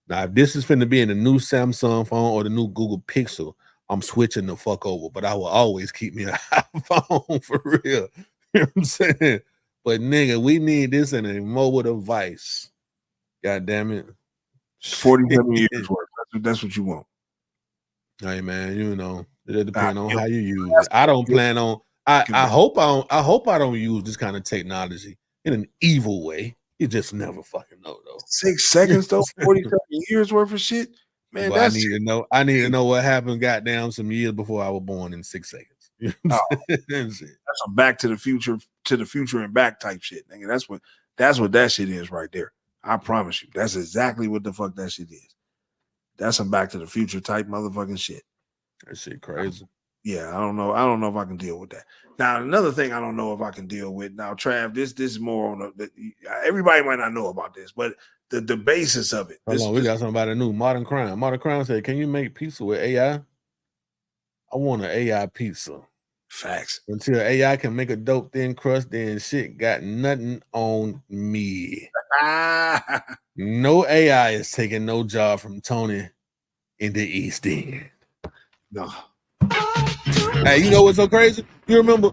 Now, if this is finna be in the new Samsung phone or the new Google Pixel, I'm switching the fuck over. But I will always keep me an iPhone for real. You know what I'm saying? But nigga, we need this in a mobile device. God damn it. 47 years worth. That's what you want. Hey man, you know, it depends on how you use it. I don't plan on. I hope I don't use this kind of technology in an evil way. You just never fucking know though. 6 seconds though, 47 years worth of shit. Man, but that's I need to know what happened goddamn some years before I was born in 6 seconds. You know that's some Back to the Future and back type shit. Nigga. That's what that shit is right there. I promise you. That's exactly what the fuck that shit is. That's some Back to the Future type motherfucking shit. That shit crazy. Yeah, I don't know. I don't know if I can deal with that. Now, another thing I don't know if I can deal with. Now, Trav, this is more on everybody might not know about this, but the basis of it. Hold on, we got something about a new Modern Crime. Modern Crime said, "Can you make pizza with AI?" I want an AI pizza. Facts. Until AI can make a dope thin crust, then shit got nothing on me. No AI is taking no job from Tony in the East End. No. Hey, you know what's so crazy? You remember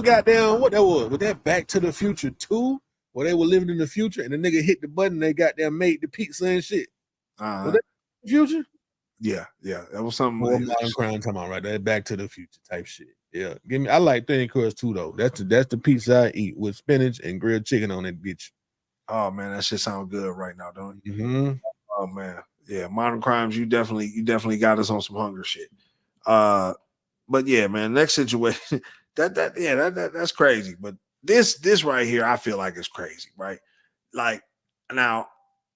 goddamn what that was? Was that Back to the Future 2? Where they were living in the future and the nigga hit the button, they goddamn made the pizza and shit. Was that the future? Yeah. That was something. More Modern Crime talking about right there. Back to the Future type shit. Yeah. I like thin crust too though. That's the pizza I eat with spinach and grilled chicken on that bitch. Oh man, that shit sounds good right now, don't you? Mm-hmm. Oh man. Yeah, Modern Crimes, you definitely got us on some hunger shit. But yeah, man, next situation. That's crazy. But this right here, I feel like it's crazy, right? Like now,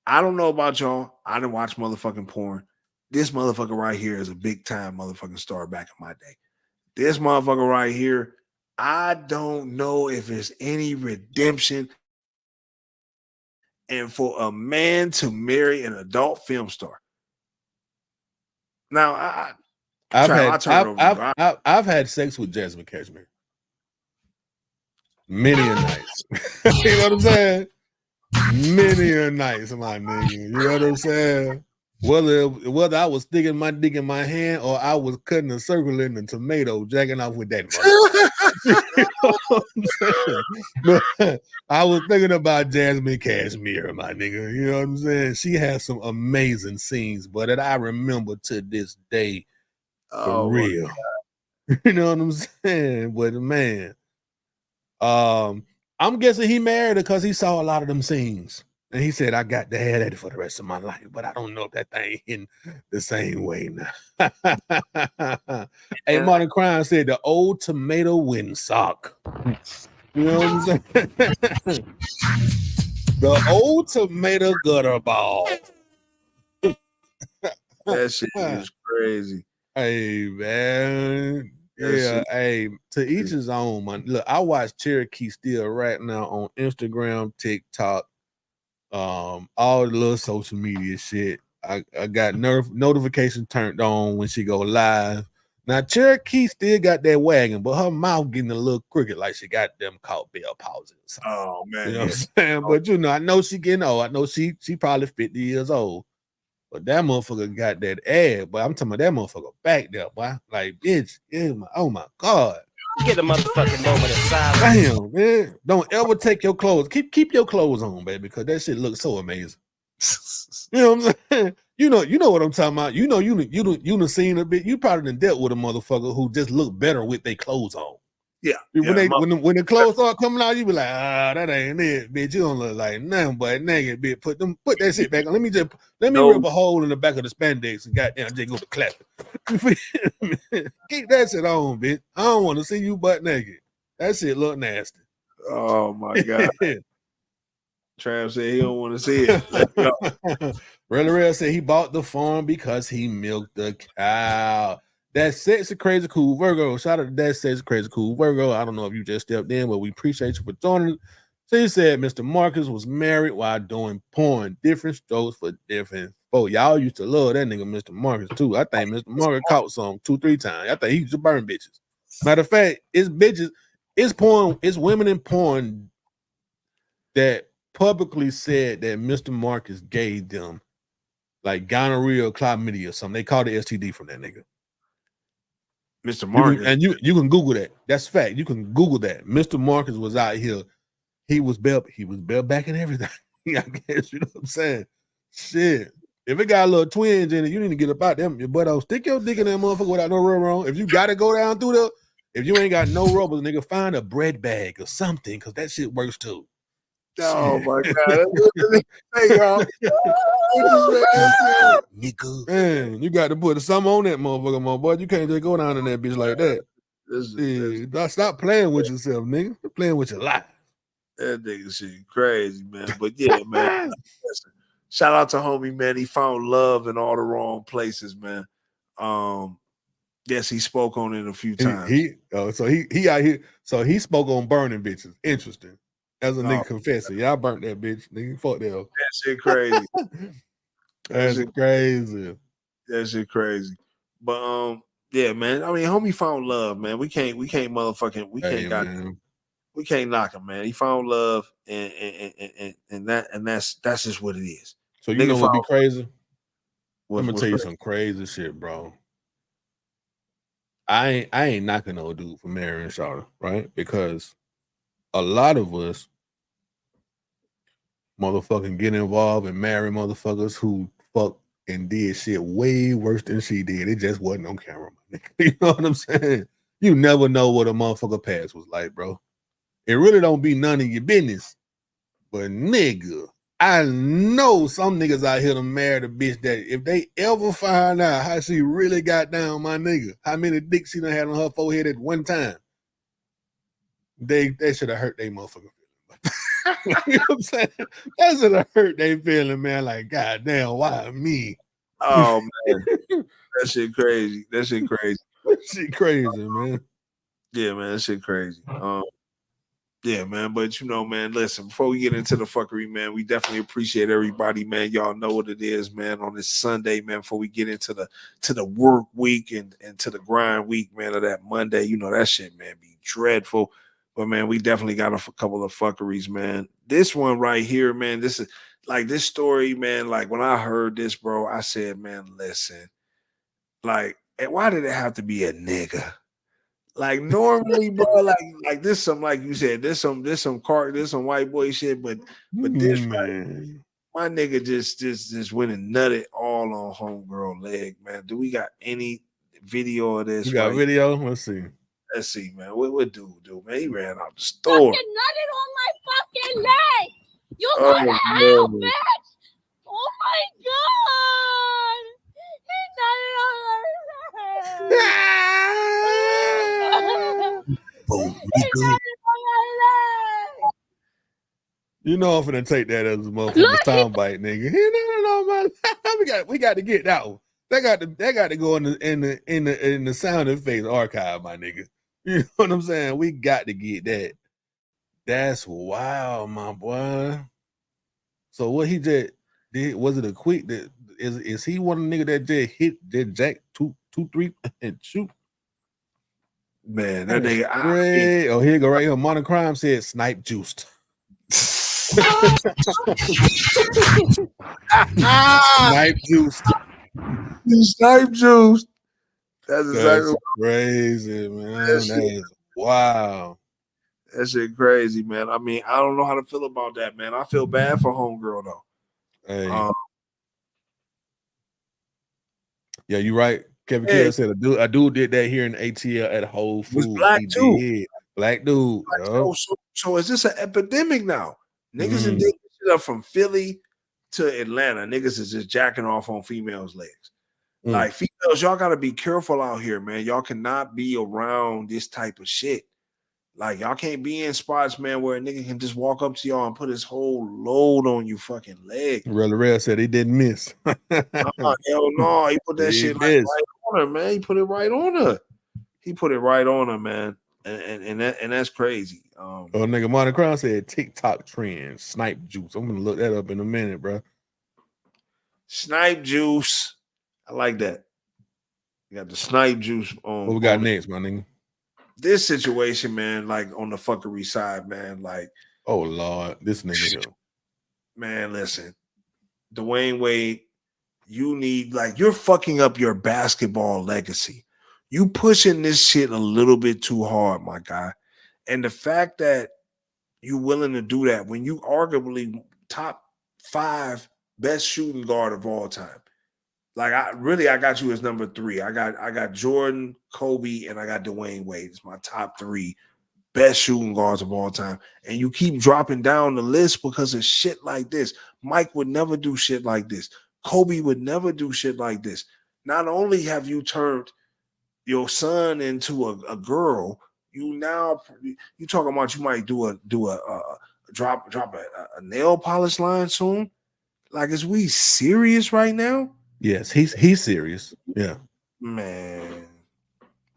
I don't know about y'all. I didn't watch motherfucking porn. This motherfucker right here is a big time motherfucking star back in my day. This motherfucker right here, I don't know if there's any redemption and for a man to marry an adult film star. Now, I've had sex with Jasmine Cashmere many a nights. You know what I'm saying? Many a nights, my nigga. You know what I'm saying? Whether I was sticking my dick in my hand or I was cutting a circle in the tomato, jacking off with that. You know what I'm saying? I was thinking about Jasmine Cashmere, my nigga. You know what I'm saying? She has some amazing scenes, but that I remember to this day. For real. You know what I'm saying? But man, I'm guessing he married her because he saw a lot of them scenes. And he said, I got to have that for the rest of my life, but I don't know if that thing in the same way now. Hey, Modern Crime said the old tomato windsock. You know what I'm saying? The old tomato gutter ball. That shit is crazy. Hey, man. Yeah, hey, to each his own, man. Look, I watch Cherokee Still right now on Instagram, TikTok, all the little social media shit. I got notification turned on when she go live. Now Cherokee still got that wagon, but her mouth getting a little crooked, like she got them caught Bell palsy or something. Oh man, you know what I'm saying? But you know, I know she getting old. I know she probably 50 years old. But that motherfucker got that ass, but I'm talking about that motherfucker back there, boy. Like, bitch, oh my God. Get a motherfucking moment of silence. Damn, man. Don't ever take your clothes. Keep your clothes on, baby, because that shit looks so amazing. You know what I'm saying? You know what I'm talking about. You done seen a bit. You probably done dealt with a motherfucker who just look better with their clothes on. Yeah. When the clothes start coming out, you be like, that ain't it, bitch. You don't look like nothing but naked, bitch. Put that shit back on. Let me rip a hole in the back of the spandex and goddamn just go to clap it. Keep that shit on, bitch. I don't want to see you butt naked. That shit look nasty. Oh my God. Trav said he don't want to see it. Let's go. Real said he bought the farm because he milked the cow. That's Sexy Crazy Cool Virgo. Shout out to that Sexy Crazy Cool Virgo. I don't know if you just stepped in, but we appreciate you for joining. So he said Mr. Marcus was married while doing porn. Different strokes for different folks. Y'all used to love that nigga Mr. Marcus too. I think Mr. Marcus caught some 2-3 times. I think he used to burn bitches. Matter of fact, it's bitches. It's porn. It's women in porn that publicly said that Mr. Marcus gave them like gonorrhea or chlamydia or something. They called it STD from that nigga. Mr. Marcus. You can Google that. That's fact. You can Google that. Mr. Marcus was out here. He was bareback and everything. I guess you know what I'm saying. Shit. If it got a little twinge in it, you need to get up out them. Your butt, stick your dick in that motherfucker without no rubber on. If you gotta go down through there, if you ain't got no rubbers, nigga, find a bread bag or something, because that shit works too. Oh my god. Hey, y'all. Nigga. Man, you got to put something on that motherfucker, my boy. You can't just go down in that bitch like that. Stop playing with yourself, nigga. Stop playing with your life. That nigga shit crazy, man. But yeah, man. Listen, shout out to homie, man. He found love in all the wrong places, man. Yes, he spoke on it a few times. So he out here. So he spoke on burning bitches. Interesting. As a nigga confessing, yeah, I burnt that bitch. Nigga, fuck that. That shit crazy. That's crazy. That shit crazy. But yeah, man. I mean, homie found love, man. We can't knock him, man. He found love, and that's just what it is. So you know what be crazy? I'm gonna tell you some crazy shit, bro. I ain't knocking no dude for marrying Shawty, right? Because a lot of us motherfucking get involved and marry motherfuckers who fuck and did shit way worse than she did. It just wasn't on camera, my nigga. You know what I'm saying? You never know what a motherfucker past was like, bro. It really don't be none of your business. But nigga, I know some niggas out here to marry the bitch that if they ever find out how she really got down, my nigga, how many dicks she done had on her forehead at one time, they should have hurt their motherfucker. You know what I'm saying? That should have hurt their feeling, man. Like, God damn, why me? Oh man, that shit crazy. That shit crazy. That shit crazy, man. Yeah, man, that shit crazy. Yeah, man. But you know, man, listen, before we get into the fuckery, man, we definitely appreciate everybody, man. Y'all know what it is, man, on this Sunday, man, before we get into the work week and to the grind week, man, of that Monday. You know, that shit, man, be dreadful. But man, we definitely got a couple of fuckeries, man. This one right here, man, this is like this story, man. Like when I heard this, bro, I said, man, listen, like, why did it have to be a nigga? Like normally, bro, like this some, like you said, this some white boy shit, but this right, my nigga just went and nutted all on homegirl leg, man. Do we got any video of this? You got video? Let's see. Let's see, man. What dude do, man? He ran out the store. Fucking nutted on my fucking leg. You Oh, gotta help, man. bitch. Oh my god. He nutted on my leg. He nutted on my leg. You know I'm finna take that as a motherfucker's time bite, nigga. He didn't know my we got to get that one. They got to go in the sound effects archive, my nigga. You know what I'm saying? We got to get that. That's wild, my boy. So what he just did, was it a quick that is he one of the nigga that just hit that jack 2-3 and shoot? Man, that nigga. Oh, here you go right here. Monocrime said snipe juiced. Snipe juiced. Snipe juiced. That's exactly crazy, man. That is wow. That shit crazy, man. I mean, I don't know how to feel about that, man. I feel bad for homegirl though. Hey. Yeah, you right. Kevin Kelly said a dude did that here in ATL at Whole Foods. Black too. Black dude. So is this an epidemic now? Niggas and shit up from Philly to Atlanta. Niggas is just jacking off on females' legs. Like females, y'all gotta be careful out here, man. Y'all cannot be around this type of shit. Like y'all can't be in spots, man, where a nigga can just walk up to y'all and put his whole load on you fucking leg. Rel said he didn't miss. Hell no, he put that shit like right on her, man. He put it right on her. He put it right on her, man. And that's crazy. Nigga Monocrime said TikTok trend snipe juice. I'm gonna look that up in a minute, bro. Snipe juice. I like that. You got the snipe juice on. What we got next, my nigga? this situation, man, like on the fuckery side, man, like, oh Lord, this nigga here. Man, listen, Dwayne Wade, you need, like, you're fucking up your basketball legacy. You pushing this shit a little bit too hard, my guy. And the fact that you willing to do that when you arguably top 5 best shooting guard of all time. Like, I got you as number 3. I got Jordan, Kobe, and I got Dwayne Wade. It's my top 3 best shooting guards of all time. And you keep dropping down the list because of shit like this. Mike would never do shit like this. Kobe would never do shit like this. Not only have you turned your son into a girl, you talking about you might do a drop a nail polish line soon. Like, is we serious right now? Yes, he's serious. Yeah, man.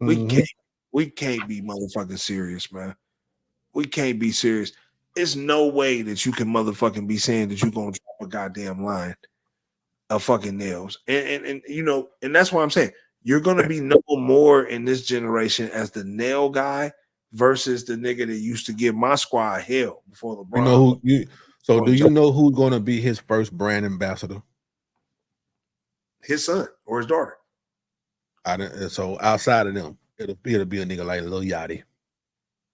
Mhm. We can't be motherfucking serious, man. We can't be serious. It's no way that you can motherfucking be saying that you're gonna drop a goddamn line of fucking nails. And you know, and that's why I'm saying you're gonna be no more in this generation as the nail guy versus the nigga that used to give my squad hell before LeBron. You know who you so do you know who's gonna be his first brand ambassador? His son or his daughter. So outside of them, it'll be a nigga like Lil Yachty,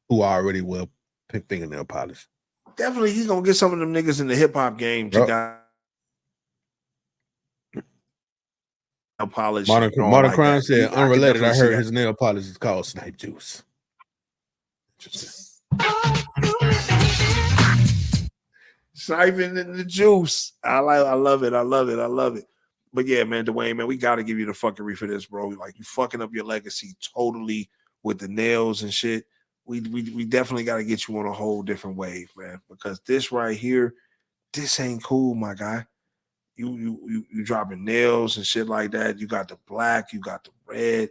who already will pick fingernail polish. Definitely, he's gonna get some of them niggas in the hip hop game to got polish. Modern Crime said unrelated. I heard his nail polish is called Snipe Juice. Sniping in the juice. I love it. But yeah, man, Dwayne, man, we got to give you the fuckery for this, bro. Like, you fucking up your legacy totally with the nails and shit. We definitely got to get you on a whole different wave, man, because this right here, this ain't cool, my guy. You dropping nails and shit like that. You got the black, you got the red.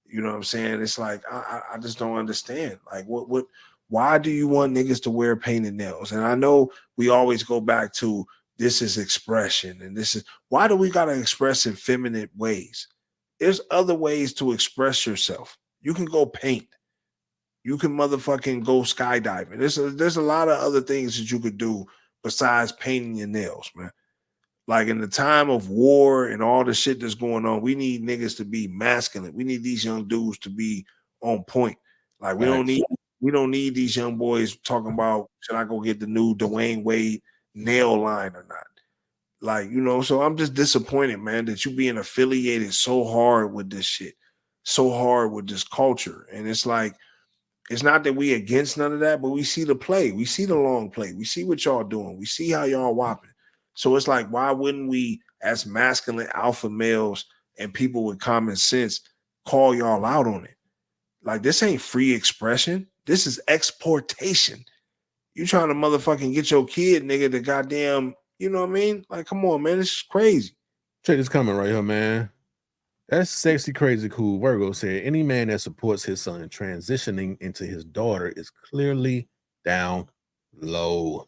You know what I'm saying? It's like I just don't understand. Like, what? Why do you want niggas to wear painted nails? And I know we always go back to this is expression, and this is why do we gotta express in feminine ways? There's other ways to express yourself. You can go paint. You can motherfucking go skydiving. There's a lot of other things that you could do besides painting your nails, man. Like, in the time of war and all the shit that's going on, we need niggas to be masculine. We need these young dudes to be on point. Like, we don't need these young boys talking about, should I go get the new Dwayne Wade nail line or not? Like, you know, so I'm just disappointed, man, that you being affiliated so hard with this shit, so hard with this culture. And it's like, it's not that we against none of that, but we see the play. We see the long play. We see what y'all doing. We see how y'all whopping. So it's like, why wouldn't we, as masculine alpha males and people with common sense, call y'all out on it? Like, this ain't free expression. This is exportation. You trying to motherfucking get your kid, nigga, the goddamn, you know what I mean? Like, come on, man, this is crazy. Check this comment right here, man. That's sexy, crazy, cool. Virgo said, any man that supports his son transitioning into his daughter is clearly down low.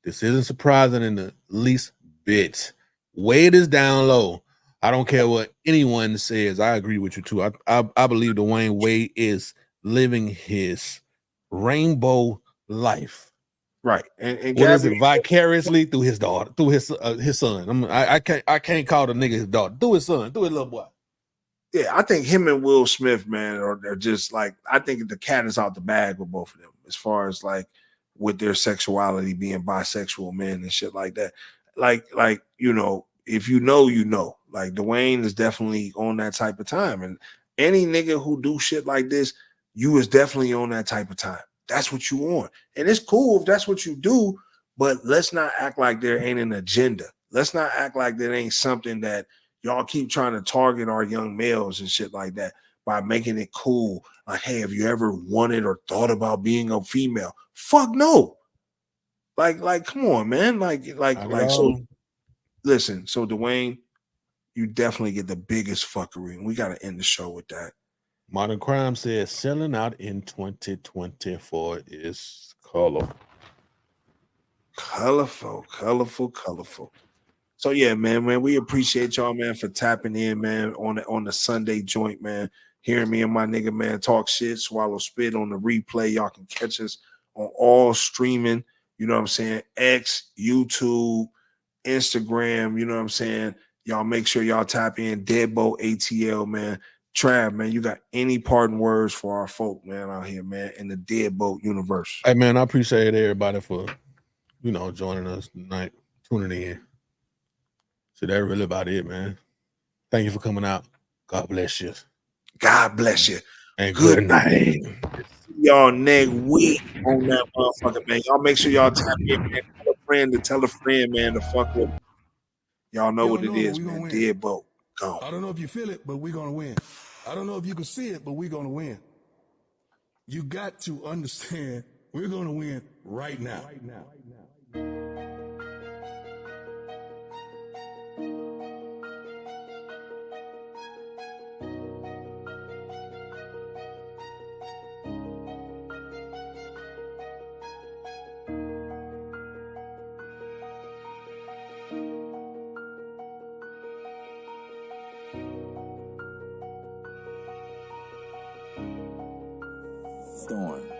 This isn't surprising in the least bit. Wade is down low. I don't care what anyone says. I agree with you too. I believe Dwayne Wade is living his rainbow life. Right. And what is it? Vicariously through his daughter, through his son. I can't call the nigga his daughter. Through his son, through his little boy. Yeah, I think him and Will Smith, man, are just like, I think the cat is out the bag with both of them as far as like with their sexuality, being bisexual men and shit like that. Like, you know, if you know, you know. Like, Dwayne is definitely on that type of time. And any nigga who do shit like this, you is definitely on that type of time. That's what you want. And it's cool if that's what you do, but let's not act like there ain't an agenda. Let's not act like there ain't something that y'all keep trying to target our young males and shit like that by making it cool. Like, hey, have you ever wanted or thought about being a female? Fuck no. Like, come on, man. So listen, so Dwayne, you definitely get the biggest fuckery, and we got to end the show with that. Modern Crime says selling out in 2024 is colorful. Colorful. So yeah, man, we appreciate y'all, man, for tapping in, man, on the Sunday joint, man. hearing me and my nigga, man, talk shit, swallow spit on the replay. Y'all can catch us on all streaming, you know what I'm saying? X, YouTube, Instagram, you know what I'm saying? Y'all make sure y'all tap in Deadbolt ATL, man. Trav, man, you got any parting words for our folk, man, out here, man, in the Deadbolt universe? Hey, man, I appreciate everybody for, you know, joining us tonight, tuning in. So that's really about it, man. Thank you for coming out. God bless you. God bless you. And good night. See y'all next week on that motherfucker, man. Y'all make sure y'all tap in, man. Tell a friend to tell a friend, man, to fuck with. Y'all know what it is, man. Deadbolt. Go. I don't know if you feel it, but we're going to win. I don't know if you can see it, but we're going to win. You got to understand we're going to win right now. Storm.